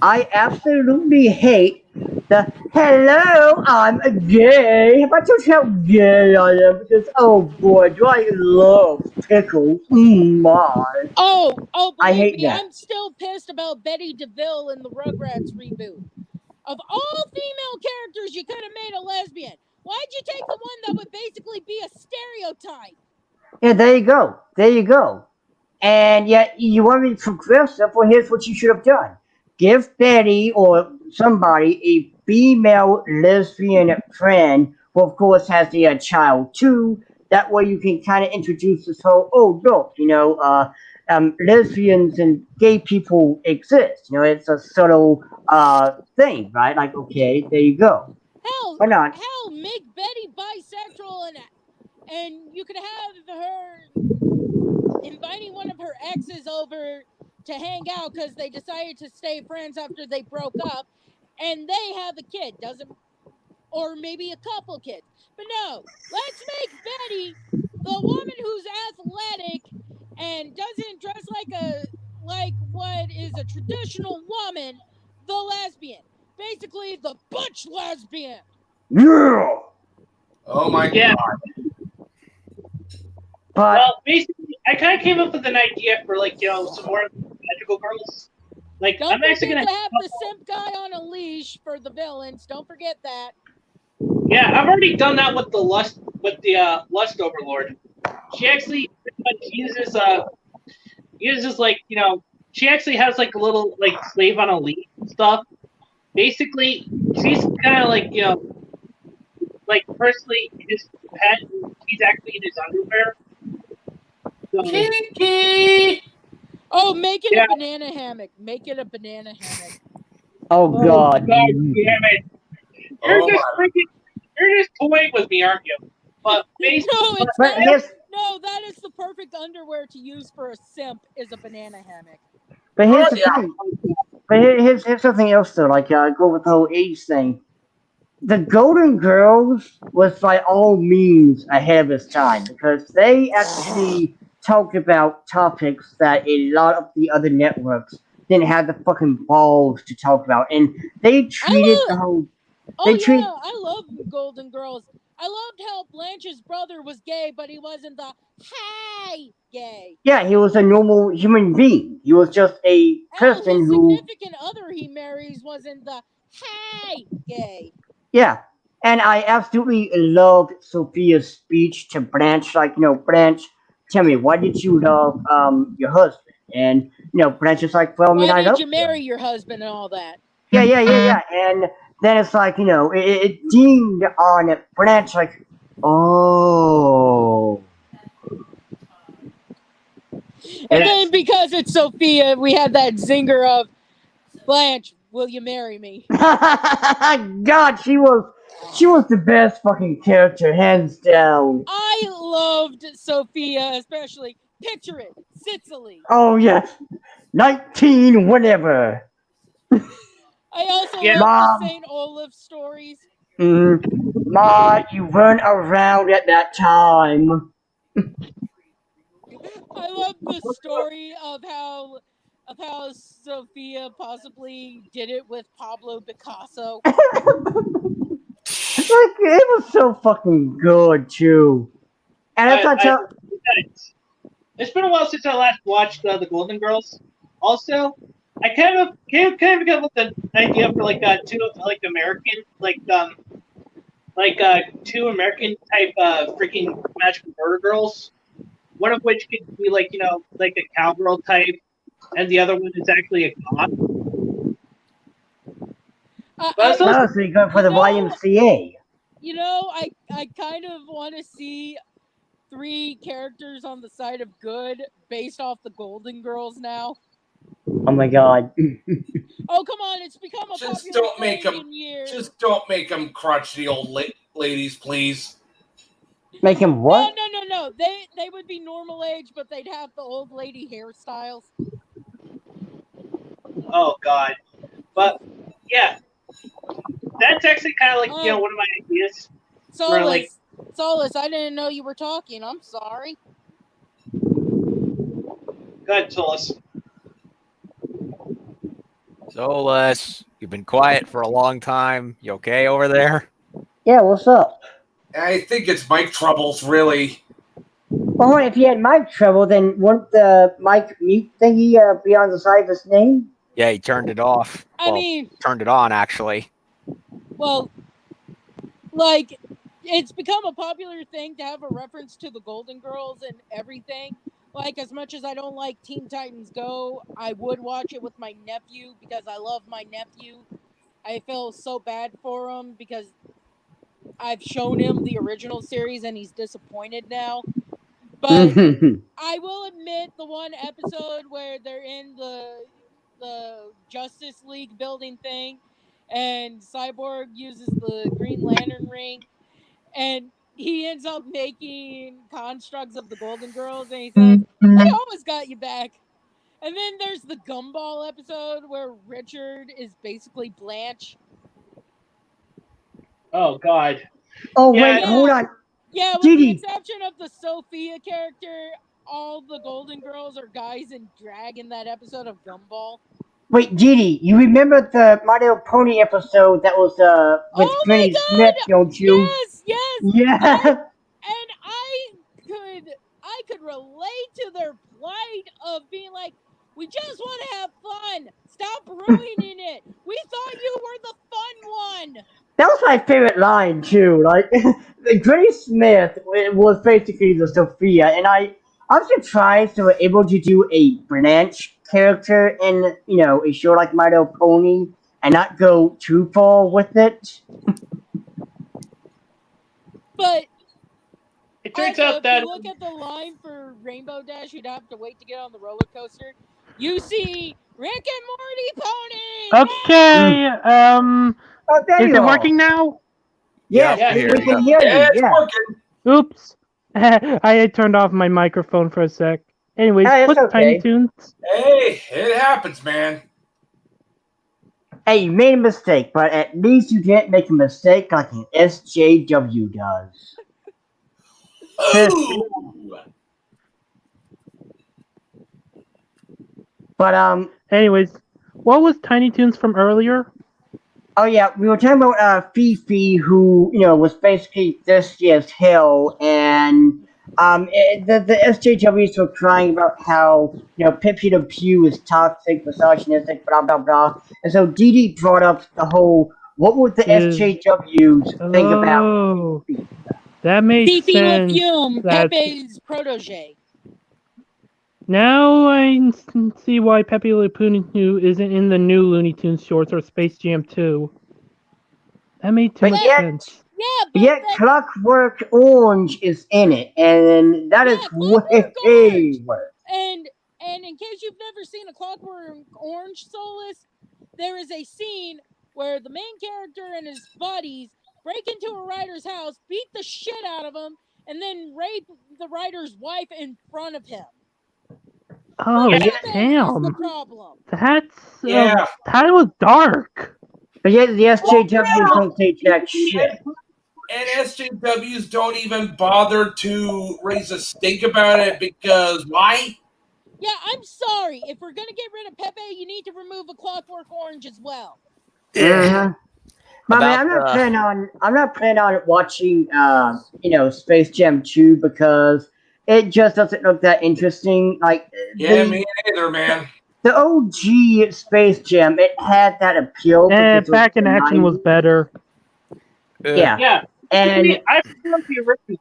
I absolutely hate the "Hello, I'm a gay." Have I told you how gay I am? Because oh boy, do I love pickles. My. Oh, I believe hate me, that. I'm still pissed about Betty DeVille in the Rugrats reboot. Of all female characters, you could have made a lesbian. Why'd you take the one that would basically be a stereotype? Yeah, there you go. There you go. And yet you want me to progressive? Well, here's what you should have done: give Betty or somebody a female lesbian friend, who of course has a child too. That way you can kind of introduce this whole, oh look, lesbians and gay people exist. It's a subtle thing, right? Like, okay, there you go. Why not? Hell, make Betty bisexual and you could have her inviting one of her exes over to hang out because they decided to stay friends after they broke up, and they have a kid, or maybe a couple kids. But no, let's make Betty the woman who's athletic and doesn't dress like what is a traditional woman, the lesbian. Basically, the butch lesbian. Yeah. Oh my Yeah. god. But Well, basically, I kind of came up with an idea for some more magical girls. Like, Don't I'm actually forget gonna. to have the simp guy on a leash for the villains. Don't forget that. Yeah, I've already done that with the lust overlord. She actually pretty much uses like, she actually has like a little like slave on a leash and stuff. Basically, she's kind of like, like personally his pet. He's actually in his underwear. So, Kinky. Oh, make it Yeah. a banana hammock. Make it a banana hammock. Oh God. God damn it! Oh my. You're just toying with me, aren't you? But basically, No, it's But not. here's No, that is the perfect underwear to use for a simp. Is a banana hammock. but here's the Yeah. thing. But here's something else though. Like go with the whole age thing. The Golden Girls was by all means ahead of its time because they actually talked about topics that a lot of the other networks didn't have the fucking balls to talk about, and they treated I the love. whole. Oh They yeah, treat I love Golden Girls. I loved how Blanche's brother was gay, but he wasn't the hey gay. yeah, he was a normal human being. He was just a Hell, person his who significant other he marries wasn't the hey gay. yeah. And I absolutely loved Sophia's speech to Blanche, like, Blanche, tell me, why did you love your husband? And Blanche is like, well, I mean, Why I did love you marry your husband and all that? yeah. And then it's like, it dinged on Blanche, like, oh. And then because it's Sophia, we had that zinger of Blanche, will you marry me? God, she was the best fucking character, hands down. I loved Sophia, especially. Picture it, Sicily. Oh yes, 19 whatever. I also Yeah. love the Mom, St. Olaf stories. Ma, you weren't around at that time. I love the story of how Sophia possibly did it with Pablo Picasso. Like, it was so fucking good too. And that's not tell. it's been a while since I last watched the Golden Girls. Also, I kind of got with the idea for like two like American two American type freaking magical murder girls. One of which could be like like a cowgirl type, and the other one is actually a goth. But Oh, so you go for the YMCA. I kind of want to see 3 characters on the side of good based off the Golden Girls now. Oh my god. Oh, come on, it's become a Just popular don't make thing them. in years. Just don't make them crotchety old ladies, please. Make him what? No. They would be normal age, but they'd have the old lady hairstyles. oh god, but yeah, that's actually kind of like one of my ideas. Where, like, Solus, I didn't know you were talking. I'm sorry. go ahead, Solus. Solus, you've been quiet for a long time. You okay over there? Yeah, what's up? I think it's mic troubles, really. Well, if he had mic trouble, then wouldn't the mic mute thingy be on the side of his name? Yeah, he turned it off. I mean, turned it on actually. well, like, it's become a popular thing to have a reference to the Golden Girls and everything. Like, as much as I don't like Teen Titans Go, I would watch it with my nephew because I love my nephew. I feel so bad for him because I've shown him the original series and he's disappointed now. But I will admit the one episode where they're in the Justice League building thing and Cyborg uses the Green Lantern ring and he ends up making constructs of the Golden Girls and he says, "We always got you back." And then there's the Gumball episode where Richard is basically Blanche. Oh god. Oh wait, hold on. Yeah, with the Didi. exception of the Sophia character, all the Golden Girls are guys in drag in that episode of Gumball. Wait, Didi, you remember the My Little Pony episode that was with Oh Granny my God! Smith, don't you? Yes. Yeah. And I could relate to their plight of being like, we just want to have fun. Stop ruining it. We thought you were the fun one. That was my favorite line too. Like Grace Smith was basically the Sophia, and I'm surprised they were able to do a Branch character in a show like My Little Pony and not go too far with it. But It turns also, out that if you look at the line for Rainbow Dash, you'd have to wait to get on the roller coaster. You see Rick and Morty pony. Okay. Oh, there Is you it are. working now? Yes, Yeah, we here can you hear Yeah, you. it's Yeah. working. Oops. I had turned off my microphone for a sec. Anyways, It's what's Tiny okay. Toons? Hey, it happens, man. Hey, you made a mistake, but at least you didn't make a mistake like an SJW does. Ooh. But Anyways, what was Tiny Toons from earlier? oh yeah, we were talking about Fifi, who was basically thirsty as hell, and the SJWs were crying about how Pepe Le Pew is toxic, misogynistic, blah blah blah, and so Dee Dee brought up the whole what would the Is SJWs think about oh, Fifi? that makes Fifi Le sense. Fume, That Pepe's protege. now I see why Pepe Le Pew isn't in the new Looney Tunes shorts or Space Jam 2. That made too But much yet, sense. Yeah, but yet Clockwork Orange is in it, and that is Clockwork way Orange! worse. And in case you've never seen a Clockwork Orange Solus, there is a scene where the main character and his buddies break into a writer's house, beat the shit out of him, and then rape the writer's wife in front of him. Oh, But yet, Pepe is the damn. problem. That's Yeah. that was dark. but yet the SJWs don't say jack shit. And SJWs don't even bother to raise a stink about it because why? Yeah, I'm sorry. If we're gonna get rid of Pepe, you need to remove a Clockwork Orange as well. Mhm. But I mean, About I'm not planning on watching, Space Jam 2 because it just doesn't look that interesting. Like Yeah, me neither, man. the OG Space Jam, it had that appeal. because it was Back in the action was 90s. better. Yeah, yeah, and I love the original.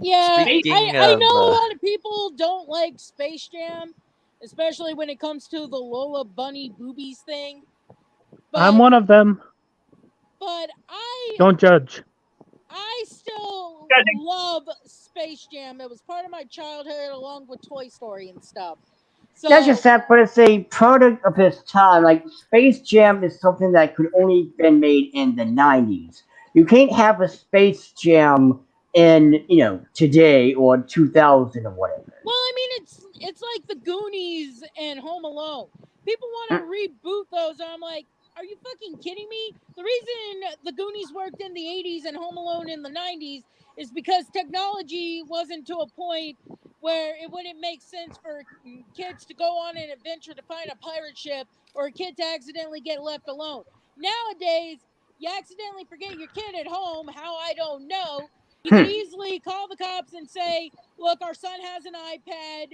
Yeah, Speaking I of, know a lot of people don't like Space Jam, especially when it comes to the Lola Bunny boobies thing. I'm But one of them. but Don't judge. I still Yeah, love Space Jam. It was part of my childhood along with Toy Story and stuff. not So just that, but it's a product of its time. Like Space Jam is something that could only been made in the 90s. You can't have a Space Jam in today or 2000 or whatever. well, I mean it's like the Goonies and Home Alone. People want to reboot those, and I'm like, are you fucking kidding me? The reason the Goonies worked in the 80s and Home Alone in the 90s is because technology wasn't to a point where it wouldn't make sense for kids to go on an adventure to find a pirate ship or a kid to accidentally get left alone. Nowadays, you accidentally forget your kid at home, how I don't know. You could easily call the cops and say, look, our son has an iPad.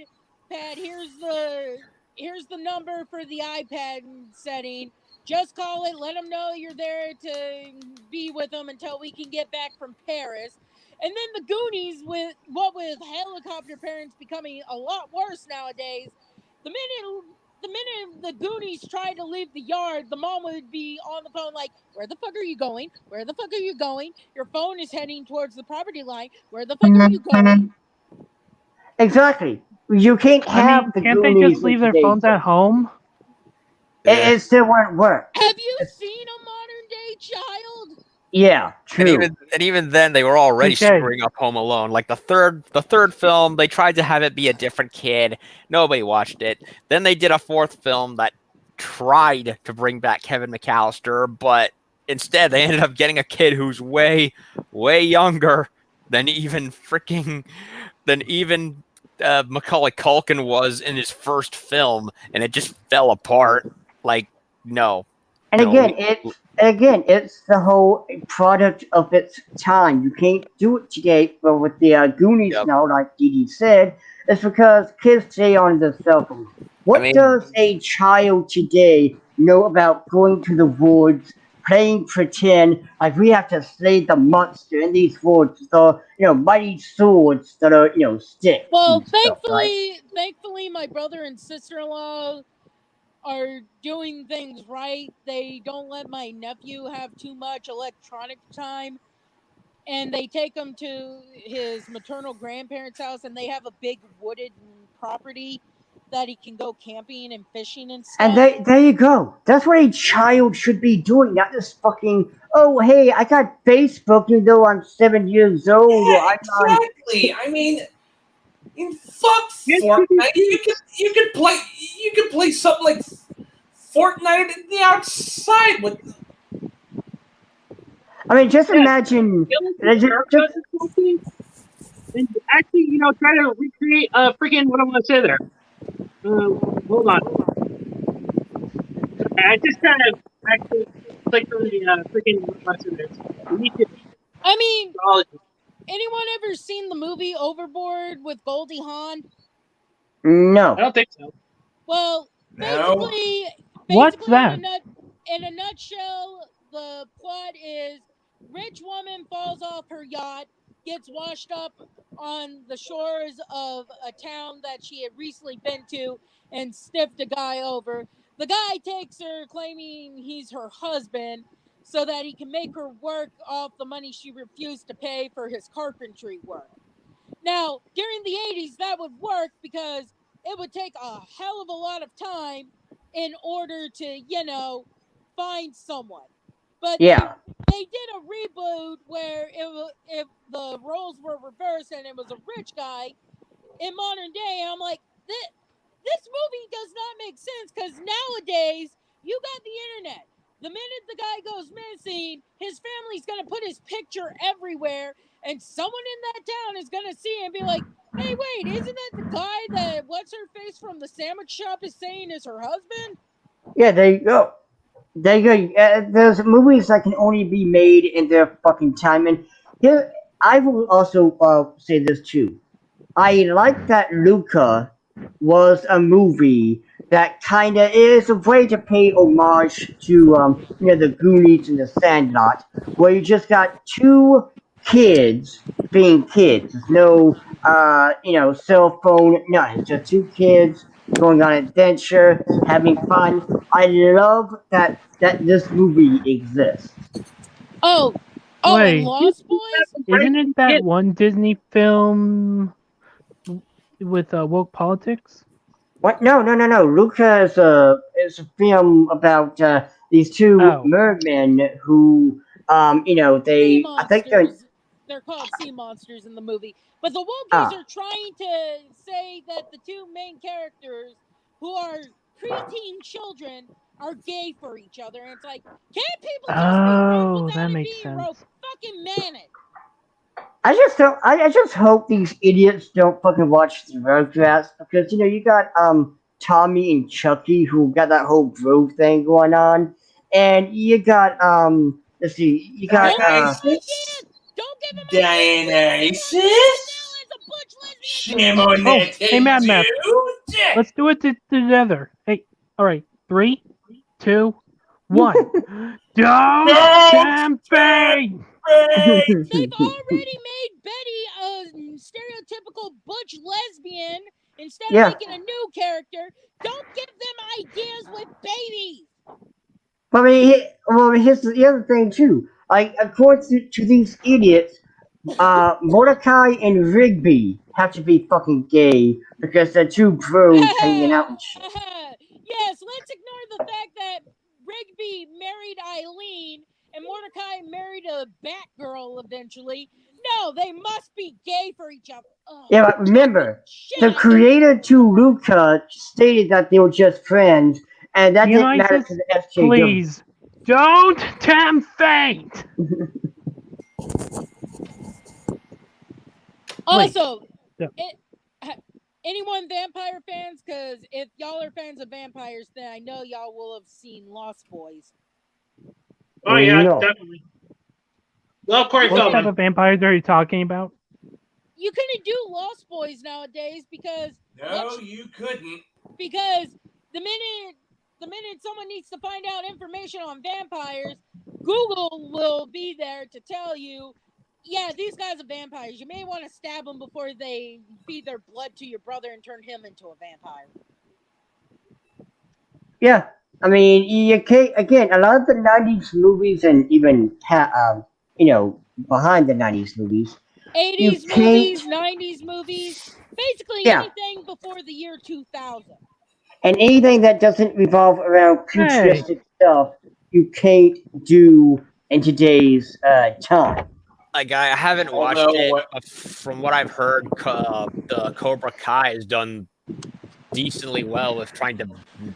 Here's the number for the iPad setting. Just call it. Let them know you're there to be with them until we can get back from Paris. And then the Goonies, with helicopter parents becoming a lot worse nowadays, the minute the Goonies tried to leave the yard, the mom would be on the phone like, "Where the fuck are you going? Where the fuck are you going? Your phone is heading towards the property line. Where the fuck are you going?" Exactly. You can't I have mean, the can't they Goonies just in leave their today's phones at home? It still won't work. Have you seen a modern day child? Yeah, and true. even then they were already Touche. screwing up Home Alone. Like the third film, they tried to have it be a different kid. Nobody watched it. Then they did a fourth film that tried to bring back Kevin McAllister, but instead they ended up getting a kid who's way younger than even Macaulay Culkin was in his first film, and it just fell apart. Like no. And No, it's the whole product of its time. You can't do it today, but with the Goonies Yep. now, like Dee Dee said, it's because kids stay on their cell phones What does a child today know about going to the woods, playing pretend, like we have to slay the monster in these woods with the mighty swords that are sticks Well, and stuff, right? thankfully, my brother and sister-in-law are doing things right. They don't let my nephew have too much electronic time, and they take him to his maternal grandparents' house, and they have a big wooded property that he can go camping and fishing and And stuff. there you go. That's what a child should be doing, not just fucking. Oh, hey, I got Facebook, even though I'm 7 years old, or Yeah, I'm on. exactly. I mean, fuck Yes, Fortnite. You can play something like Fortnite in the outside with. I mean, just yes. imagine. Get like a haircut or something, and actually, try to recreate freaking what I want to say there. Hold on. I just kind of actually clicked on the freaking lesson there. We need to I mean, acknowledge. anyone ever seen the movie Overboard with Goldie Hawn? I No. don't think so. Well, No. What's that? in a nutshell, the plot is rich woman falls off her yacht, gets washed up on the shores of a town that she had recently been to, and stiffed a guy over. The guy takes her, claiming he's her husband, so that he can make her work off the money she refused to pay for his carpentry work. Now, during the 80s, that would work because it would take a hell of a lot of time in order to, find someone. But Yeah. they did a reboot where if the roles were reversed and it was a rich guy in modern day, I'm like, this movie does not make sense because nowadays you got the internet. The minute the guy goes missing, his family's gonna put his picture everywhere, and someone in that town is gonna see and be like, "Hey, wait, isn't that the guy that what's her face from the sandwich shop is saying is her husband?" Yeah, there you go. There you go. There's movies that can only be made in their fucking time. And here, I will also say this too. I like that Luca was a movie that kind of is a way to pay homage to the Goonies and the Sandlot, where you just got two kids being kids. There's no cell phone, nothing. Just two kids going on adventure, having fun. I love that this movie exists. Oh, and Wait, Lost Boys. isn't it that one Disney film with woke politics? What? No, no, no, no. Luca is a film about these two Oh. mermen who Sea I think monsters. They're called sea monsters in the movie. But the wokies are trying to say that the two main characters, who are preteen children, are gay for each other. And it's like, can't people just be friends without that it makes being sense. fucking manic? I just don't. I just hope these idiots don't fucking watch the Rugrats because you got Tommy and Chucky who got that whole grove thing going on, and you got let's see, you got Dionysus. Don't give him ideas. Dionysus. As a butch lesbian. Oh, hey, Mad Max. Dude. Let's do it together. Hey, all right. 3, 2, 1. Don't tempt fate! They've already made Betty a stereotypical butch lesbian instead of making a new character. Don't give them ideas with babies. I mean, here's the other thing too. Like, according to these idiots, Mordecai and Rigby have to be fucking gay because they're two bros hanging out and shit. Yes, let's ignore the fact that Rigby married Eileen and Mordecai married a Batgirl eventually. No, they must be gay for each other. Ugh, Yeah, but remember, the creator to Luca stated that they were just friends, and that didn't matter to the SJW. Please, don't tempt fate! Also, anyone vampire fans? Because if y'all are fans of vampires, then I know y'all will have seen Lost Boys. Oh yeah, definitely. Well, Corey What type of vampires are you talking about? You couldn't do Lost Boys nowadays because no, you couldn't. Because the minute someone needs to find out information on vampires, Google will be there to tell you, yeah, these guys are vampires. You may want to stab them before they feed their blood to your brother and turn him into a vampire. Yeah, I mean, you can't, again, a lot of the '90s movies and even behind the '90s movies, you 80s can't. movies, 90s movies, basically Yeah, anything before the year 2000. and anything that doesn't revolve around Hey, futuristic stuff, you can't do in today's time. Like I haven't watched Although, it, but from what I've heard, the Cobra Kai has done decently well with trying to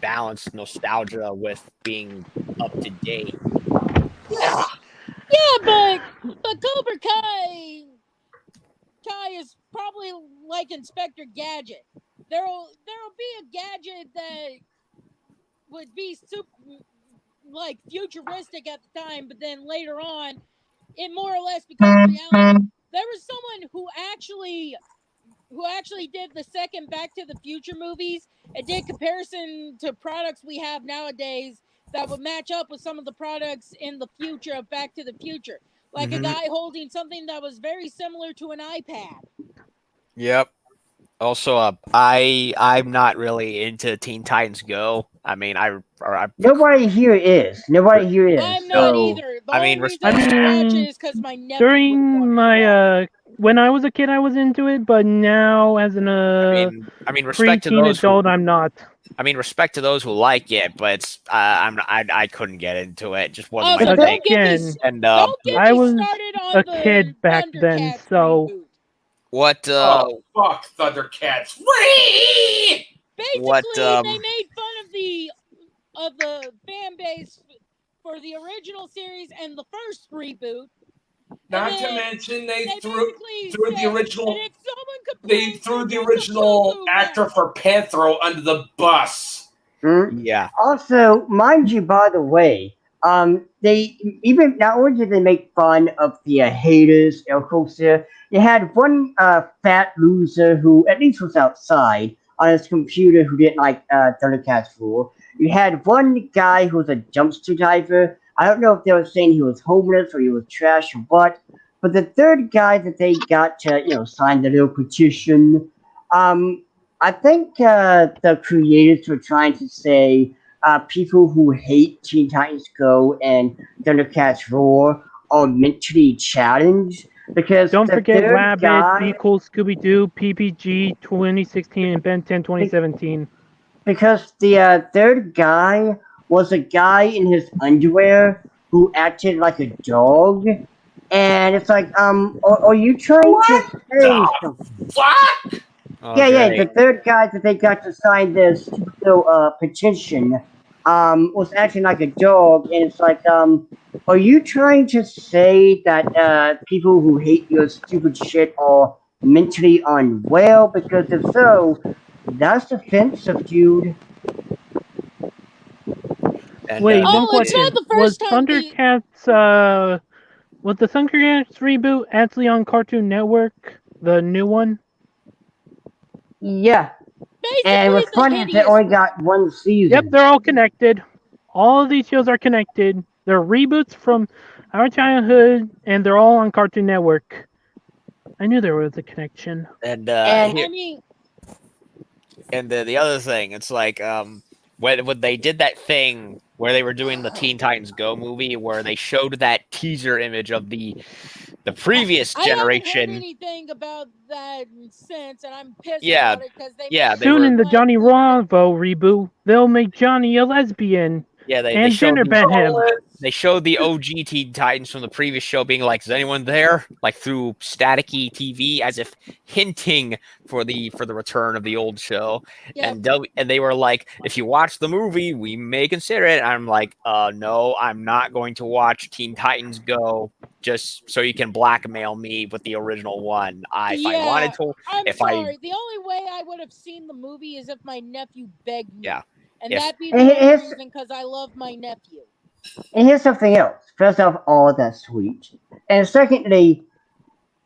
balance nostalgia with being up to date. Yeah, but Cobra Kai is probably like Inspector Gadget. There'll be a gadget that would be super like futuristic at the time, but then later on it more or less becomes reality. There was someone who actually did the second Back to the Future movies and did comparison to products we have nowadays that would match up with some of the products in the future of Back to the Future. Like a guy holding something that was very similar to an iPad. Yep. Also, I'm not really into Teen Titans Go. I mean, Nobody here is. Nobody here is. I'm not So either. The I only mean, reason I I watch it mean, is because my nephew during would want my when I was a kid, I was into it, but now as an I mean, respect to preteen those who, adult, I'm not. I mean, respect to those who like it, but it's, I couldn't get into it. It just wasn't Also, my But thing. again, And don't get I me was started on a the kid back then, Thundercats so reboot. what oh fuck, Thundercats! Whee! Basically, they made fun of the fan base for the original series and the first reboot. Not to mention they threw basically the said original. that if someone could They play threw the Professor original Fugu actor well, for Panthro under the bus. yeah. Also, mind you, by the way, they even not only did they make fun of the haters, of course, you had one fat loser who at least was outside on his computer who didn't like Thundercats 4. You had one guy who was a dumpster diver. I don't know if they were saying he was homeless or he was trash or what, but the third guy that they got to sign the little petition, I think the creators were trying to say people who hate Teen Titans Go and Thundercats Roar are mentally challenged because don't the forget third Wabbit, Be guy, Cool, Scooby Doo, PPG 2016, and Ben 10 2017. because the third guy was a guy in his underwear who acted like a dog, and it's like, are you trying to say something? Fuck! Oh, Yeah, great. the third guy that they got to sign this stupid little petition was acting like a dog, and it's like, are you trying to say that people who hate your stupid shit are mentally unwell? Because if so, that's offensive, dude. And Wait, one oh, it's not question: the Was first time was the Thundercats reboot actually on Cartoon Network, the new one? Yeah, and basically what's the funny is they hideous only got one Yep, season. they're all connected. All of these shows are connected. They're reboots from our childhood, and they're all on Cartoon Network. I knew there was a connection. and And here, I mean, and the other thing, it's like when they did that thing where they were doing the Teen Titans Go movie, where they showed that teaser image of the previous I haven't heard generation. anything about that since, and I'm pissed Yeah, about it because they yeah, made they Soon were. in the like Johnny Bravo reboot, they'll make Johnny a lesbian Yeah, they and showed gender bend him. they showed the OG Teen Titans from the previous show being like, "Is anyone there?" Like through staticky TV, as if hinting for the return of the old show. Yep. And they were like, "If you watch the movie, we may consider it." And I'm like, no, I'm not going to watch Teen Titans Go just so you can blackmail me with the original one. If I wanted to, I'm if sorry. The only way I would have seen the movie is if my nephew begged me. Yeah. And If- that'd be And the only here's- reason because I love my nephew. And here's something else. First off, all that's sweet. And secondly,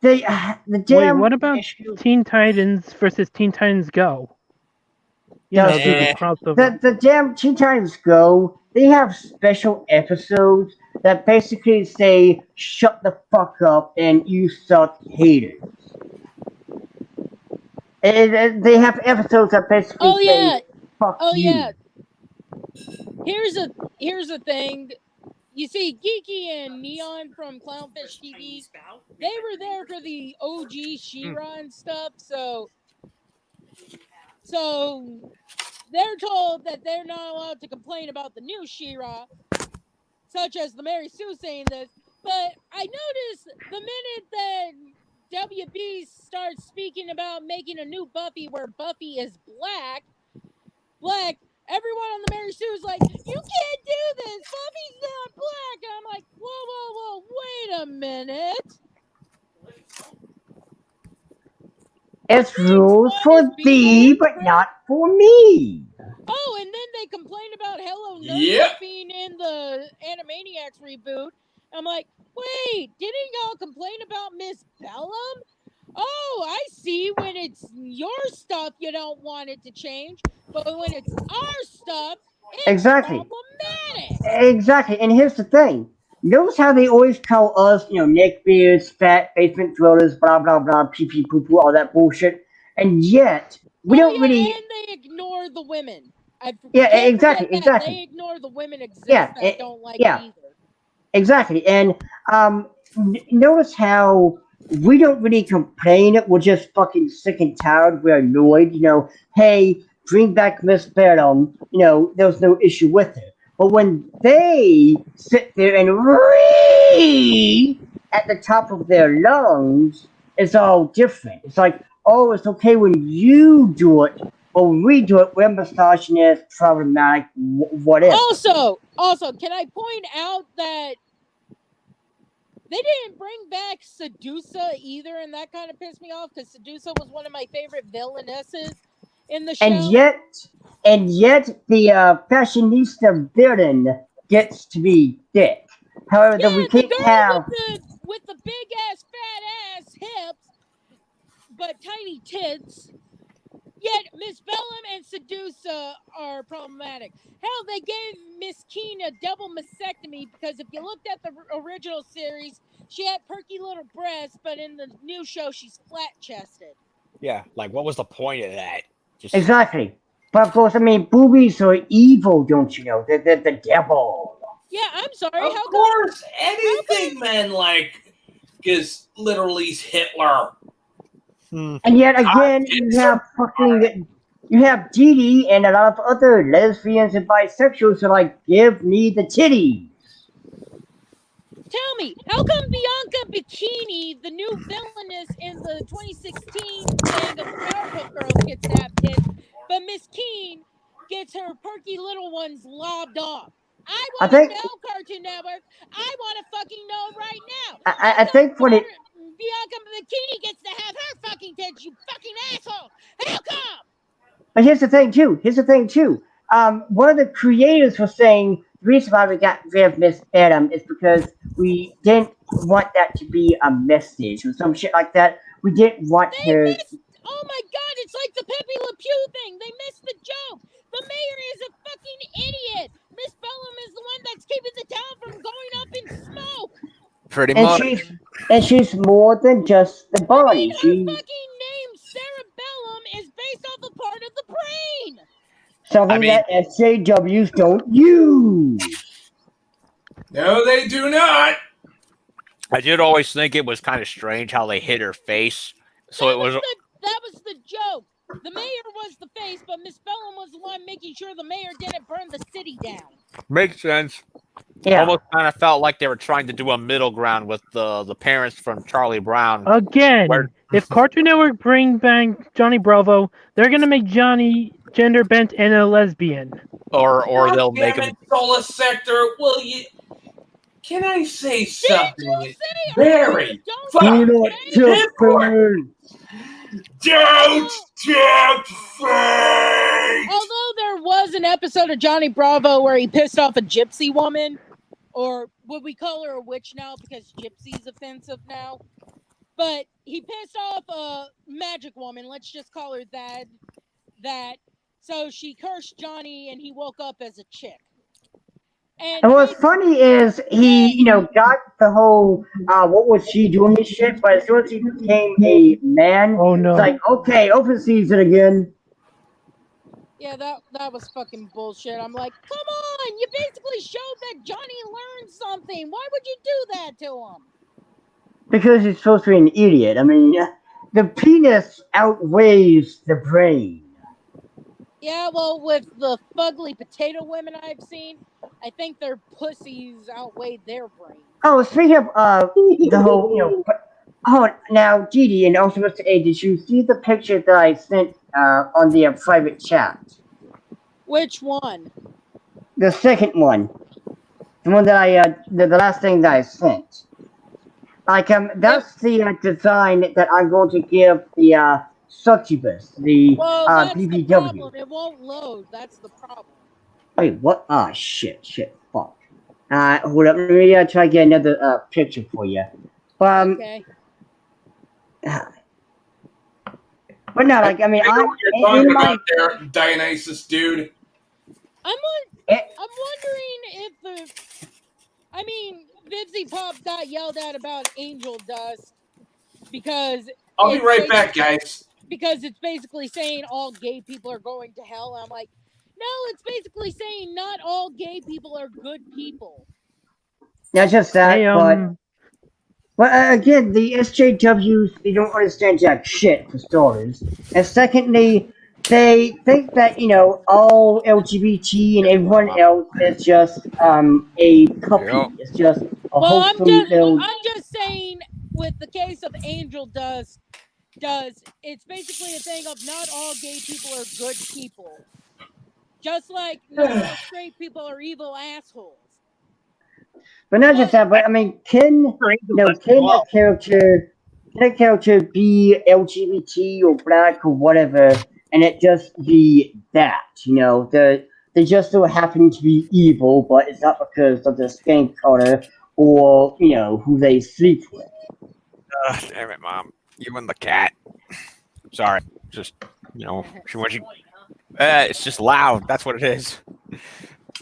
the Wait, damn what about issue. Teen Titans versus Teen Titans Go? You know, Does do the Eh. crossover. the damn Teen Titans Go, they have special episodes that basically say, shut the fuck up and you suck haters. And they have episodes that basically Oh say, yeah, fuck oh you. yeah. Here's a thing. You see, Geeky and Neon from Clownfish TV, they were there for the OG She-Ra and stuff. So they're told that they're not allowed to complain about the new She-Ra, such as the Mary Sue saying this. But I noticed the minute that WB starts speaking about making a new Buffy where Buffy is black, everyone on the Mary Sue's like, you can't do this. Buffy's not black. And I'm like, whoa, wait a minute. It's Six rules for Flags thee, Behold, but right? not for me. Oh, and then they complain about Hello Nurse Yep. being in the Animaniacs reboot. I'm like, wait, didn't y'all complain about Miss Bellum? Oh, I see. When it's your stuff, you don't want it to change, but when it's our stuff, it's Exactly. problematic. Exactly. And here's the thing. Notice how they always call us, neckbeards, fat, basement dwellers, blah, blah, blah, pee pee poo poo, all that bullshit. And yet, we Oh don't yeah, really. and they ignore the women. Yeah, Can't exactly, forget that exactly. they ignore the women exist Yeah, that don't like yeah. it either. Exactly. And notice how we don't really complain. We're just fucking sick and tired. We're annoyed. Hey, bring back Miss Bottom. There's no issue with her. But when they sit there and read at the top of their lungs, it's all different. It's like, oh, it's okay when you do it, but when we do it, we're misogynist, problematic, whatever. Also, can I point out that they didn't bring back Sedusa either, and that kind of pissed me off because Sedusa was one of my favorite villainesses in the show. And yet the fashionista villain gets to be dick. However, Yeah, we the can't girl have. with the big ass fat ass hips, but tiny tits. Yet Miss Bellum and Sedusa are problematic. Hell, they gave Miss Keen a double mastectomy because if you looked at the original series, she had perky little breasts, but in the new show, she's flat chested. Yeah, like what was the point of that? Just Exactly. But of course, I mean, boobies are evil, don't you know? They're the devil. Yeah, I'm sorry. Of How come? course, anything man like is literally Hitler. And yet again, you have fucking. You have Dee Dee and a lot of other lesbians and bisexuals who are like, give me the titties. Tell me, how come Bianca Bikini, the new villainess in the 2016 thing of the Powerpuff Girls, gets to have tits, but Miss Keen gets her perky little ones lobbed off? I I want to think know, Cartoon Network. I want to fucking know right now. I think what it Bianca Bikini gets to have her fucking tits, you fucking asshole? How come? But here's the thing too. One of the creators was saying the reason why we got rid of Miss Adam is because we didn't want that to be a message or some shit like that. We didn't want They her. missed. Oh my god, it's like the Pepe Le Pew thing. They missed the joke. The mayor is a fucking idiot. Miss Bellum is the one that's keeping the town from going up in smoke. pretty And much. she's more than just the I mean, body. her She's fucking name, Sarah Bellum, is based off a part of the brain. something I mean, that SJWs don't use. No, they do not. I did always think it was kind of strange how they hit her face. So it was That was the joke. The mayor was the face, but Miss Bellum was the one making sure the mayor didn't burn the city down. makes sense. Yeah. Almost kind of felt like they were trying to do a middle ground with the parents from Charlie Brown. Again, Where- if Cartoon Network bring back Johnny Bravo, they're gonna make Johnny gender bent and a lesbian. or God they'll make damn him it, Solar Sector. Will you? Can I say Did something? you say Very don't fuck Do not important. Don't tempt fate. Although there was an episode of Johnny Bravo where he pissed off a gypsy woman, or would we call her a witch now because gypsy's offensive now? But he pissed off a magic woman, let's just call her that So she cursed Johnny, and he woke up as a chick. And what's funny is he, got the whole, what was she doing his shit, but as soon as he became a man, Oh no! it's like, okay, open season again. Yeah, that was fucking bullshit. I'm like, come on! You basically showed that Johnny learned something. Why would you do that to him? Because he's supposed to be an idiot. I mean, the penis outweighs the brain. Yeah, well, with the fugly potato women I've seen, I think their pussies outweigh their brains. Oh, speaking of the whole, oh, now, Didi, and also Mr. A, did you see the picture that I sent on the private chat? Which one? The second one. The one that the last thing that I sent. Like, that's the design that I'm going to give the succubus, the Well, that's the BBW. problem. It won't load. That's the problem. Wait, what? Ah, shit, fuck. Hold up, let me try to get another picture for you. Okay. But no, like, I mean, I know what you're talking about there, Dionysus, dude. I'm wondering if I mean, Vivzy Pop got yelled at about angel dust because I'll be right back, guys. Because it's basically saying all gay people are going to hell. I'm like, no, it's basically saying not all gay people are good people. Not just that, but again, the SJWs, they don't understand jack shit, for starters. And secondly, they think that, all LGBT and everyone else is just a puppy. Yep. It's just a Well, wholesome little... I'm just saying, with the case of angel dust, it's basically a thing of not all gay people are good people. Just like not all straight people are evil assholes. But not just that, but I mean, can that character be LGBT or black or whatever, and it just be that, they just so happen to be evil, but it's not because of their skin color or, who they sleep with. Damn it, Mom. You and the cat. Sorry. Just, it's just loud. That's what it is.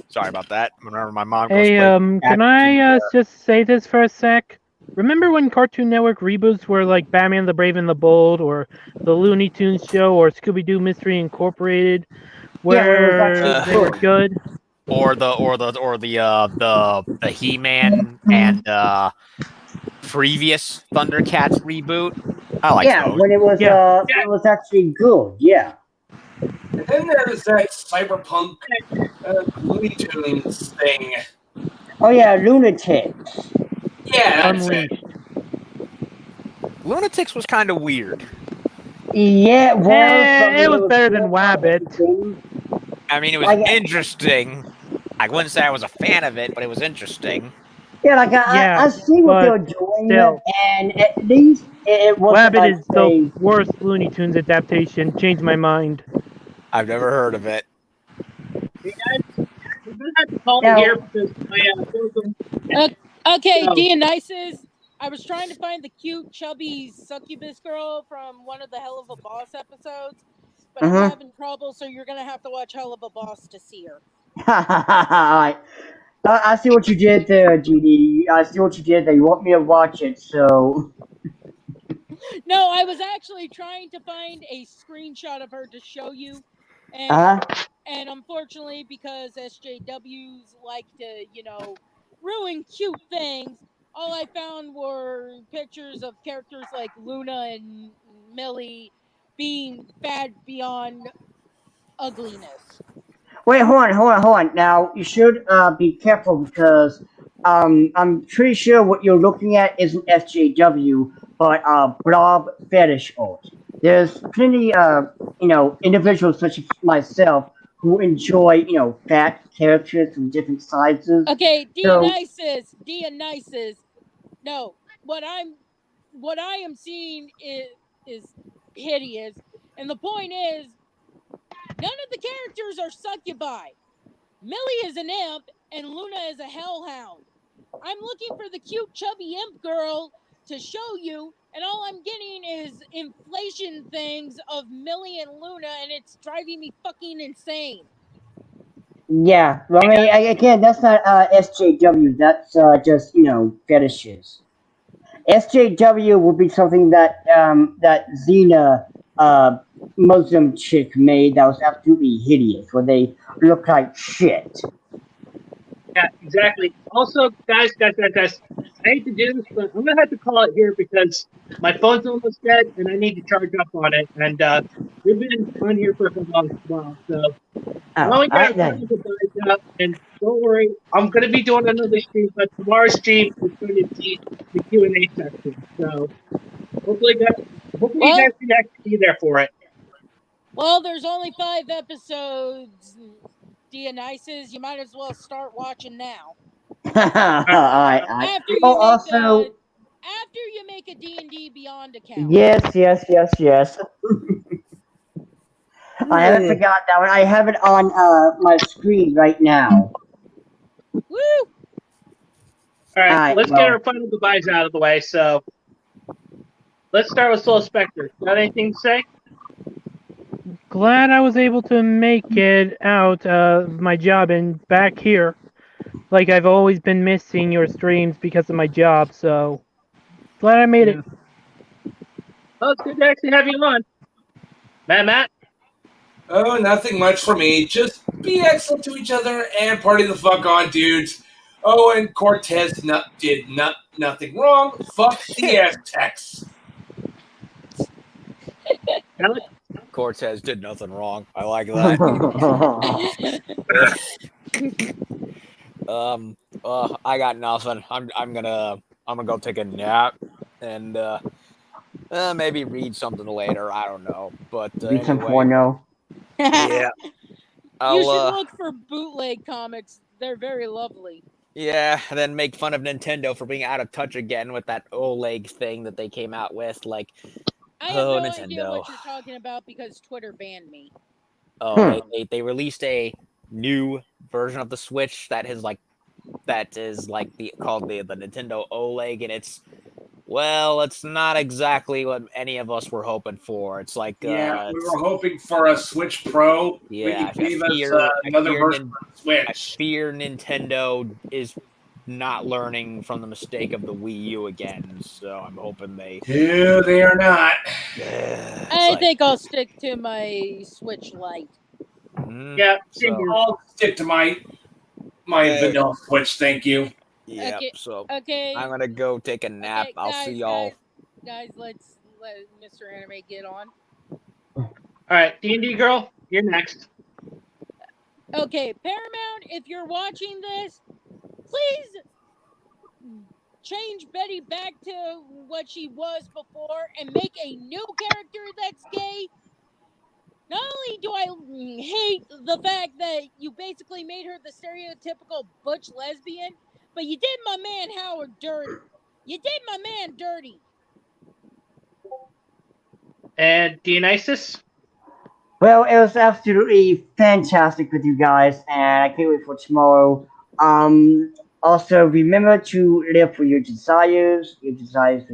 Sorry about that. Whenever my mom goes Hey, play can I just say this for a sec? Remember when Cartoon Network reboots were like Batman the Brave and the Bold, or the Looney Tunes show, or Scooby Doo Mystery Incorporated, where they were good? Or the He-Man and previous Thundercats reboot. I like those. When it was actually good, yeah. And then there's that cyberpunk Looney Tunes thing. Oh yeah, Lunatics. Yeah, that's it. Lunatics was kind of weird. Yeah, it was better than Wabbit. I mean, it was interesting. I wouldn't say I was a fan of it, but it was interesting. Yeah, like I see what they're doing, and at least it wasn't Wabbit is the worst Looney Tunes adaptation. Changed my mind. I've never heard of it. Okay, Dionysus. I was trying to find the cute, chubby succubus girl from one of the Hell of a Boss episodes, but I'm having trouble, so you're gonna have to watch Hell of a Boss to see her. I see what you did there, GD. I see what you did there. You want me to watch it, so... No, I was actually trying to find a screenshot of her to show you, and unfortunately, because SJWs like to, ruin cute things, all I found were pictures of characters like Luna and Millie being bad beyond ugliness. Wait, hold on. Now, you should be careful because I'm pretty sure what you're looking at isn't SJW, but blob fetish art. There's plenty of, individuals such as myself who enjoy, fat characters from different sizes. Okay, Dionysus. No, what I am seeing is hideous, and the point is, none of the characters are succubi. Millie is an imp, and Luna is a hellhound. I'm looking for the cute, chubby imp girl to show you, and all I'm getting is inflation things of Millie and Luna, and it's driving me fucking insane. Yeah, well, I mean, again, that's not SJW. That's just fetishes. SJW will be something that that Xena Muslim chick made that was absolutely hideous, where they look like shit. Yeah, exactly. Also, guys, I hate to do this, but I'm gonna have to call it here because my phone's almost dead and I need to charge up on it. And we've been on here for a long while, so Oh, we're only alright gonna then. find the guys up. And don't worry, I'm gonna be doing another stream, but tomorrow's stream is going to be the Q&A section. So hopefully, hopefully you Well, guys can actually be there for it. well, there's only 5 episodes, Dionysus. You might as well start watching now. Alright. After you Oh, make also, after you make a D&D Beyond account. yes. I haven't forgot that one. I have it on my screen right now. Woo! All right, Alright, let's well, get our final goodbyes out of the way. So let's start with Soul Spectre. Got anything to say? Glad I was able to make it out of my job and back here. Like, I've always been missing your streams because of my job, so glad I made it. Oh, it's good to actually have you on. Matt? Oh, nothing much for me. Just be excellent to each other and party the fuck on, dudes. Oh, and Cortez did nothing wrong. Fuck the Aztecs. Alex? Cortez did nothing wrong. I like that. I got nothing. I'm gonna go take a nap and maybe read something later. I don't know, but read some anyway, porno. yeah. You should look for bootleg comics. They're very lovely. Yeah, and then make fun of Nintendo for being out of touch again with that OLEG thing that they came out with. Like, I have no Nintendo. idea what you're talking about because Twitter banned me. Oh, they released a new version of the Switch that is like called the Nintendo OLEG, and it's not exactly what any of us were hoping for. It's like Yeah, we were hoping for a Switch Pro. Yeah, gave us another version of the Switch. I fear Nintendo is not learning from the mistake of the Wii U again, so I'm hoping they. Yeah, they are not. I think I'll stick to my Switch Lite. Yeah, I'll stick to my vanilla Switch. Thank you. Yeah. So okay. I'm gonna go take a nap. I'll see y'all. Guys, let Mr. Anime get on. All right, D&D girl, you're next. Okay, Paramount, if you're watching this, please change Betty back to what she was before and make a new character that's gay. Not only do I hate the fact that you basically made her the stereotypical butch lesbian, but you did my man Howard dirty. You did my man dirty. And Dionysus? Well, it was absolutely fantastic with you guys, and I can't wait for tomorrow. Also, remember to live for your desires are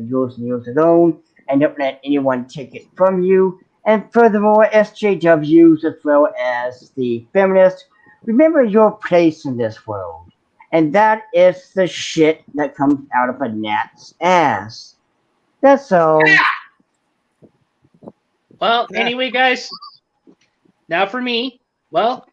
yours and yours alone, and don't let anyone take it from you. And furthermore, SJWs as well as the feminists, remember your place in this world. And that is the shit that comes out of a gnat's ass. That's all. Yeah. Well, anyway, guys, now for me. Well,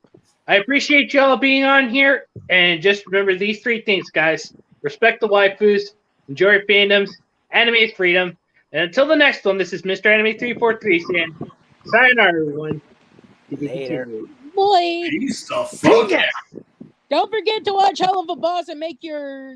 I appreciate y'all being on here, and just remember these 3 things, guys. Respect the waifus, enjoy your fandoms, anime is freedom, and until the next one, this is Mr. Anime 343 saying, sayonara, everyone. Later. Boy. Peace the fuck out. Don't forget to watch Hell of a Boss and make your